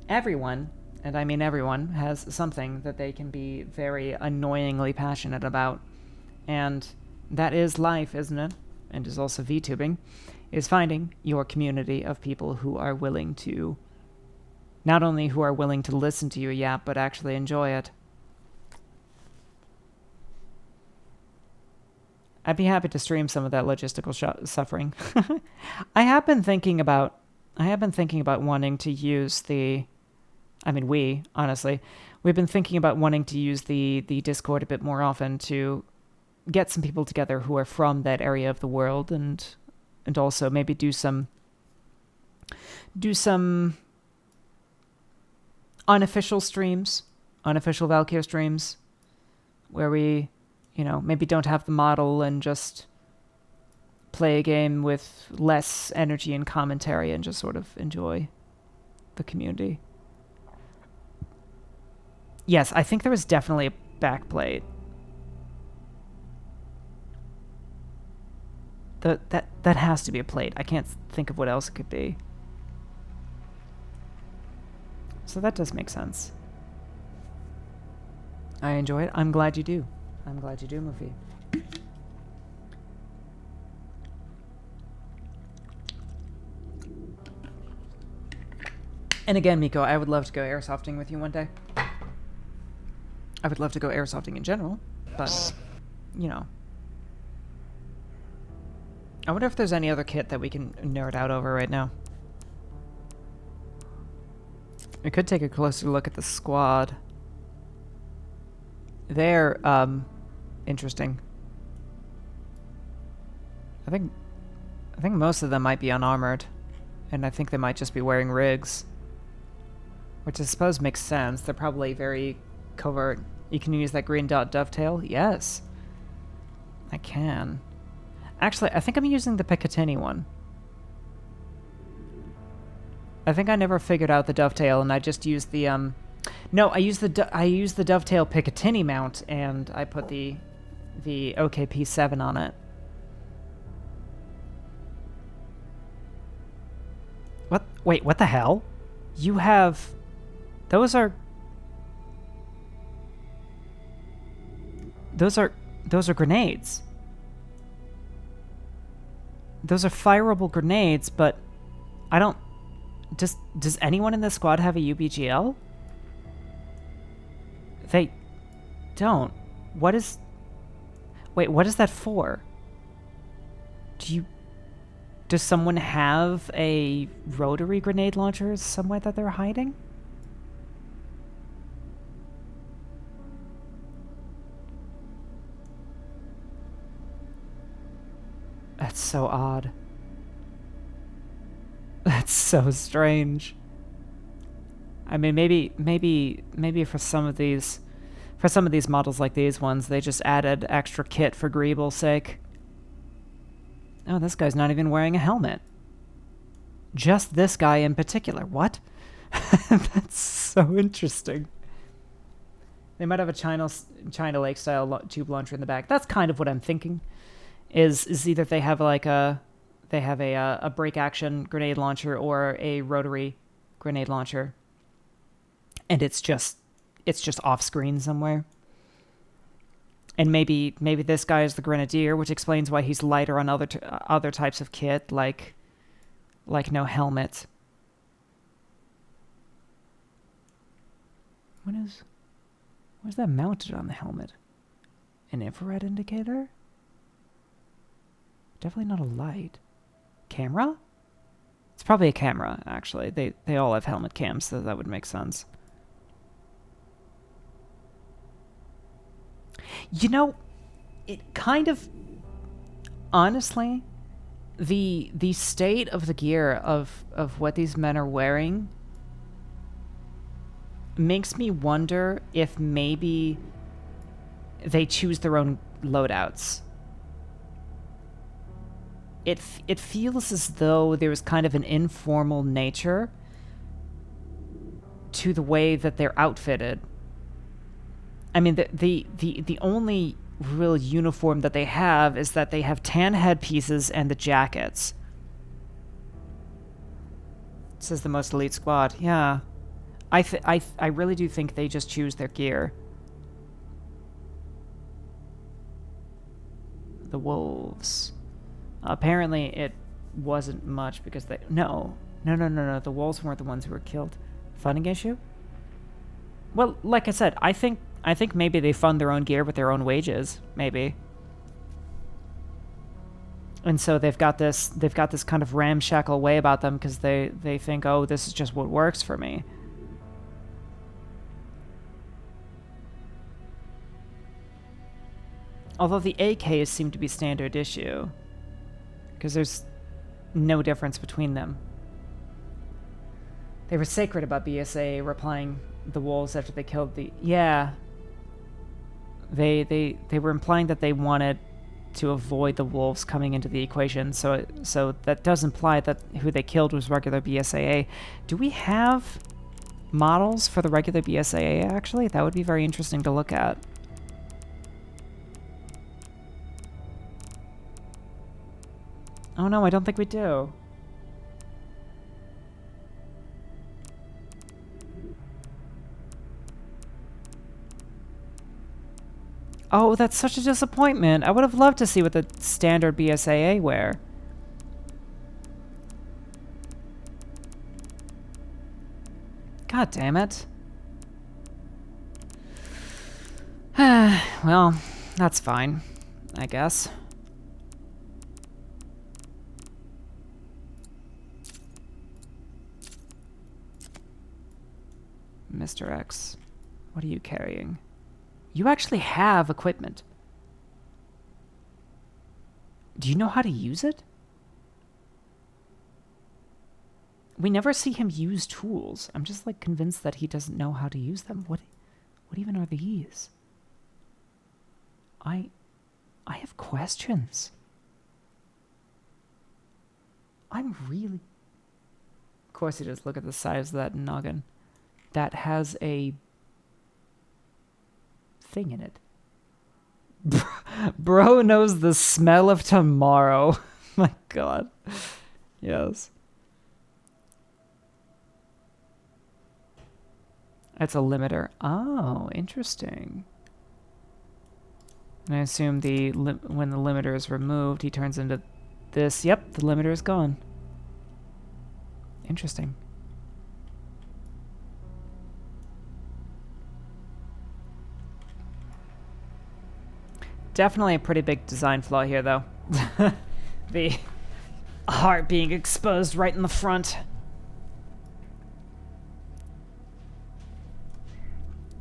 everyone, and I mean everyone, has something that they can be very annoyingly passionate about. And that is life, isn't it? And is also VTubing, is finding your community of people who are willing to... Not only who are willing to listen to you yap, but actually enjoy it. I'd be happy to stream some of that logistical suffering. I have been thinking about wanting to use the... I mean, honestly, we've been thinking about wanting to use the Discord a bit more often to get some people together who are from that area of the world, and also maybe do some unofficial streams, unofficial Valkyr streams, where we, you know, maybe don't have the model and just play a game with less energy and commentary and just sort of enjoy the community. Yes, I think there was definitely a backplate. That has to be a plate. I can't think of what else it could be. So that does make sense. I enjoy it. I'm glad you do. I'm glad you do, Movie. And again, Miko, I would love to go airsofting with you one day. I would love to go airsofting in general, but, you know. I wonder if there's any other kit that we can nerd out over right now. We could take a closer look at the squad. They're, interesting. I think most of them might be unarmored, and I think they might just be wearing rigs. Which I suppose makes sense. They're probably very covert. You can use that green dot dovetail? Yes. I can. Actually, I think I'm using the Picatinny one. I think I never figured out the dovetail, and I just used the, No, I used the dovetail Picatinny mount, and I put the OKP7 on it. What? Wait, what the hell? You have... Those are grenades. Those are fireable grenades, but I don't... Does anyone in this squad have a UBGL? They don't. What is... Wait, what is that for? Does someone have a rotary grenade launcher somewhere that they're hiding? That's so odd. That's so strange. I mean, maybe for some of these models like these ones, they just added extra kit for Greeble's sake. Oh, this guy's not even wearing a helmet. Just this guy in particular. What? That's so interesting. They might have a China Lake style tube launcher in the back. That's kind of what I'm thinking. Is either they have like a break action grenade launcher or a rotary grenade launcher, and it's just off screen somewhere. And maybe this guy is the grenadier, which explains why he's lighter on other types of kit, like no helmet. Where's that mounted on the helmet? An infrared indicator? Definitely not a light. Camera? It's probably a camera, actually. They all have helmet cams, so that would make sense. You know, it kind of... Honestly, the state of the gear of what these men are wearing makes me wonder if maybe they choose their own loadouts. It feels as though there was kind of an informal nature to the way that they're outfitted. I mean, the only real uniform that they have is that they have tan headpieces and the jackets. It says the most elite squad. Yeah. I really do think they just choose their gear. The wolves. Apparently it wasn't much because they... No. The wolves weren't the ones who were killed. Funding issue? Well, like I said, I think maybe they fund their own gear with their own wages. Maybe. And so they've got this kind of ramshackle way about them because they think, oh, this is just what works for me. Although the AKs seem to be standard issue. Because there's no difference between them. They were sacred about BSA replying the wolves after they killed the... Yeah. They were implying that they wanted to avoid the wolves coming into the equation, so that does imply that who they killed was regular BSAA. Do we have models for the regular BSAA, actually? That would be very interesting to look at. Oh no, I don't think we do. Oh, that's such a disappointment. I would have loved to see what the standard BSAA wear. God damn it. Well, that's fine, I guess. Mr. X, what are you carrying? You actually have equipment. Do you know how to use it? We never see him use tools. I'm just like convinced that he doesn't know how to use them. What even are these? I have questions. I'm really... Of course he does. Look at the size of that noggin. That has a thing in it. Bro knows the smell of tomorrow. My god. Yes. It's a limiter. Oh, interesting. And I assume when the limiter is removed, he turns into this. Yep, the limiter is gone. Interesting. Definitely a pretty big design flaw here, though. The heart being exposed right in the front.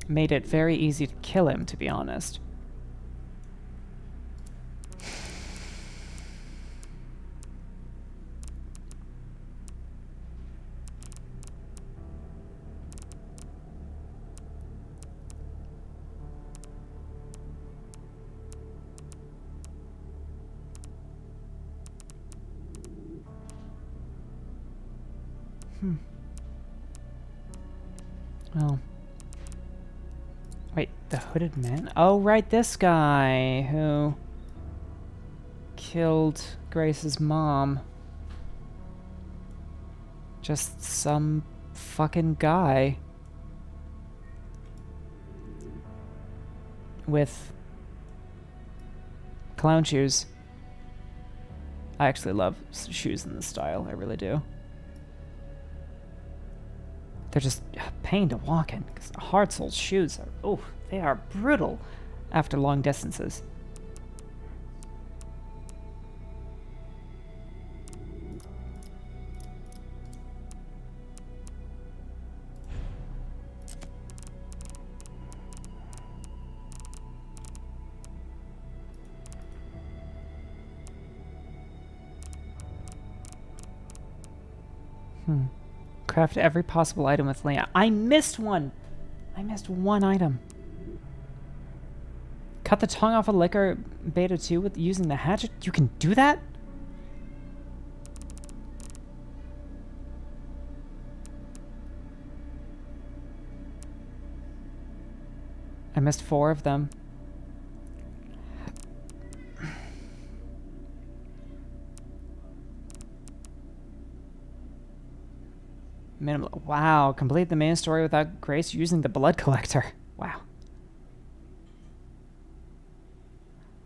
Made it very easy to kill him, to be honest. Well. Wait, the hooded man? Oh, right, this guy who killed Grace's mom. Just some fucking guy with clown shoes. I actually love shoes in this style, I really do. They're just a pain to walk in, because hard-soled shoes are, oh, they are brutal after long distances. Craft every possible item with Leia. I missed one! I missed one item. Cut the tongue off a liquor beta 2 with using the hatchet? You can do that? I missed 4 of them. Minimal. Wow, complete the main story without Grace using the blood collector. Wow.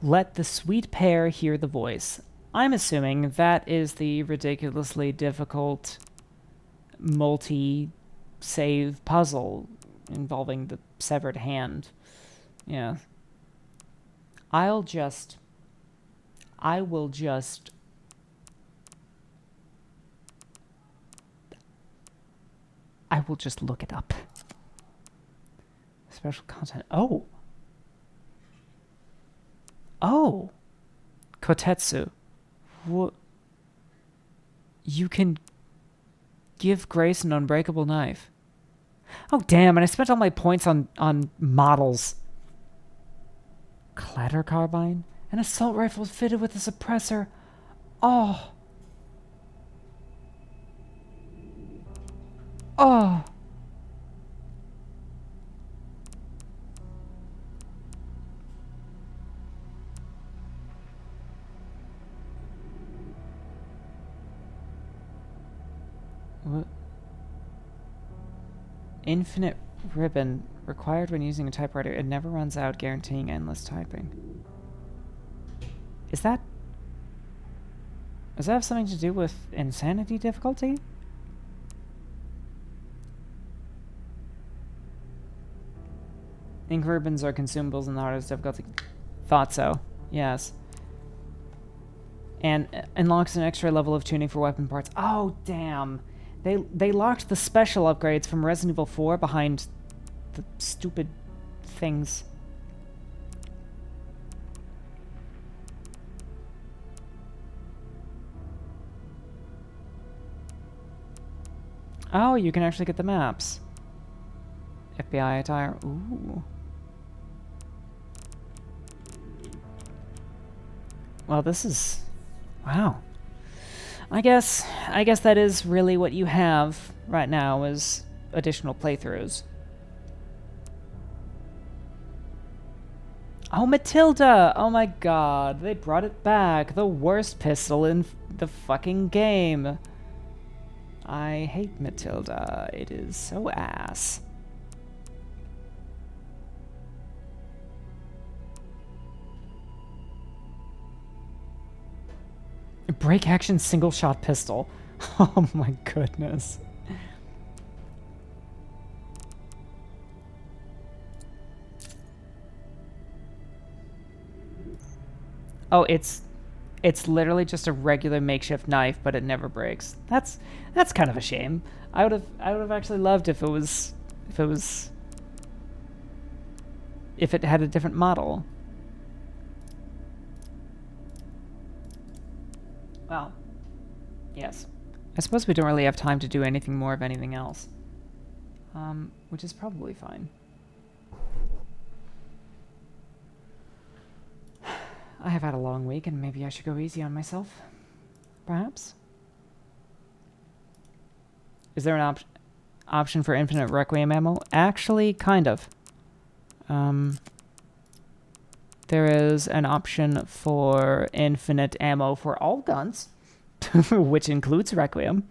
Let the sweet pair hear the voice. I'm assuming that is the ridiculously difficult multi-save puzzle involving the severed hand. Yeah. I will just look it up. Special content. Oh. Oh. Kotetsu. What? You can give Grace an unbreakable knife. Oh, damn, and I spent all my points on models. Clatter carbine? An assault rifle fitted with a suppressor. Oh. Oh. What? Infinite ribbon required when using a typewriter. It never runs out, guaranteeing endless typing. Does that have something to do with insanity difficulty? Ink ribbons are consumables in the hardest difficulty. Thought so. Yes. And unlocks an extra level of tuning for weapon parts. Oh, damn. They locked the special upgrades from Resident Evil 4 behind the stupid things. Oh, you can actually get the maps. FBI attire. Ooh. Well, this is... Wow. I guess that is really what you have right now is additional playthroughs. Oh, Matilda! Oh my god, they brought it back. The worst pistol in the fucking game. I hate Matilda. It is so ass. Break action single shot pistol. Oh my goodness. Oh, it's literally just a regular makeshift knife, but it never breaks. That's kind of a shame. I would have actually loved if it had a different model. Well, yes. I suppose we don't really have time to do anything more of anything else. Which is probably fine. I have had a long week, and maybe I should go easy on myself. Perhaps? Is there an option for infinite Requiem ammo? Actually, kind of. There is an option for infinite ammo for all guns, which includes Requiem.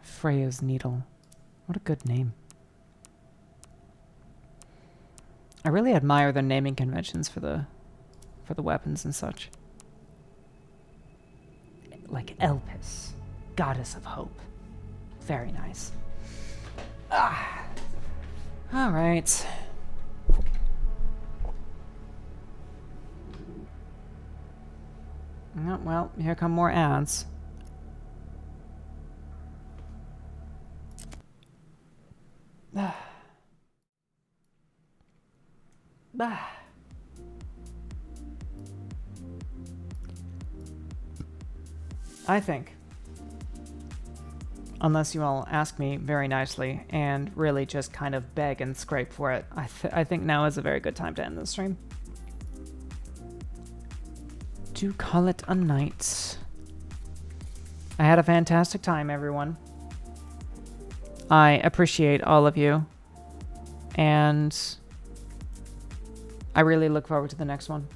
Freya's Needle. What a good name. I really admire their naming conventions for the weapons and such. Like Elpis, goddess of hope. Very nice. Ah. All right. Oh, well, here come more ads. I think, unless you all ask me very nicely and really just kind of beg and scrape for it, I think now is a very good time to end the stream. To call it a night. I had a fantastic time, everyone. I appreciate all of you, and I really look forward to the next one.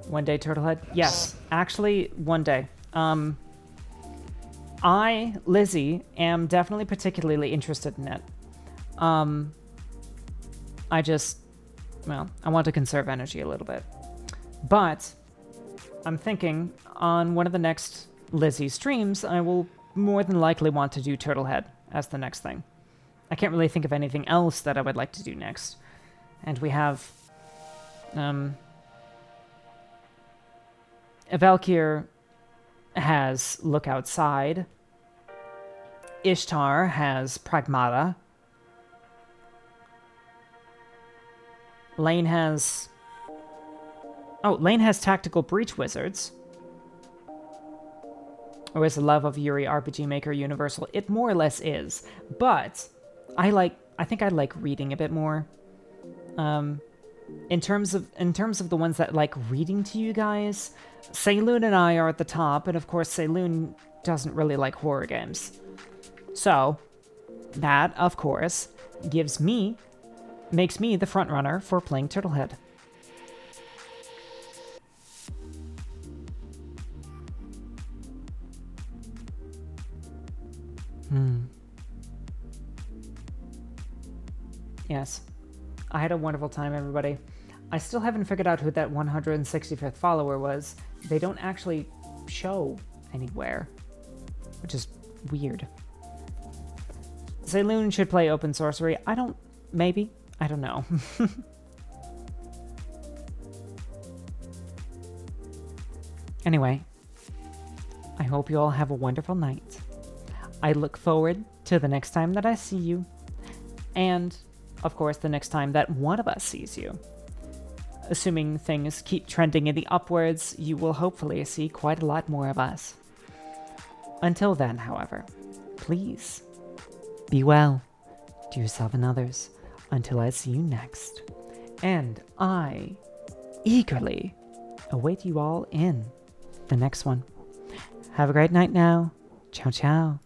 One day, Turtlehead? Yes, actually, one day. I, Lizzie, am definitely particularly interested in it. I just, well, I want to conserve energy a little bit. But I'm thinking on one of the next Lizzie streams, I will more than likely want to do Turtlehead as the next thing. I can't really think of anything else that I would like to do next. And we have, Valkyr has Look Outside. Ishtar has Pragmata. Lane has... Oh, Lane has Tactical Breach Wizards. Or is the Love of Yuri RPG Maker universal? It more or less is. But I think I like reading a bit more. In terms of the ones that like reading to you guys, Seiloon and I are at the top, and of course Seiloon doesn't really like horror games. So that, of course, makes me the front runner for playing Turtlehead. Yes. I had a wonderful time, everybody. I still haven't figured out who that 165th follower was. They don't actually show anywhere, which is weird. Seiloon should play Open Sorcery. Maybe. I don't know. Anyway, I hope you all have a wonderful night. I look forward to the next time that I see you, and of course, the next time that one of us sees you. Assuming things keep trending in the upwards, you will hopefully see quite a lot more of us. Until then, however, please be well to yourself and others until I see you next. And I eagerly await you all in the next one. Have a great night now. Ciao, ciao.